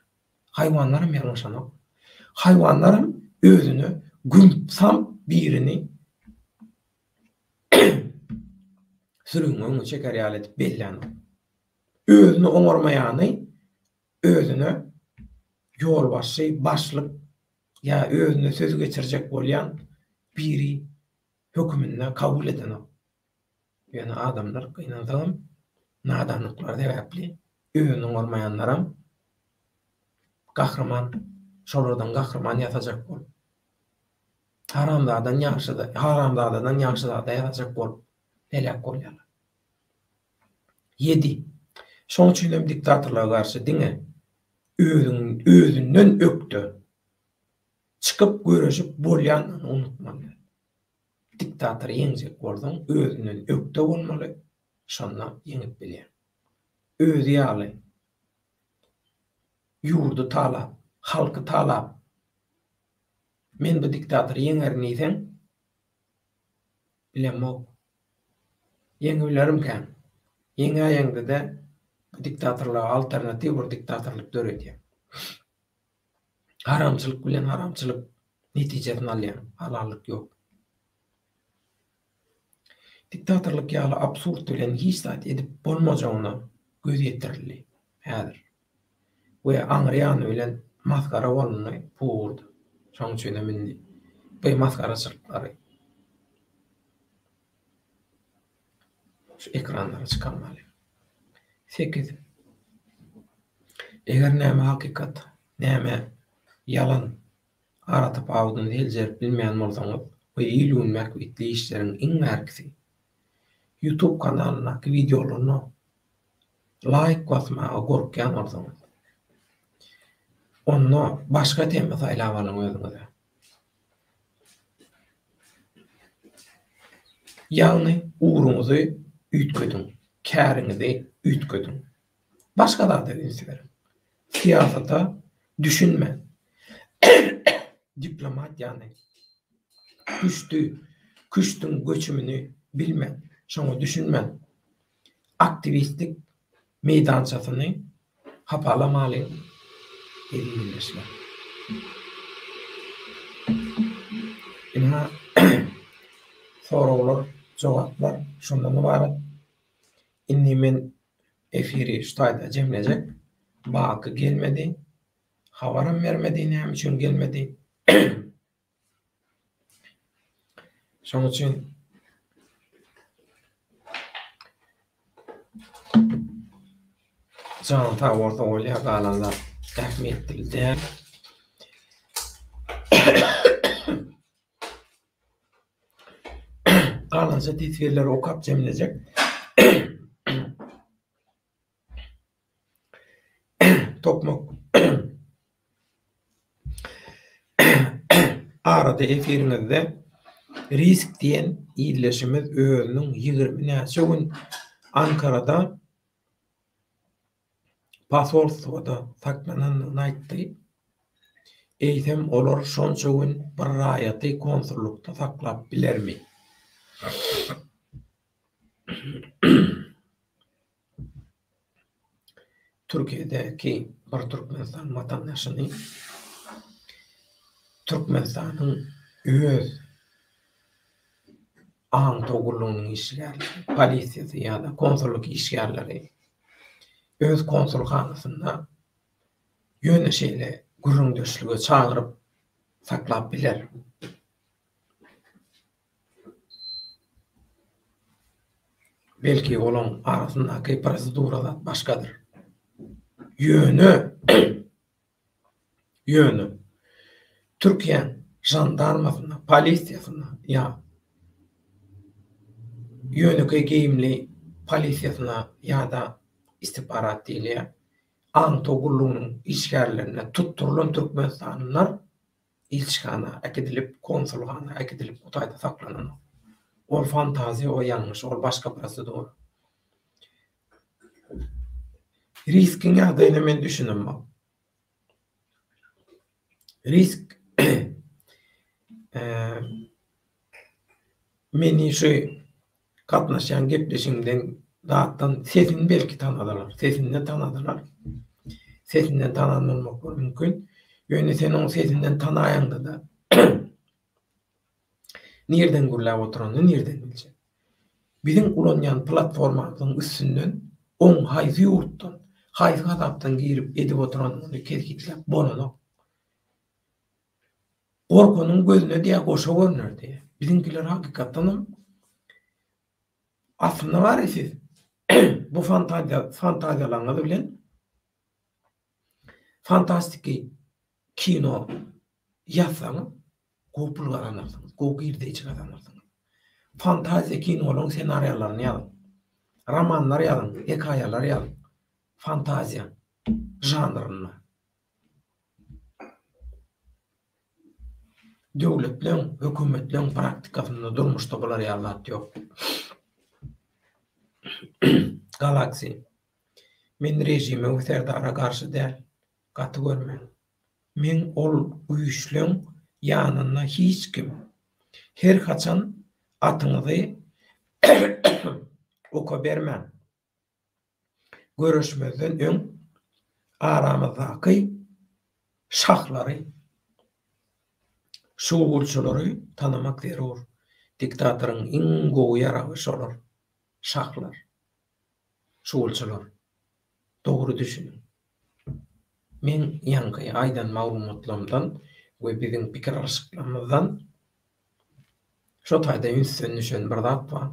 Hayvanlarım yanlışanı. Hayvanlarım özünü gümsam birini sürüngünü çeker yalet bellanı. Özünü oňarmaýany, özünü yol başy, başlyk ya özüne söz geçirjek bolýan biri hökmünde kabul eden. Yani adamlar gynadam nadanlyklar sebäpli özüne oňarmaýanlaram gahrman, şolardan gahrman ýatajak bolup. Haramdadan ýagşydan ýatajak bolup helak bolýarlar. 7. Şoň üçin hem diktatorlara garşy diňe özünden ökdü. Çıkıp görüşüp bolýan unutmaly. Diktator ýeňjek bolsaň özünden ökde bolmaly. Şonda ýeňip bilýär. Özü ýaly. Ýurdu talap, halky talap. Men bu diktator ýeňerini isen bilemok. Ýeňilerim kan. Ýeňäýäňde de bu diktatorlara alternativ bir diktatorlyk döredýär. Haramçylyk bilen haramçylyk netijesini alýar, halallyk ýok. Diktatorlyk ýaly absurd bilen hiç zat edip bolmajagyna göz ýetirildi. Häzir. We aňrýan bilen maskara bolunly purdy. Şoň üçin mindi. Bu maskaraçylyklary. Şu ekranlara çıkanmaly. 8. Eger näme hakykat, näme yalan aratyp awdyny heljer bilmeýän bolsaňyz, bu ilün mäkbetli işleriň iň märkisi YouTube kanalyna videolaryny like basmaga gorkýan bolsaňyz, onu başga tema saýlap alyň özüňize. Ýagny uğruňyzy üýtgediň, käriňizi üýtgediň. Başgalar da üýtgediň. Siyasata düşünme. Diplomat ýany güçtüň göçümini bilme, şoňa düşünme. Aktivistlik meydançasyny hapalamaly edilmişler. Ina soralar, jogaplar şondan ibaret. Inni men efiri ştaýda jemlejek. Baky gelmedi. Habarym bermedi, näme üçin gelmedi. Şoň üçin can ta orta olýa galanlar ähmiýetli. Galança titgerleri okap jemlejek. Tokmak arada efirimizde risk diýen ýyleşimiz özüniň 20 näçe gün Ankara'da pasolstwada saklanynyny aýtdy. Eýsem olar şonça gün bir raýaty konsullukda saklap bilermi? Türkiye'deki bir Türkmenistan vatandaşyny Türkmenistanyň öz Antogulunyň işgärleri, polisiýasy ýa-da konsulluk işgärleri öz konsulhanasynda ýöneşeýle gürrüňdeşlige çagyryp saklap biler. Belki olaň arasyndaky proseduralar başgadyr. Yönü Türkiye jandarmasyna, polisiýasyna ýa yönüke geyimli polisiýasyna ýa-da istihbarat diýilýär. Antogulunyň işgärlerine tutturulan Türkmenistanlılar ilçihana ekidilip, konsulhana ekidilip Kutay'da saklanan. O fantazi, o yanlış, o başka prosedur. Riskin ýagdaýyna men düşünmem. Risk meni şu gatnaşan gepleşinden zatdan sesini belki tanadylar. Sesinden tanadylar. Sesinden tananmak mümkün. Ýöne sen oň sesinden tanaýanda da nerden gürläp oturanyny nerden biljek? Bizim ulanýan platformamyzyň üstünden oň haýsy ýurtdan, haýsy gadapdan girip edip oturanyny keskitlep bolanok. Gorkonyň gözüne diýe goşa görünürdi. Bizimkiler hakykatdanam aslında var siz bu fantaziýalaryňyz bilen fantastik kino ýazsaňyz gowy pul gazanarsyňyz, gowy girdi çykararsyňyz. Fantaziya kinolaryň senariýalaryny ýazyn. Romanlar ýazyn, hekaýalar ýazyn. Fantaziya janryny. Döwletleň, hökümetleň praktikasyny durmuşda bular ýalat ýok. Galaxy. Men rejime we serdara garşy däl, gaty görmän. Men ol güýçlüň ýanyna hiç kim her haçan atyňyzy oka bermän. Görüşmezden öň aramyzdaky şahlary, şuwulçylary tanamak zerur. Diktatoryň iň gowy ýaragy şolar. Şahlar, şuwulçylar. Dogry düşünin. Men ýanky aýdan maglumatlarymdan we biziň pikir alşyklarymyzdan şo taýda ünsün düşen bir zat bar.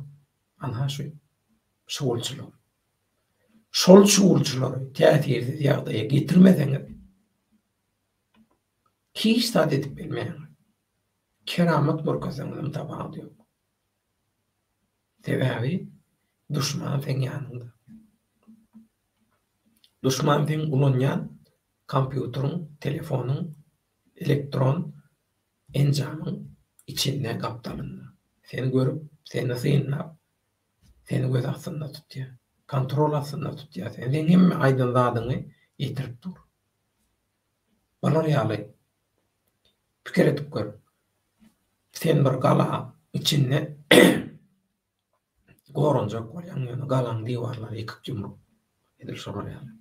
Ana şu şuwulçylar. Şol şuwulçylary täsirsiz ýagdaýa getirmeseňiz hiç zat edip bilmeýän. Keramet borkasaňyz tabagy ýok. Sebäbi düşman sen ýanynda. Düşman sen ulanýan kompýuteryň, telefonyň, elektron enjamyň içinde gapdalynda. Seni görüp, seni synap, seni göz astynda tutýar. Kontrol astynda tutýar. Sen hemme aýdyn zadyny ýetirip dur. Balar ýaly pikir edip gör. Sen bir gala içinde goranjak bolýan ýöne galaň diwarlary ýykyp ýumrup edil şolar ýaly.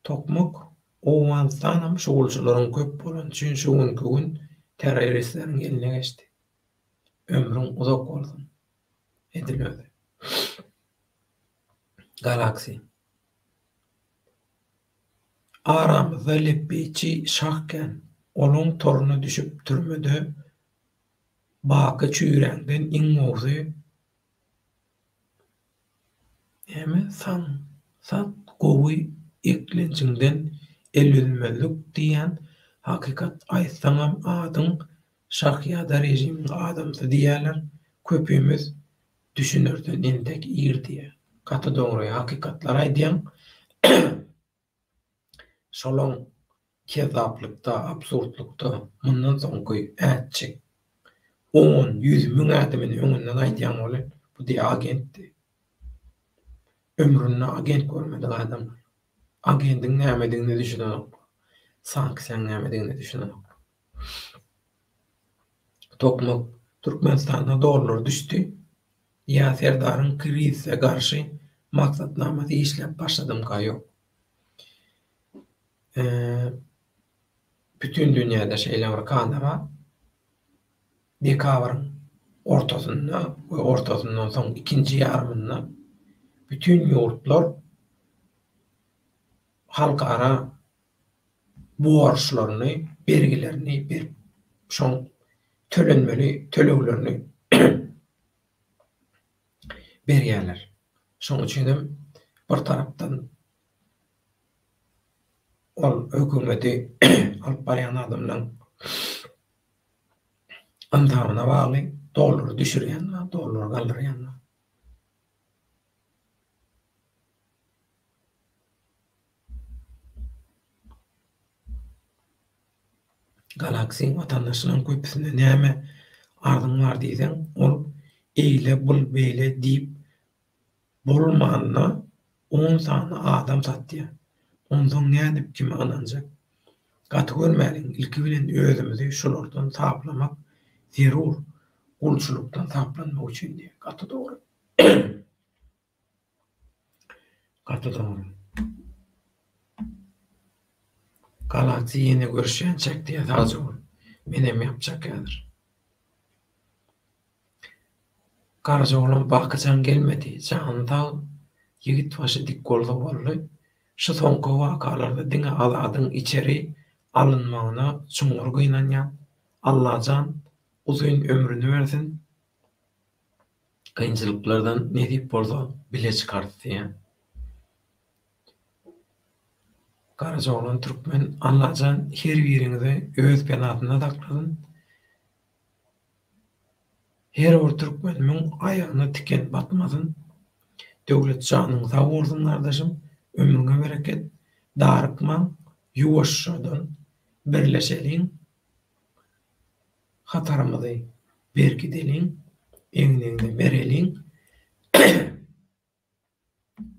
Tokmak owanstanam şuwulçylaryň köp bolan üçin şu gün terroristleriň eline geçdi. Ömrüň uzak bolsun. Edilmedi. Galaxy. Aramyzda leppeçi şahken onun toruna düşüp türmede baky çüýrengden iň mowzy sat gowy eklençinden ellenmelik diýen hakykat aýtsaňam adyň şahýada rejimiň adamsy diýerler. Köpümiz düşünürden intek ýerdi. Gaty dogry hakykatlar aýdýan şolaň kezaplykda, absurdlukda mundan soňky ätçik 10-100 müň adamyny öňünden aýdýan bolar. Bu diýe agentdi. Ömründe agent görmedi adamlar. Agentin nämedigini düşünýär. Sanksiýa nämedigini düşünýär. Tokmak Türkmenistanda dolar düşdi. Ýa serdaryň krize garşy maksatnamasy işläp başladym gaýok. Bütün dünýäde şeýler kanama dekabrň ortasyndan soň ikinji ýarmynda bütün ýurtlar halkara borçlaryny, bergilerini berip şoň tölenmeli töleglerini berýärler. Şoň üçin bir tarapdan ol hökümeti alyp barýan adamlaryň andamyna bagly dolar düşürýänler, dolar galdyrýanlar. Galaxy vatandaşlaryň köpüsinde näme ardyň bar diýsen, ol eýle bul beýle diýip bolmanyna 10 sany adam satdy. Ondan nädip kim ananjak? Gaty görmäliň ilki bilen özümizi şolardan saklamak zerur. Gulçulukdan saklanmak üçin diýip gaty dogry. Gaty dogry. Galaksy ýene görüşen çekdiýe taýjy. Menem ýapjak ýadyr. Garja bolan bakajan gelmedi. Janda ýigit başy dik golda boldy. Şu soňky wakalarda diňe aladyň içeri alınmagyna çuňur gynanýan. Allahan uzun ömrüni bersin. Kynçylyklardan ne diýip bolsa bile çykartdy. Garja bolan türkmen Allahan her biriňizi öz penatyna dakladyn. Her bir türkmeniň aýagyna tiken batmadyn. Döwlet janyň sag bolsun gardaşym, ömrüňe bereket, darykma, ýuwaşşadan birleşeliň, hatarymyzy berkideliň, eňiniňde bereliň,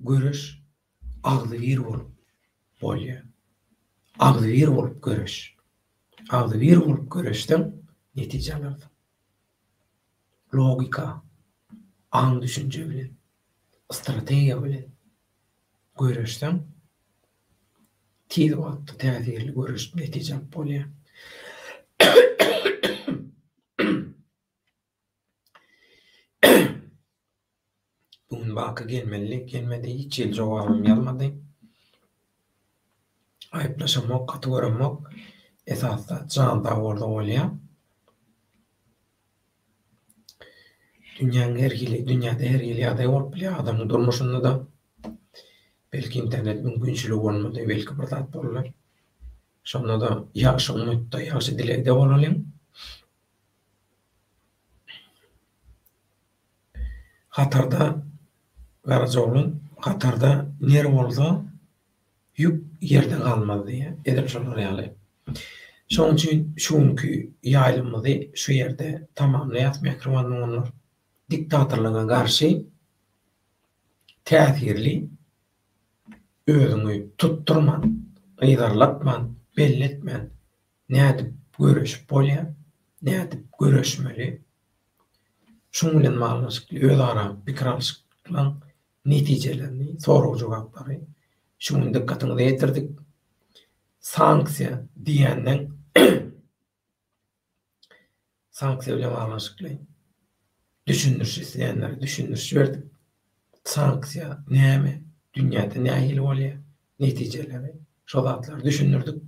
görüş agly bir bolup bolýar. Agly bir bolup görüş. Agly bir bolup görüşden netije alýar. Logika, aň düşünje bilen, strategiýa bilen görüşden tiz wagtda täzirli görüş netije bolýar. Bugün baka gelmedi, hiç ýyl jogabym ýalmady. Aýyplaşamak, gaty göremek esasda janda boldy bolýar. Dünyada her ýyl ýagdaý bolup bilýär adamyň durmuşynda da. Belki internet mümkinçiligi bolmady, belki bir zat bolar. Şonda da ýaşy umutda, ýaşy dilekde bolalyň. Hatarda garaja bolan, hatarda ner bolsa ýük ýerde galmady diýe edip şolar ýaly. Şoň üçin şuňky ýaýlymyzy şu ýerde tamamlaýar mikrofonlar. Diktatorlyga garşy täsirli özüňi tutturman, ýydarlatman, belletmen, nädip görüşip bolýar, nädip görüşmeli. Şoň bilen maglyşykly özara pikir alşyklaryň netijelerini, soraw jogaplary şuň dikkatyňyzy ýetirdik. Sanksiýa diýenden sanksiýa bilen maglyşykly düşündürüş isleyenlere düşündürüş verdik. Sanksiya näme? Dünyada nähil bolýar? Netijeleri, şo zatlar düşündürdik.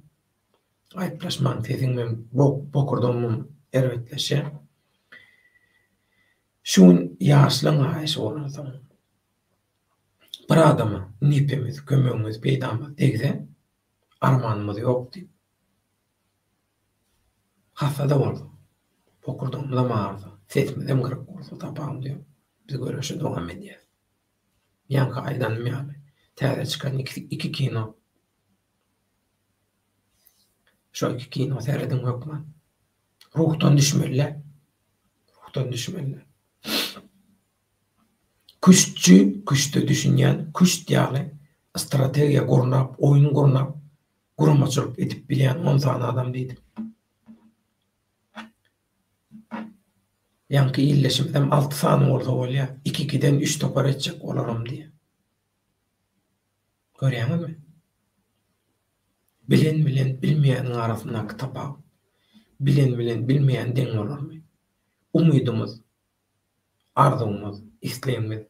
Aýtlaşmaň teziňmen bokurdumum erwetleşe. Şuň ýaşlyň aýşy bolardyň. Bir adama nipemiz, kömegimiz peýdama degse, armanymyz ýok diýip. Hafada boldy. Bokurdumda mardy. Setmedem gyrık bolsa tapam diýip. Biz görüşe dowam edýär. Ýanky aýdanmaýaly. Täze çykan iki kino. Şo iki kino seyredim hökman. Ruhdan düşmeliler. Küştü düşünýän, küş diýaly strategiýa gurnap, oýun gurnap, gurmaçylyk edip bilýän 10 tane adam diýdim. Ýanky illeşimden 6 sany bolsa bolýar, 2-den 3 topar etjek bolarym diýe. Görýäňizmi? Bilen bilmeýäniň arasyndaky tapag. Bilen bilmeýän deň bolarmy? Umydymyz, arzumyz, isleýimiz.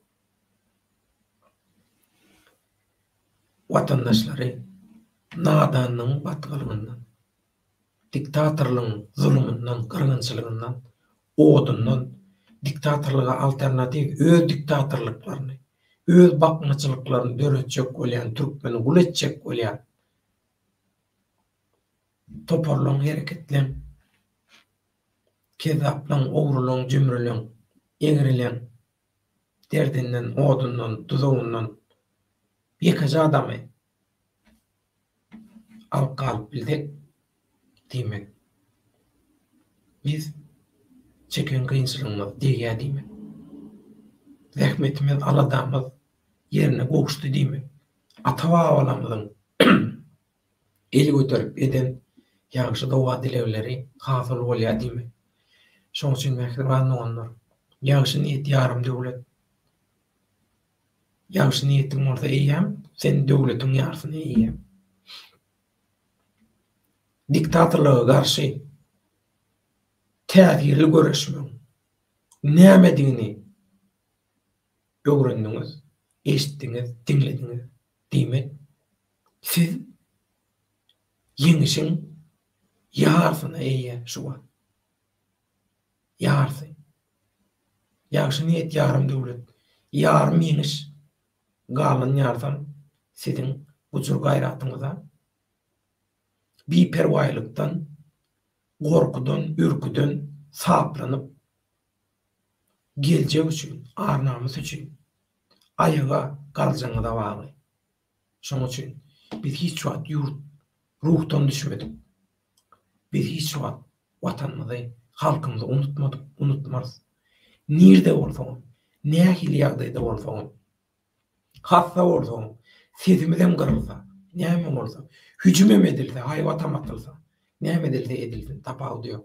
Watandaşlary nadanyň batgylygyndan, diktatorlygyň zulmyndan, gyrgynçylygyndan, odundan, diktatorlyga alternativ öz diktatorlyklaryny, öz bakmaçylyklaryny döretjek bolýan türkmeni gul etjek bolýan toparlaň hereketlen, kezaplan, owrulaň, jümrülen, eňrilen, derdinden, odundan, tuzawundan ýekaja adamy alqalyp bildik diýmek. Biz çeken kynçylygymyz diýýär diýmek. Zähmetimiz aladamyz ýerine gowuşdy diýmek. Ata-babalarymyzyň el göterip eden Ýagşy dowa dilekleri hasyl bolýar diýmek. Şoň üçin mehriban bolýar. Ýagşy niýet ýarym döwlet. Ýagşy niýetiň bolsa eýem, sen döwletiň ýarsyny eýem. Diktatorlyga garşy täsirli göreşmek. Näme diýini öwrendiňiz, eşitdiňiz, dinlediňiz diýmek. Siz ýeňişiň ýarsyna eýe şuwa. Ýarsy. Ýagşy niýet ýarym döwlet. Ýarym ýeňiş. Galan ýarsam siziň gujur gaýratyňyza biperwaýlykdan, gorkudan, ürküden saplanyp geljek üçin, arnamyz üçin aýaga galjaňyza bagly. Şoň üçin biz hiç wagt ýurt ruhdan düşmedik. Biz hiç wagt watanymyzy, halkymyzy unutmadyk, unutmarys. Nirde bolsaň, nähili ýagdaýda bolsaň, hassa bolsaň, sezimizem gyrylsa, näme bolsa, hüjüm edilse, haýwat atylsa, näme edilsin, tapawdy ýok.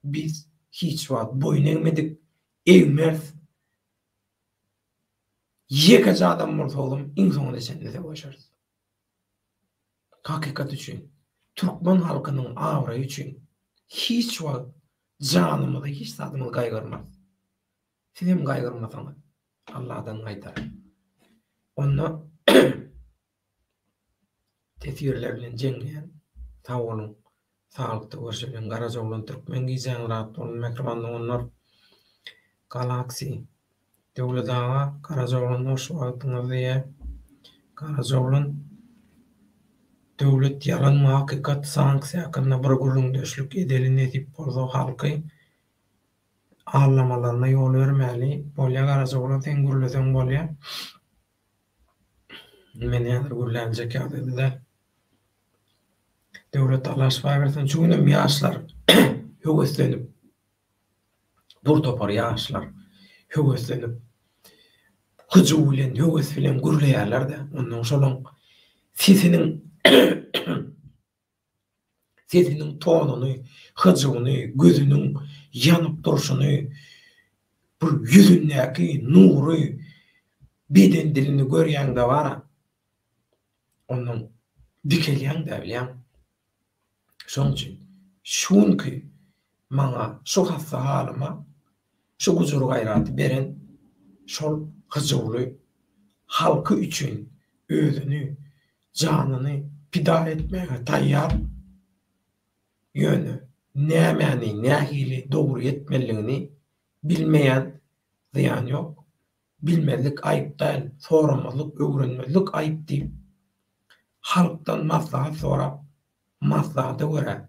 Biz hiç wagt boyun eňmedik, eňmez. Ýekaja adam bolsa oğlum, iň soňunda sende başarys. Hakykat üçin, Türkmen halkynyň awra üçin hiç wagt janymyzy, hiç zadymyzy gaýgyrmaz. Sizem gaýgyrmasaňyz, Allahdan gaýtar. Onda tesirler bilen jeňleýän sawolun, sağlykda görüşen Garazoglan Türkmen giýjäň rahat bolan mehribanlyk onlar Galaxy döwletaga Garazoglan hoş wagtyňyzy Garazoglan döwlet ýalan hakykat sanksiýa hakkynda bir gürrüňdeşlik edelini edip bolsa halky ağlamalaryna ýol bermeli. Bolýa Garazoglan sen gürleseň bolýa. Men ýa-da gürlenjek ýagdaýda döwlet alaşma bersen şuňam ýaşlar höweslenip dur topar ýaşlar höweslenip hyjy bilen höwes bilen gürleýärler-de ondan şolaň sesiniň tonuny, hyjyny, gözüniň ýanyp durşuny, bir ýüzündäki nury, beden dilini görýäňde bara ondan dikelýäňde bilýän. Şoň üçin şunky maňa şu hassa halyma şu gujur gaýraty beren şol hyjyly halky üçin özüni, janyny pida etmege taýýar ýöne nämäni, nähili dogry etmeligini bilmeýän ziýan ýok. Bilmezlik aýyp däl, soramazlyk, öwrenmezlik aýyp diýip halkdan maslahat sorap, maslahata görä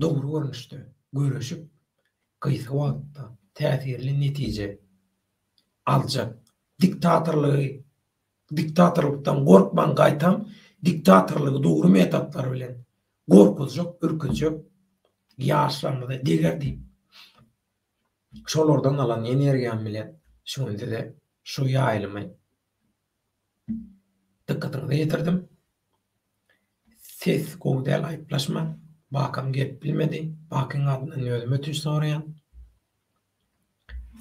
dogry görnüşde göreşip gyzy wagtda täsirli netije aljak. Diktatorlukdan gorkman gaýtam, diktatorlygy dogry metatlary bilen gorkuzjak, ürküjek ýaşlarymyza deger diýip şolardan alan energiýam bilen şuňda şu ýaýlymy dikkatyňyzy ýetirdim. Ses gowdal aýplaşma, bakam gelip bilmedi, bakyň adyny özüm ötüş soraýan.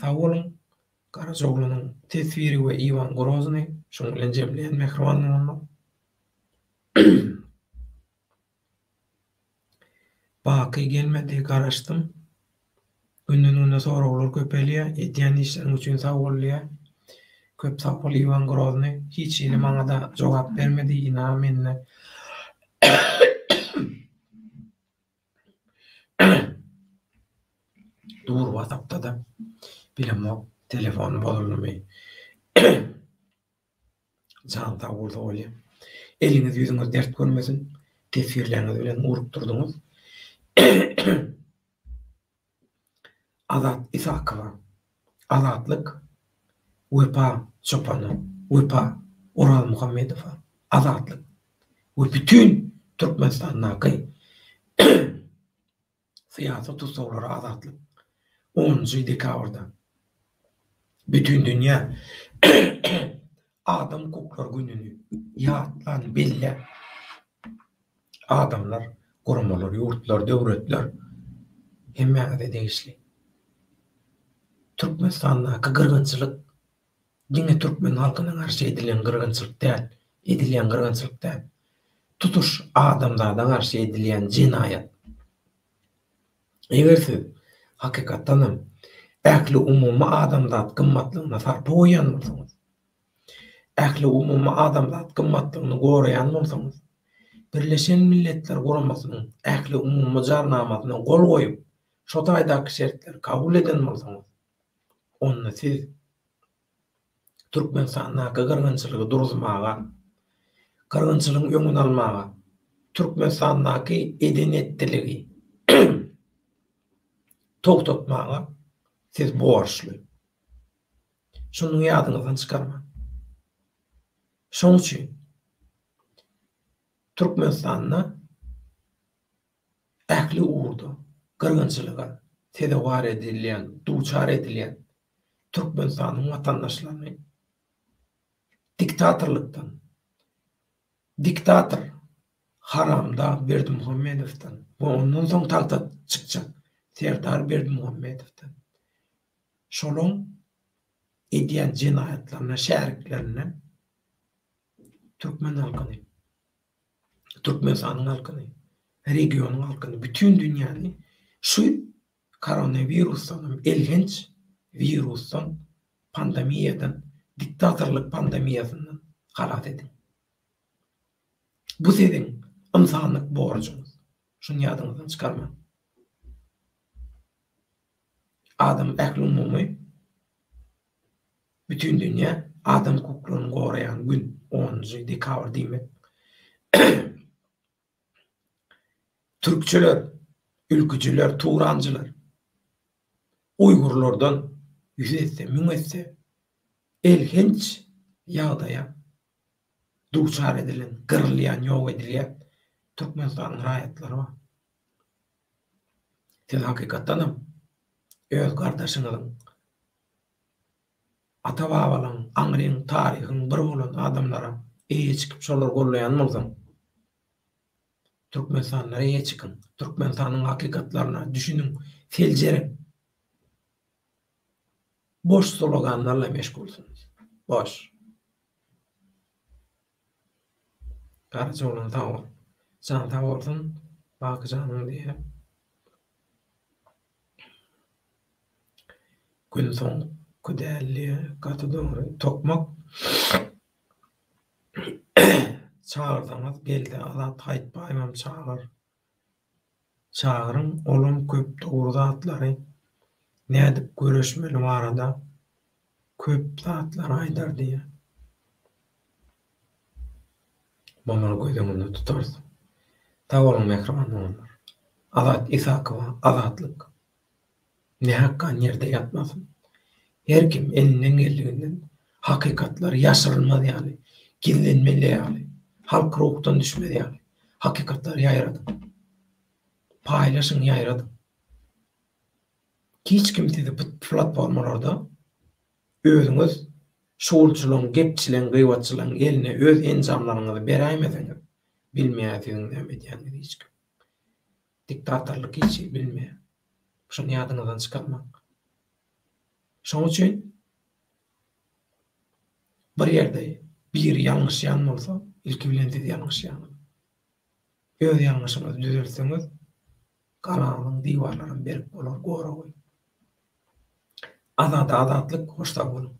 Sawolun Garazoglunyň tesiri we Ivan Grozny şoň bilen jemleýän mehribanlygyny baky gelmedi, garaşdym. Günden soraglar köpelýär, edýän işleriň üçin sawolýar. Köp sapol Ivan Grozny hiç ýyly maňa da jogap bermedi, ina menne dur WhatsApp'ta da bilemok telefonu bozulmy. Janta bolsa bolýar. Eliňiz ýüzüňiz dert görmesin, tesirleriniz bilen urup durduňyz. Azat Isakowa, azatlyk, Wepa Çopany, Wepa Oral Muhammedowa, azatlyk. We bütün Türkmenistanyňky siyasat usullary azatlyk. 10-njy dekabrda bütün dünýä adam hukuklar gününi ýatlan belle adamlar, gurmalar, ýurtlar, döwletler hemme-de değişli. Türkmenistanda gyrgynçylyk diňe türkmen halkyna garşy edilen gyrgynçylyk däl, edilen gyrgynçylyk däl. Tutuş adamlara garşy edilen jinayat. Eger siz hakykatdanam ähli umumy adamzat gymmatlygyna sarpa goýan bolsaňyz, ähli umumy adamzat gymmatlygyny goraýan bolsaňyz, Birleşen Milletler Guramasynyň ähli umumy jarnamasyna gol goýup, şo taýdaky şertleri kabul eden bolsaňyz, onda siz Türkmenistanyň gyrgynçylygy duruzmaga, gyrgynçylygyň öňüni almaga, Türkmenistanyň edenetdiligi togtatmaga siz borçly. Şunu ýadyňyzdan çykarma. Şoň üçin Türkmenistanyň ähli urdu, gyrgynçylyga tedawar edilen, duçar edilen Türkmenistanyň watandaşlaryny diktatorlukdan, diktator Haramda Berdimuhammedowdan we ondan soň tagta çykjak Serdar Berdimuhammedowdan şolaň edýän jinayatlaryna şäriklerine Türkmen halkyny, Türkmenistanyň halkyny, regionyň halkyny, bütün dünýäni şu koronavirusdan, elgenç virusdan, pandemiýadan, diktatorlyk pandemiýasyndan halat edin. Bu sizin insanlyk borcunuz. Şunu ýadyňyzdan çykarma. Adam ähli umumy bütün dünýä adam hukuklaryny goraýan gün 10-njy dekabr diýmek. Türkçeler, ülkücüler, Turanjylar, Uygurlardan yüz etse, müň etse elgenç ýagdaýa duçar edilen, gyrylýan, ýok edilýän Türkmenistanyň raýatlary bar. Siz hakykatdanam öz gardaşyňyzyň, ata-babalaryň, aňryň, taryhyň bir bolan adamlara eýe çykyp şolar gollaýan bolsaň, Türkmenistanlara eýe çykyň, Türkmenistanyň hakykatlaryna düşüniň, seljeriň. Boş sloganlarla meşgulsunuz. Boş. Garjylyň tawar. Sen tawarsyň, bakjanyň diýe. Gün soň küdäli, gaty tokmak çağırsaňyz geldi, azat haýtpaýmam çağır. Çağırın, olum köp dogry zatlary nädip göreşmeli barada köp zatlar aýdar diýe. Mamar goýdanyny tutarsyň. Tawaryň mehriban bolar. Azat Isakowa, azatlyk. Ne hakka ýerde ýatmasyn. Her kim elinden geldiginden hakykatlar ýaşyrylmaz ýaly, gizlenmeli ýaly, halk ruhundan düşmeli ýaly. Hakykatlar ýaýrady. Paýlaşyň ýaýrady. Hiç kim sizi bu platformalarda özüňiz şoulçylaryň, gepçileň, gıýbatçylaryň eline öz enjamlaryňyzy beräýmeseňiz, bilmeýärsiň näme diýeni hiç kim. Diktatorlyk hiç bilmeýär. Şunu ýadyňyzdan çykarmak. Şoň üçin bir ýerde bir ýalňyş ýan bolsa, ilki bilen siz ýalňyş ýan. Öz ýalňyşyňyzy düzeltseňiz, galaňyň diwarlaryny berip bolar, gora goý. Azatlyk hoşda bolun.